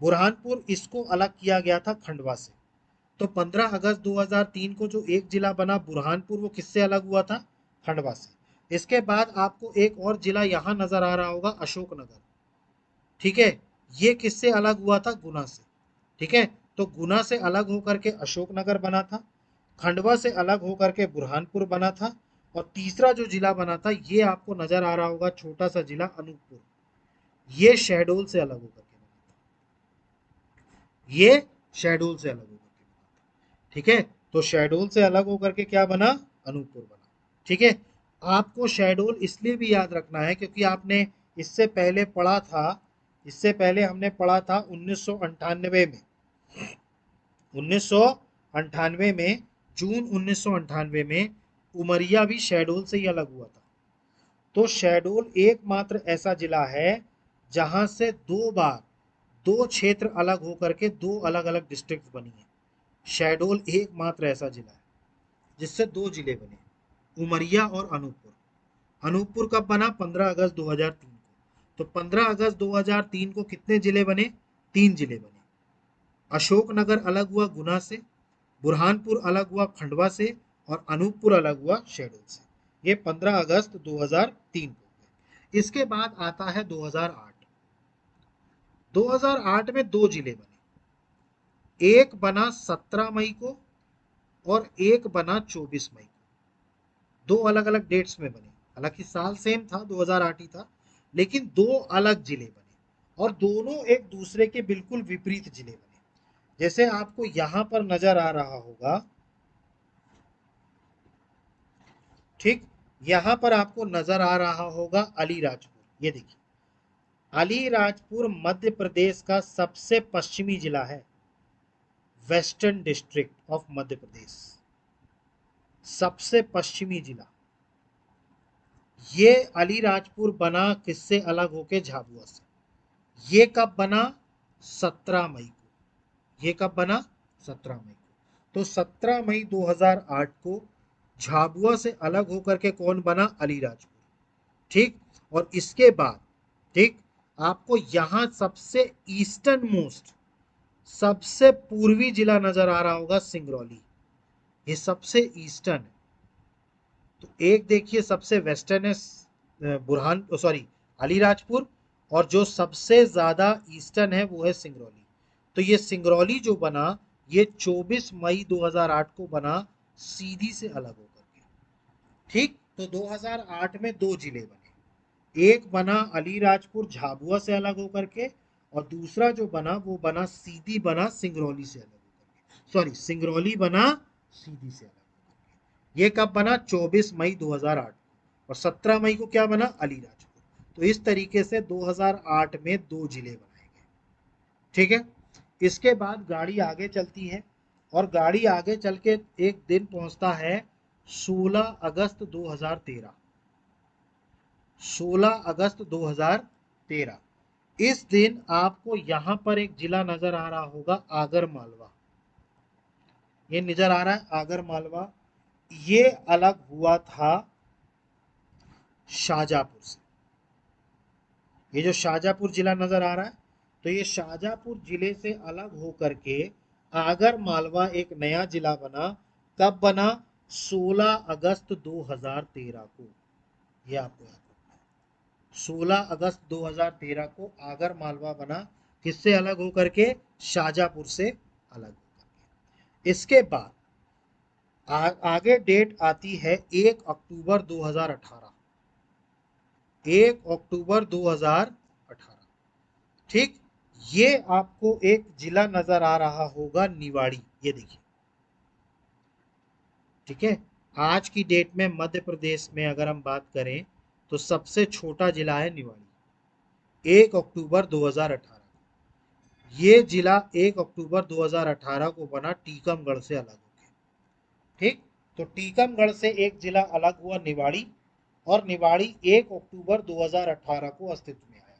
S2: बुरहानपुर इसको अलग किया गया था खंडवा से। तो 15 अगस्त 2003 को जो एक जिला बना बुरहानपुर, वो किससे अलग हुआ था? खंडवा से। इसके बाद आपको एक और जिला यहां नजर आ रहा होगा, अशोकनगर। ठीक है, ये किससे अलग हुआ था? गुना से। ठीक है, तो गुना से अलग होकर के अशोकनगर बना था, खंडवा से अलग होकर के बुरहानपुर बना था, और तीसरा जो जिला बना था ये आपको नजर आ रहा होगा, छोटा सा जिला अनूपपुर। ये शहडोल से अलग होकर के बना था। ये शहडोल से अलग होकर के बना था। ठीक है, तो शहडोल से अलग होकर के क्या बना? अनूपपुर बना। ठीक है, आपको शहडोल इसलिए भी याद रखना है क्योंकि आपने इससे पहले पढ़ा था, इससे पहले हमने पढ़ा था 1998 में, 1998 में, जून 1998 में उमरिया भी शहडोल से ही अलग हुआ था। तो शहडोल एकमात्र ऐसा जिला है जहां से दो बार दो क्षेत्र अलग होकर के दो अलग अलग डिस्ट्रिक्ट बनी है। शहडोल एकमात्र ऐसा जिला है जिससे दो जिले बने, उमरिया और अनूपपुर। अनूपपुर कब बना? 15 अगस्त 2003 को। तो 15 अगस्त 2003 को कितने जिले बने? 3 जिले बने। अशोकनगर अलग हुआ गुना से, बुरहानपुर अलग हुआ खंडवा से, और अनूपपुर अलग हुआ शहडोल से। ये 15 अगस्त 2003 को। इसके बाद आता है 2008। 2008 में दो जिले बने, एक बना 17 मई को और एक बना 24 मई को। दो अलग अलग डेट्स में बने, हालांकि साल सेम था, 2008 ही था, लेकिन दो अलग जिले बने और दोनों एक दूसरे के बिल्कुल विपरीत जिले बने। जैसे आपको यहां पर नजर आ रहा होगा, ठीक, यहां पर आपको नजर आ रहा होगा अलीराजपुर। ये देखिए, अलीराजपुर मध्य प्रदेश का सबसे पश्चिमी जिला है, western district of Madhya Pradesh, सबसे पश्चिमी जिला। ये अलीराजपुर बना किससे अलग होके? झाबुआ से। ये कब बना? 17 मई को। ये कब बना? 17 मई को। तो 17 मई 2008 को झाबुआ से अलग होकर के कौन बना? अलीराजपुर। ठीक, और इसके बाद, ठीक, आपको यहां सबसे ईस्टर्न मोस्ट, सबसे पूर्वी जिला नजर आ रहा होगा, सिंगरौली। ये सबसे ईस्टर्न है। तो एक देखिए सबसे वेस्टर्न है बुरहान, सॉरी, अलीराजपुर, और जो सबसे ज्यादा ईस्टर्न है वो है सिंगरौली। तो ये सिंगरौली जो बना, ये 24 मई 2008 को बना, सीधी से अलग होकर के। ठीक, तो 2008 में दो जिले बने, एक बना अलीराजपुर झाबुआ से अलग होकर के, और दूसरा जो बना वो बना सीधी बना सिंगरौली से अलग होकर के, सॉरी सिंगरौली बना सीधी से अलग होकर के। ये कब बना? 24 मई 2008। और 17 मई को क्या बना? अलीराजपुर। तो इस तरीके से 2008 में दो जिले बनाए गए। ठीक है, इसके बाद गाड़ी आगे चलती है, और गाड़ी आगे चल के एक दिन पहुंचता है 16 अगस्त 2013। 16 अगस्त 2013। इस दिन आपको यहां पर एक जिला नजर आ रहा होगा, आगर मालवा। ये नजर आ रहा है आगर मालवा। ये अलग हुआ था शाहजहांपुर से। ये जो शाहजहांपुर जिला नजर आ रहा है, तो ये शाहजहांपुर जिले से अलग होकर के आगर मालवा एक नया जिला बना। कब बना? 16 अगस्त 2013 को। ये आपको याद रखना है। 16 अगस्त 2013 को आगर मालवा बना। किससे अलग होकर के? शाहजहांपुर से अलग होकर के। इसके बाद आगे डेट आती है 1 अक्टूबर 2018। 1 अक्टूबर 2018। ठीक, ये आपको एक जिला नजर आ रहा होगा निवाड़ी। ये देखिए, ठीक है। आज की डेट में मध्य प्रदेश में अगर हम बात करें तो सबसे छोटा जिला है निवाड़ी। 1 अक्टूबर 2018। ये जिला 1 अक्टूबर 2018 को बना टीकमगढ़ से अलग होकर। ठीक, तो टीकमगढ़ से एक जिला अलग हुआ निवाड़ी, और निवाड़ी 1 अक्टूबर 2018 को अस्तित्व में आया।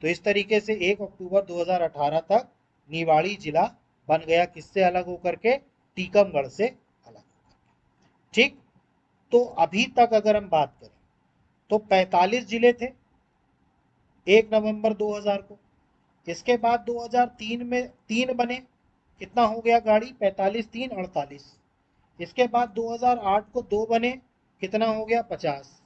S2: तो इस तरीके से 1 अक्टूबर 2018 तक निवाड़ी जिला बन गया। किससे अलग होकर के? टीकमगढ़ से अलग होकर के। ठीक, तो अभी तक अगर हम बात करें तो 45 जिले थे 1 नवंबर 2000 को। इसके बाद 2003 में 3 बने। कितना हो गया गाड़ी? 45 3 48। इसके बाद 2008 को 2 बने। कितना हो गया? 50।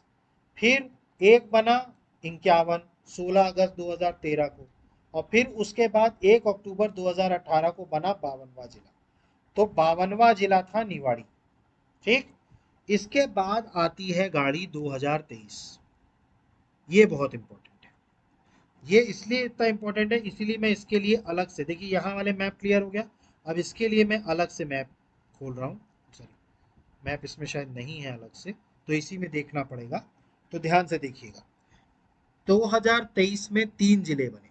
S2: फिर एक बना 51 16 अगस्त 2013 को, और फिर उसके बाद 1 अक्टूबर 2018 को बना 52वां जिला। तो 52वां जिला था निवाड़ी। ठीक, इसके बाद आती है गाड़ी 2023। ये बहुत इंपॉर्टेंट है। ये इसलिए इतना इंपॉर्टेंट है, इसीलिए मैं इसके लिए अलग से, देखिए यहाँ वाले मैप क्लियर हो गया। अब इसके लिए मैं अलग से मैप खोल रहा हूँ। सॉरी, मैप इसमें शायद नहीं है अलग से, तो इसी में देखना पड़ेगा। तो ध्यान से देखिएगा। 2023 में 3 जिले बने।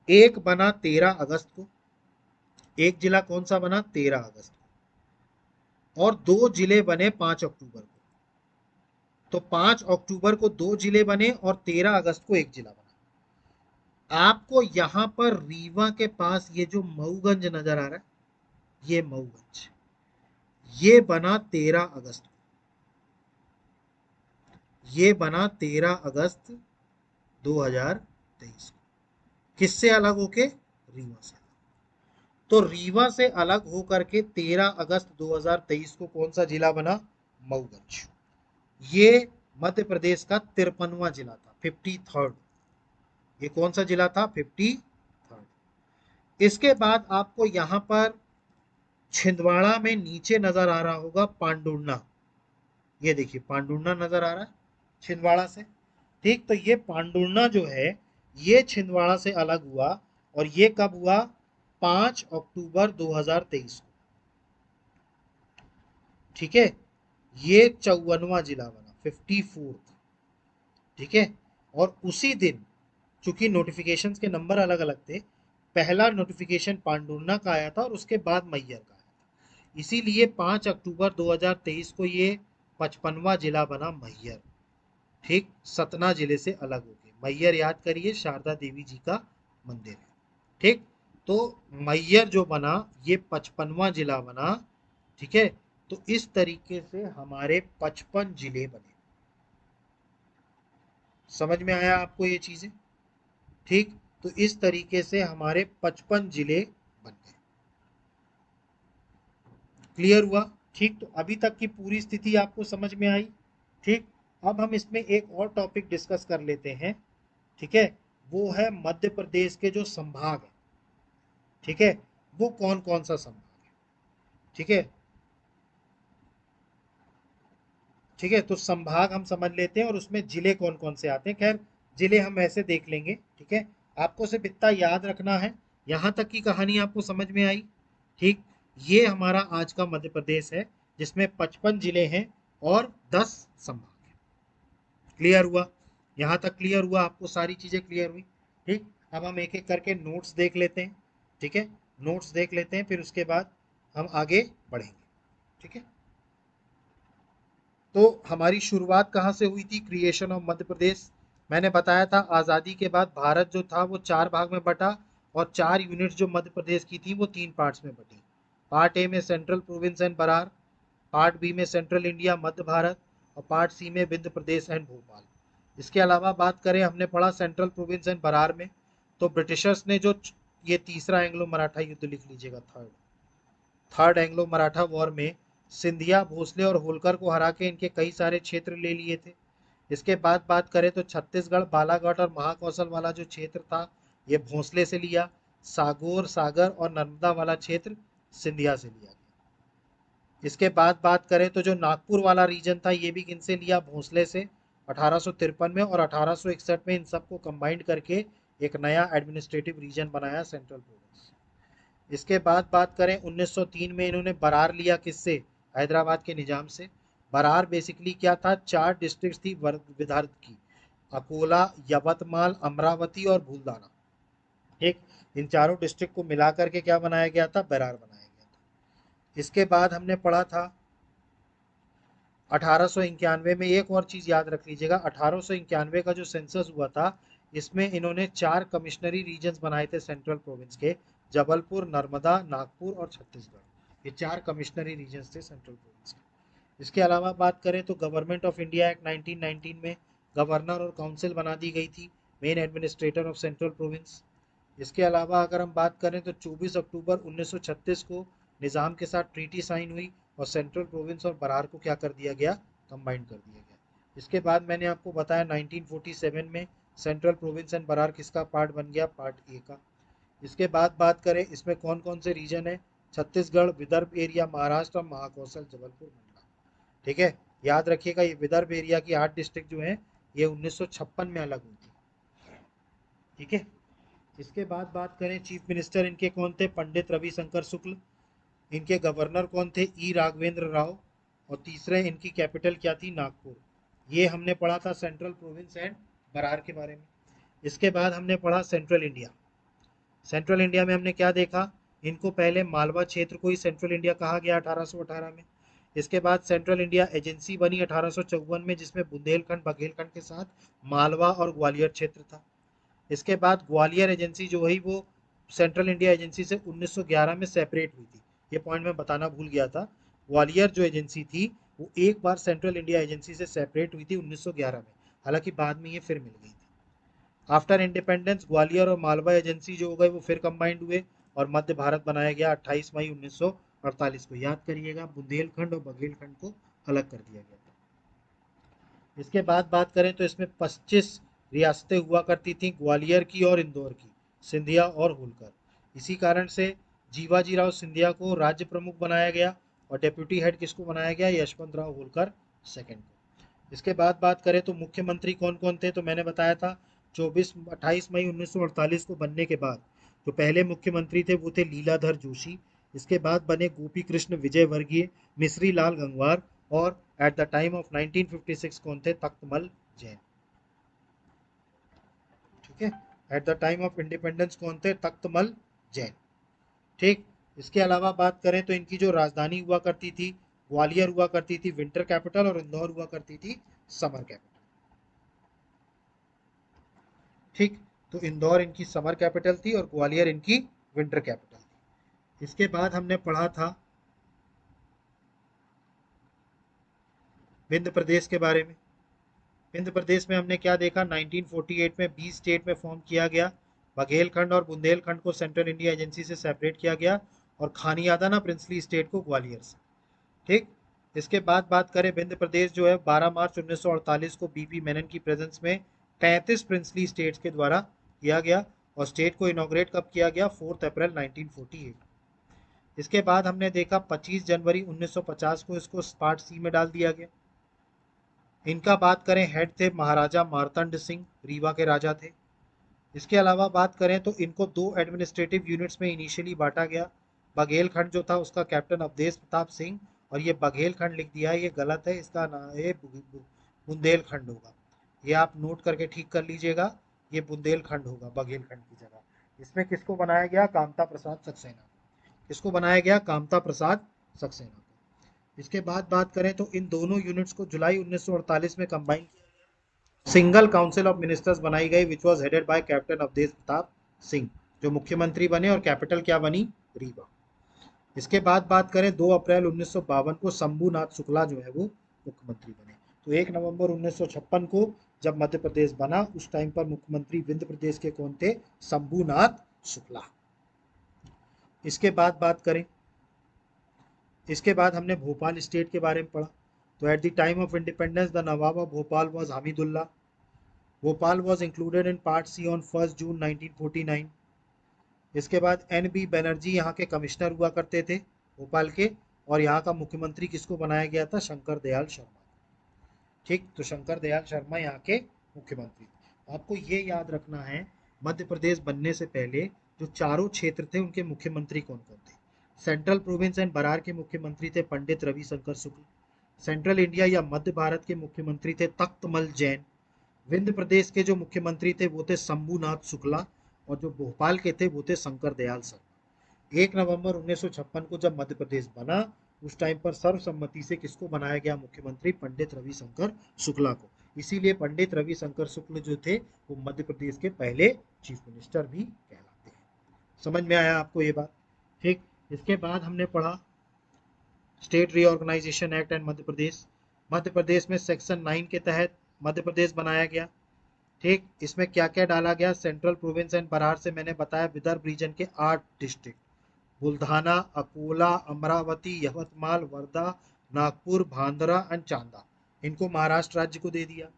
S2: एक बना 13 अगस्त को। एक जिला कौन सा बना? 13 अगस्त को। और 2 जिले बने 5 अक्टूबर को। तो 5 अक्टूबर को 2 जिले बने, और 13 अगस्त को एक जिला बना। आपको यहां पर रीवा के पास ये जो मऊगंज नजर आ रहा है, ये मऊगंज, ये बना 13 अगस्त को। ये बना 13 अगस्त 2023 को। किससे अलग होके? रीवा से। तो रीवा से अलग होकर के 13 अगस्त 2023 को कौन सा जिला बना? मऊगंज। ये मध्य प्रदेश का 53वां जिला था, 53rd। ये कौन सा जिला था? 53rd। इसके बाद आपको यहां पर छिंदवाड़ा में नीचे नजर आ रहा होगा पांडुर्ना। ये देखिए पांडुर्ना नजर आ रहा है छिंदवाड़ा से। ठीक, तो ये पांडुर्ना जो है ये छिंदवाड़ा से अलग हुआ, और ये कब हुआ? 5 अक्टूबर 2023 को। ठीक है, ये 54वां जिला बना, 54th। ठीक है, और उसी दिन, चूंकि नोटिफिकेशंस के नंबर अलग अलग थे, पहला नोटिफिकेशन पांडुर्ना का आया था और उसके बाद मैयर का आया था, इसीलिए 5 अक्टूबर 2023 को ये 55वां जिला बना मैयर। ठीक, सतना जिले से अलग हो गए। मैयर याद करिए, शारदा देवी जी का मंदिर है। ठीक, तो मैयर जो बना ये 55वां जिला बना। ठीक है, तो इस तरीके से हमारे 55 जिले बने। समझ में आया आपको ये चीजें? ठीक, तो इस तरीके से हमारे 55 जिले बन गए। क्लियर हुआ? ठीक, तो अभी तक की पूरी स्थिति आपको समझ में आई। ठीक, अब हम इसमें एक और टॉपिक डिस्कस कर लेते हैं। ठीक है, वो है मध्य प्रदेश के जो संभाग है। ठीक है, वो कौन कौन सा संभाग है? ठीक है, ठीक है, तो संभाग हम समझ लेते हैं और उसमें जिले कौन कौन से आते हैं। खैर, जिले हम ऐसे देख लेंगे। ठीक है, आपको सिर्फ इतना याद रखना है। यहाँ तक की कहानी आपको समझ में आई। ठीक, ये हमारा आज का मध्य प्रदेश है, जिसमें 55 जिले हैं और 10 संभाग हैं। क्लियर हुआ? यहाँ तक क्लियर हुआ? आपको सारी चीजें क्लियर हुई? ठीक, अब हम एक एक करके नोट्स देख लेते हैं। ठीक है, नोट्स देख लेते हैं, फिर उसके बाद हम आगे बढ़ेंगे। ठीक है, तो हमारी शुरुआत कहाँ से हुई थी? Creation of Madhya Pradesh. मैंने बताया था आज़ादी के बाद भारत जो था वो 4 भाग में बटा, और 4 यूनिट्स जो मध्य प्रदेश की थी वो 3 पार्ट्स में बटी। पार्ट ए में central province and Berar, part B में सेंट्रल इंडिया मध्य भारत, और पार्ट सी में विंध्य प्रदेश एंड भोपाल। इसके अलावा बात करें, हमने पढ़ा सेंट्रल प्रोविंस एंड बरार में, तो ब्रिटिशर्स ने जो ये तीसरा एंग्लो मराठा युद्ध लिख लीजिएगा, third third Anglo Maratha war में सिंधिया, भोसले और होलकर को हरा के इनके कई सारे क्षेत्र ले लिए थे। इसके बाद बात करें तो छत्तीसगढ़, बालाघाट और महाकौशल वाला जो क्षेत्र था ये भोसले से लिया। सागौर, सागर और नर्मदा वाला क्षेत्र सिंधिया से लिया गया। इसके बाद बात करें तो जो नागपुर वाला रीजन था ये भी किनसे लिया? भोसले से 1853 में, और 1861 में इन सबको कंबाइंड करके एक नया एडमिनिस्ट्रेटिव रीजन बनाया, सेंट्रल प्रोविंस। इसके बाद बात करें 1903 में इन्होंने बरार लिया, किससे? हैदराबाद के निजाम से। बरार बेसिकली क्या था? 4 डिस्ट्रिक्ट थी विदर्भ की, अकोला, यवतमाल, अमरावती और बुलदाना। ठीक, इन चारों डिस्ट्रिक्ट को मिलाकर के क्या बनाया गया था? बरार बनाया गया था। इसके बाद हमने पढ़ा था 1891 में, एक और चीज याद रख लीजिएगा, 1891 का जो सेंसस हुआ था इसमें इन्होंने 4 कमिश्नरी रीजन्स बनाए थे सेंट्रल प्रोविंस के, जबलपुर, नर्मदा, नागपुर और छत्तीसगढ़। ये 4 कमिश्नरी रीजन्स थे सेंट्रल प्रोविंस के। इसके अलावा बात करें तो गवर्नमेंट ऑफ इंडिया एक्ट 1919 में गवर्नर और काउंसिल बना दी गई थी, main administrator of central province. इसके अलावा अगर हम बात करें तो 24 अक्टूबर 1936 को निज़ाम के साथ ट्रीटी साइन हुई, और सेंट्रल प्रोविंस और बरार को क्या कर दिया गया? कंबाइन कर दिया गया। इसके बाद मैंने आपको बताया 1947 में सेंट्रल प्रोविंस एंड बरार किसका पार्ट बन गया? पार्ट ए का। इसके बाद बात करें इसमें कौन कौन से रीजन है? छत्तीसगढ़, विदर्भ एरिया, महाराष्ट्र, महाकौशल, जबलपुर, मंडला। ठीक है, याद रखिएगा ये विदर्भ एरिया की 8 डिस्ट्रिक्ट जो है ये 1956 में अलग हुई थी। ठीक है, इसके बाद बात करें चीफ मिनिस्टर इनके कौन थे? पंडित रविशंकर शुक्ल। इनके गवर्नर कौन थे? ई राघवेंद्र राव। और तीसरे इनकी कैपिटल क्या थी? नागपुर। ये हमने पढ़ा था सेंट्रल प्रोविंस एंड बरार के बारे में। इसके बाद हमने पढ़ा सेंट्रल इंडिया। सेंट्रल इंडिया में हमने क्या देखा? इनको पहले मालवा क्षेत्र को ही सेंट्रल इंडिया कहा गया 1818 में। इसके बाद सेंट्रल इंडिया एजेंसी बनी 1854 में, जिसमें बुंदेलखंड, बघेलखंड के साथ मालवा और ग्वालियर क्षेत्र था। इसके बाद ग्वालियर एजेंसी जो हुई वो सेंट्रल इंडिया एजेंसी से 1911 में सेपरेट हुई थी। ये पॉइंट मैं बताना भूल गया था। ग्वालियर जो एजेंसी थी वो एक बार सेंट्रल इंडिया एजेंसी से सेपरेट हुई थी 1911 में, हालांकि बाद में ये फिर मिल गई थी। आफ्टर इंडिपेंडेंस ग्वालियर और मालवा एजेंसी जो हो गए वो फिर कंबाइंड हुए, और मध्य भारत बनाया गया 28 मई 1948 को। याद करिएगा, बुंदेलखंड और बघेलखंड को अलग कर दिया गया था। इसके बाद बात करें तो इसमें 25 रियासतें हुआ करती थी, ग्वालियर की और इंदौर की, सिंधिया और होलकर। इसी कारण से जीवाजी राव सिंधिया को राज्य प्रमुख बनाया गया, और डेप्यूटी हेड किसको बनाया गया? यशवंत राव होलकर सेकंड को। इसके बाद बात करें तो मुख्यमंत्री कौन कौन थे, तो मैंने बताया था 28 मई 1948 को बनने के बाद जो पहले मुख्यमंत्री थे वो थे लीलाधर जोशी। इसके बाद बने गोपी कृष्ण विजयवर्गीय, मिश्री लाल गंगवार, और एट द टाइम ऑफ 1956 कौन थे? तख्तमल जैन। ठीक है, eight the time of independence कौन थे? तख्तमल जैन। ठीक, इसके अलावा बात करें तो इनकी जो राजधानी हुआ करती थी, ग्वालियर हुआ करती थी विंटर कैपिटल, और इंदौर हुआ करती थी समर कैपिटल। ठीक, तो इंदौर इनकी समर कैपिटल थी और ग्वालियर इनकी विंटर कैपिटल थी। इसके बाद हमने पढ़ा था विंध्य प्रदेश के बारे में। विंध्य प्रदेश में हमने क्या देखा? 1948 में 20 स्टेट में फॉर्म किया गया। बघेलखंड और बुंदेलखंड को सेंट्रल इंडिया एजेंसी से सेपरेट किया गया, और खानियादाना प्रिंसली स्टेट को ग्वालियर से। ठीक, इसके बाद बात करें विंध्य प्रदेश जो है 12 मार्च 1948 को बीपी मेनन की प्रेजेंस में 33 प्रिंसली स्टेट्स के द्वारा किया गया, और स्टेट को इनॉग्रेट कब किया गया? 4 अप्रैल 1948। इसके बाद हमने देखा 25 जनवरी 1950 को इसको पार्ट सी में डाल दिया गया। इनका बात करें हेड थे महाराजा मार्तंड सिंह, रीवा के राजा थे। इसके अलावा बात करें तो इनको दो एडमिनिस्ट्रेटिव यूनिट्स में इनिशियली बांटा गया। बघेलखंड जो था उसका कैप्टन अवधेश प्रताप सिंह, और ये बघेलखंड लिख दिया है, ये गलत है, इसका नाम ये बुंदेलखंड होगा। ये आप नोट करके ठीक कर लीजिएगा, ये बुंदेलखंड होगा बघेलखंड की जगह। इसमें किसको बनाया गया? कामता प्रसाद सक्सेना को। किसको बनाया गया? कामता प्रसाद सक्सेना को। इसके बाद बात करें तो इन दोनों यूनिट्स को जुलाई 1948 में कंबाइन किया, सिंगल काउंसिल ऑफ मिनिस्टर्स बनाई गई which was headed by captain Avadhesh Pratap Singh, जो मुख्यमंत्री बने, और कैपिटल क्या बनी? रीवा। इसके बाद बात करें 2 अप्रैल 1952 को शंभूनाथ शुक्ला जो है वो मुख्यमंत्री बने। तो 1 नवंबर 1956 को जब मध्य प्रदेश बना उस टाइम पर मुख्यमंत्री विंध्य प्रदेश के कौन थे? शंभूनाथ शुक्ला। इसके बाद बात करें, इसके बाद हमने भोपाल स्टेट के बारे में पढ़ा। तो at the time of independence the nawab of Bhopal was Hamidullah. Bhopal was included in part C on 1 June 1949। इसके बाद एन बी बनर्जी यहाँ के कमिश्नर हुआ करते थे भोपाल के, और यहाँ का मुख्यमंत्री किसको बनाया गया था? शंकर दयाल शर्मा। ठीक, तो शंकर दयाल शर्मा यहाँ के मुख्यमंत्री थे। आपको ये याद रखना है, मध्य प्रदेश बनने से पहले जो चारों क्षेत्र थे उनके मुख्यमंत्री कौन कौन थे। सेंट्रल प्रोविंस एंड बरार के मुख्यमंत्री थे पंडित रविशंकर शुक्ल। सेंट्रल इंडिया या मध्य भारत के मुख्यमंत्री थे तख्तमल जैन। विंध्य प्रदेश के जो मुख्यमंत्री थे वो थे शंभूनाथ शुक्ला, और जो भोपाल के थे वो थे शंकर दयाल शर्मा। 1 नवंबर 1956 को जब मध्य प्रदेश बना उस टाइम पर सर्वसम्मति से किसको बनाया गया मुख्यमंत्री? पंडित रविशंकर शुक्ला को। इसीलिए पंडित रविशंकर शुक्ल जो थे वो मध्य प्रदेश के पहले चीफ मिनिस्टर भी कहलाते हैं। समझ में आया आपको ये बात? ठीक। इसके बाद हमने पढ़ा state reorganisation act and Madhya Pradesh. Madhya Pradesh में सेक्शन 9 के तहत मध्य प्रदेश बनाया गया। ठीक, इसमें क्या क्या डाला गया? सेंट्रल प्रोविंस एंड बरार से मैंने बताया विदर्भ रीजन के 8 डिस्ट्रिक्ट, बुल्धाना, अकोला, अमरावती, यवतमाल, वर्धा, नागपुर, भांदरा एंड चांदा, इनको महाराष्ट्र राज्य को दे दिया।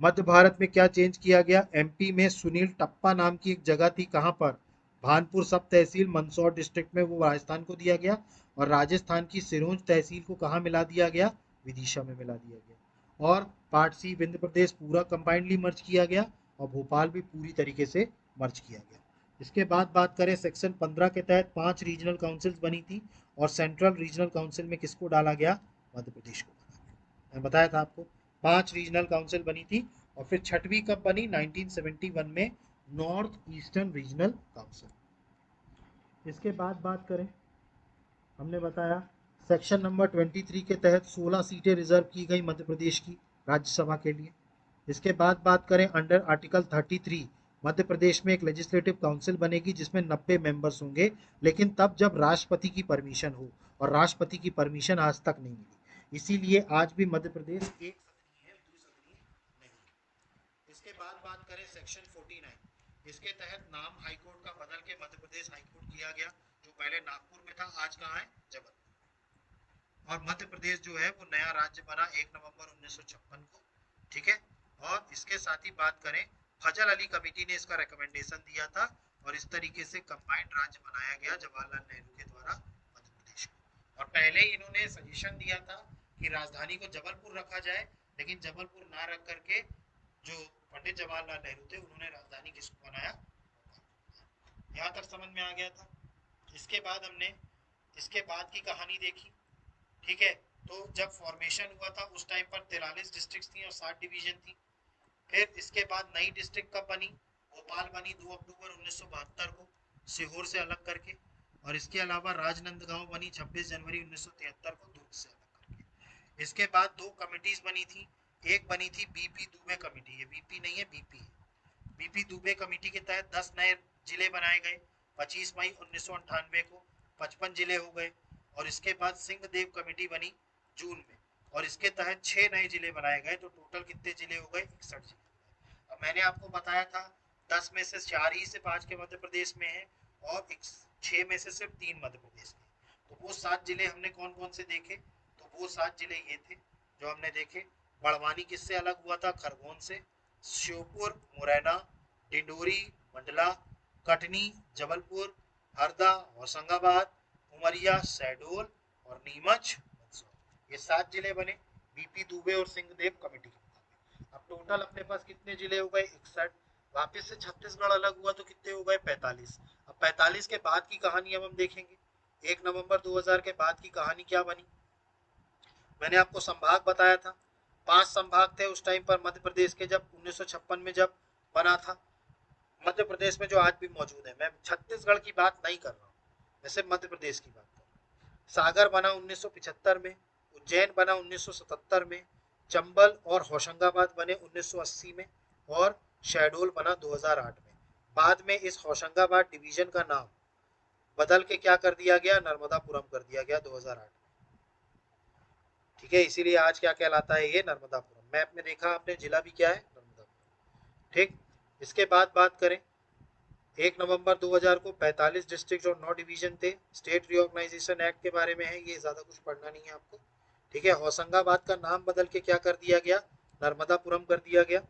S2: मध्य भारत में क्या चेंज किया गया? एमपी में सुनील टप्पा नाम की एक जगह थी, कहां पर? भानपुर सब तहसील मंदसौर डिस्ट्रिक्ट में, वो राजस्थान को दिया गया। और राजस्थान की सिरोंज तहसील को कहां मिला दिया गया? विदिशा में मिला दिया गया। और पार्ट सी विंध्य प्रदेश पूरा कंबाइंडली मर्ज किया गया, और भोपाल भी पूरी तरीके से मर्ज किया गया। इसके बाद बात करें सेक्शन 15 के तहत 5 रीजनल काउंसिल्स बनी थी, और सेंट्रल रीजनल काउंसिल में किसको डाला गया? मध्य प्रदेश को डाला गया। मैं बताया था आपको 5 रीजनल काउंसिल बनी थी, और फिर छठवीं कब बनी? 1971 में, नॉर्थ ईस्टर्न रीजनल काउंसिल। इसके बाद बात करें, हमने बताया सेक्शन नंबर 23 के तहत 16 सीटें रिजर्व की गई मध्य प्रदेश की राज्यसभा के लिए। इसके बाद बात करें अंडर आर्टिकल 33 मध्य प्रदेश में एक लेजिस्लेटिव काउंसिल बनेगी जिसमें 90 मेंबर्स होंगे, लेकिन तब जब राष्ट्रपति की परमिशन हो, और राष्ट्रपति की परमिशन आज तक नहीं मिली, इसीलिए आज भी मध्य प्रदेश एक सदनी है, द्विसदनी नहीं। इसके बाद बात करें सेक्शन 49, इसके तहत नाम हाईकोर्ट का बदल के मध्य प्रदेश हाईकोर्ट किया गया, जो पहले नागपुर में था, आज कहाँ है? जबलपुर। और मध्य प्रदेश जो है वो नया राज्य बना 1 नवंबर 1956 को। ठीक है, और इसके साथ ही बात करें, फजल अली कमेटी ने इसका रिकमेंडेशन दिया था, और इस तरीके से कंबाइंड राज्य बनाया गया जवाहरलाल नेहरू के द्वारा मध्य प्रदेश को। और पहले ही इन्होंने सजेशन दिया था कि राजधानी को जबलपुर रखा जाए, लेकिन जबलपुर ना रख करके जो पंडित जवाहरलाल नेहरू थे उन्होंने राजधानी किसको बनाया? यहाँ तक समझ में आ गया था। इसके बाद हमने इसके बाद की कहानी देखी। ठीक है, तो जब फॉर्मेशन हुआ था उस टाइम पर 43 डिस्ट्रिक्ट थी और 60 डिवीजन थी। फिर इसके बाद नई डिस्ट्रिक्ट कब बनी? भोपाल बनी 2 अक्टूबर 1972 को, सीहोर से अलग करके। और इसके अलावा राजनंदगांव बनी 26 जनवरी 1973 को, दुर्ग से अलग करके। इसके बाद 2 कमिटीज बनी थी, एक बनी थी बीपी दुबे कमेटी, ये बीपी नहीं है बीपी है। बीपी दुबे कमेटी के तहत 10 नए जिले बनाए गए। 25 मई 1998 को 55 जिले हो गए। और इसके बाद सिंहदेव कमेटी बनी जून में, और इसके तहत 6 नए जिले बनाए गए, तो टोटल कितने जिले हो गए? 61 जिले। अब मैंने आपको बताया था 10 में से 4 ही से 5 के मध्य प्रदेश में है, और 6 में से सिर्फ 3 मध्य प्रदेश में। तो वो 7 जिले हमने कौन कौन से देखे? तो वो 7 जिले ये थे जो हमने देखे। बड़वानी किससे अलग हुआ था? खरगोन से। श्योपुर, मुरैना, डिंडोरी, मंडला, कटनी, जबलपुर, हरदा, होशंगाबाद, उमरिया, शहडोल और नीमच, ये 7 जिले बने। बीपी दुबे और सिंहदेव कमेटी के मुताबिक। अब टोटल अपने पास कितने जिले हो गए? 61। वापिस से छत्तीसगढ़ अलग हुआ तो कितने हो गए? 45। अब 45 के बाद की कहानी अब हम देखेंगे। 1 नवंबर 2000 के बाद की कहानी क्या बनी? मैंने आपको संभाग बताया था, 5 संभाग थे उस टाइम पर मध्य प्रदेश के, जब 1956 में जब बना था मध्य प्रदेश में, जो आज भी मौजूद है। मैं छत्तीसगढ़ की बात नहीं कर रहा हूँ, मैं सिर्फ मध्य प्रदेश की बात कर रहा हूँ। सागर बना 1975 में, उज्जैन बना 1977 में, चंबल और होशंगाबाद बने 1980 में, और शहडोल बना 2008 में। बाद में इस होशंगाबाद डिवीजन का नाम बदल के क्या कर दिया गया? नर्मदापुरम कर दिया गया 2008। ठीक है, इसीलिए आज क्या कहलाता है ये? नर्मदापुरम। मैप में देखा आपने, जिला भी क्या है? नर्मदापुरम। ठीक, इसके बाद बात करें 1 नवंबर 2000 को 45 डिस्ट्रिक्ट और 9 डिवीजन थे। स्टेट रिऑर्गेनाइजेशन एक्ट के बारे में है ये, ज्यादा कुछ पढ़ना नहीं है आपको। ठीक है, होशंगाबाद का नाम बदल के क्या कर दिया गया? नर्मदापुरम कर दिया गया।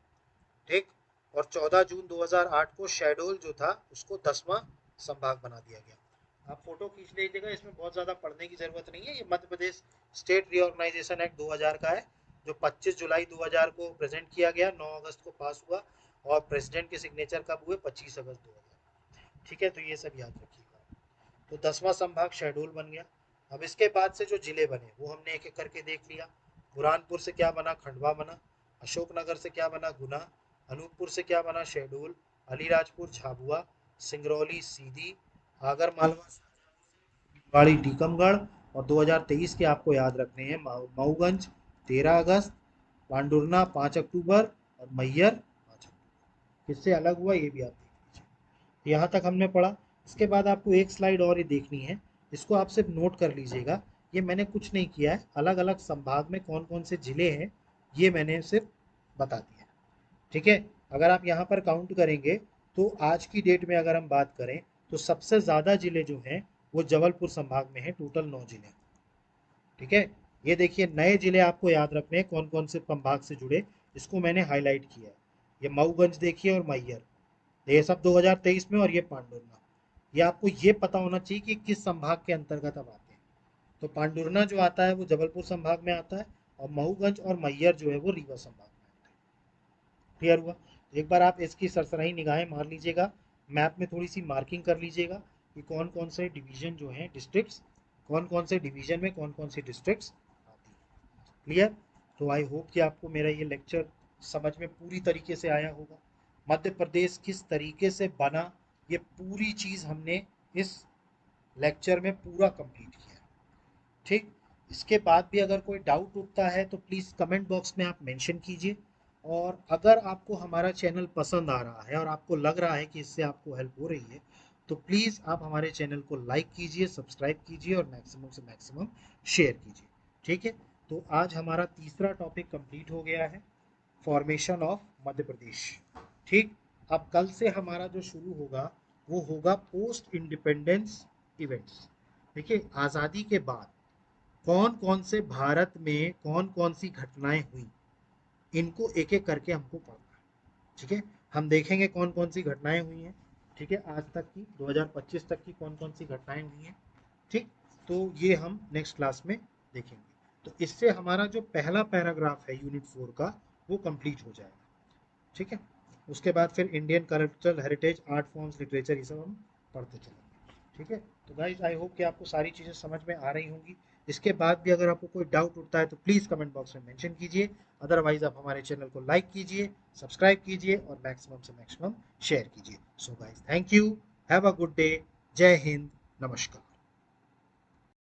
S2: ठीक, और 14 जून 2008 को शहडोल जो था उसको 10वां संभाग बना दिया गया। आप फोटो खींच लीजिएगा, इसमें बहुत ज्यादा पढ़ने की जरूरत नहीं है। ये Madhya Pradesh state reorganisation act 2000 का है, जो 25 जुलाई 2000 को प्रेजेंट किया गया, 9 अगस्त को पास हुआ, और प्रेसिडेंट के सिग्नेचर कब हुए? 25 अगस्त 2000। ठीक है, तो ये सब याद रखिएगा। तो 10वां संभाग शहडोल बन गया। अब इसके बाद से जो जिले बने वो हमने एक एक करके देख लिया। बुरहानपुर से क्या बना? खंडवा बना। अशोकनगर से क्या बना? गुना। अनूपपुर से क्या बना? शहडोल। अलीराजपुर झाबुआ। सिंगरौली सीधी। आगर मालवा बाड़ी टीकमगढ़। और 2023 के आपको याद रखने हैं मऊगंज 13 अगस्त, पांडुरना 5 अक्टूबर, और मैयर 5 अक्टूबर। किससे अलग हुआ ये भी आप देख लीजिए। यहाँ तक हमने पढ़ा। इसके बाद आपको एक स्लाइड और ही देखनी है, इसको आप सिर्फ नोट कर लीजिएगा। ये मैंने कुछ नहीं किया है, अलग अलग संभाग में कौन कौन से जिले हैं ये मैंने सिर्फ बता दिया। ठीक है, अगर आप यहाँ पर काउंट करेंगे तो आज की डेट में अगर हम बात करें तो सबसे ज़्यादा जिले जो हैं वो जबलपुर संभाग में है, टोटल 9 जिले। ठीक है, ये देखिए नए जिले आपको याद रखने हैं कौन कौन से संभाग से जुड़े, इसको मैंने हाईलाइट किया है। ये मऊगंज देखिए और मैयर, ये सब 2023 में, और ये पांडुरना। ये आपको ये पता होना चाहिए कि किस संभाग के अंतर्गत अब आते हैं। तो पांडुरना जो आता है वो जबलपुर संभाग में आता है, और मऊगंज और मैयर जो है वो रीवा संभाग में आता है। क्लियर हुआ? एक बार आप इसकी सरसराही निगाहें मार लीजिएगा, मैप में थोड़ी सी मार्किंग कर लीजिएगा कि कौन कौन से डिवीजन जो हैं, डिस्ट्रिक्ट्स, कौन कौन से डिवीजन में कौन कौन सी डिस्ट्रिक्ट्स आती हैं। क्लियर? तो आई होप कि आपको मेरा ये लेक्चर समझ में पूरी तरीके से आया होगा। मध्य प्रदेश किस तरीके से बना, ये पूरी चीज़ हमने इस लेक्चर में पूरा कंप्लीट किया। ठीक, इसके बाद भी अगर कोई डाउट उठता है तो प्लीज़ कमेंट बॉक्स में आप मेंशन कीजिए। और अगर आपको हमारा चैनल पसंद आ रहा है और आपको लग रहा है कि इससे आपको हेल्प हो रही है, तो प्लीज़ आप हमारे चैनल को लाइक कीजिए, सब्सक्राइब कीजिए, और मैक्सिमम से मैक्सिमम शेयर कीजिए। ठीक है, तो आज हमारा तीसरा टॉपिक कंप्लीट हो गया है, फॉर्मेशन ऑफ मध्य प्रदेश। ठीक, अब कल से हमारा जो शुरू होगा वो होगा पोस्ट इंडिपेंडेंस इवेंट्स। देखिए, आज़ादी के बाद कौन कौन से भारत में कौन कौन सी घटनाएं हुई, इनको एक एक करके हमको पढ़ना है। ठीक है, हम देखेंगे कौन कौन सी घटनाएं हुई हैं। ठीक है, आज तक की 2025 तक की कौन कौन सी घटनाएं हुई हैं। ठीक, तो ये हम नेक्स्ट क्लास में देखेंगे। तो इससे हमारा जो पहला पैराग्राफ है यूनिट 4 का वो कंप्लीट हो जाएगा। ठीक है, उसके बाद फिर Indian cultural heritage, art forms, literature, ये सब हम पढ़ते चलेंगे। ठीक है, तो गाइज आई होप कि आपको सारी चीज़ें समझ में आ रही होंगी। इसके बाद भी अगर आपको कोई डाउट उठता है तो प्लीज़ कमेंट बॉक्स में मेंशन कीजिए। अदरवाइज आप हमारे चैनल को लाइक कीजिए, सब्सक्राइब कीजिए, और मैक्सिमम से मैक्सिमम शेयर कीजिए। So guys, thank you, have a good day, जय हिंद, नमस्कार।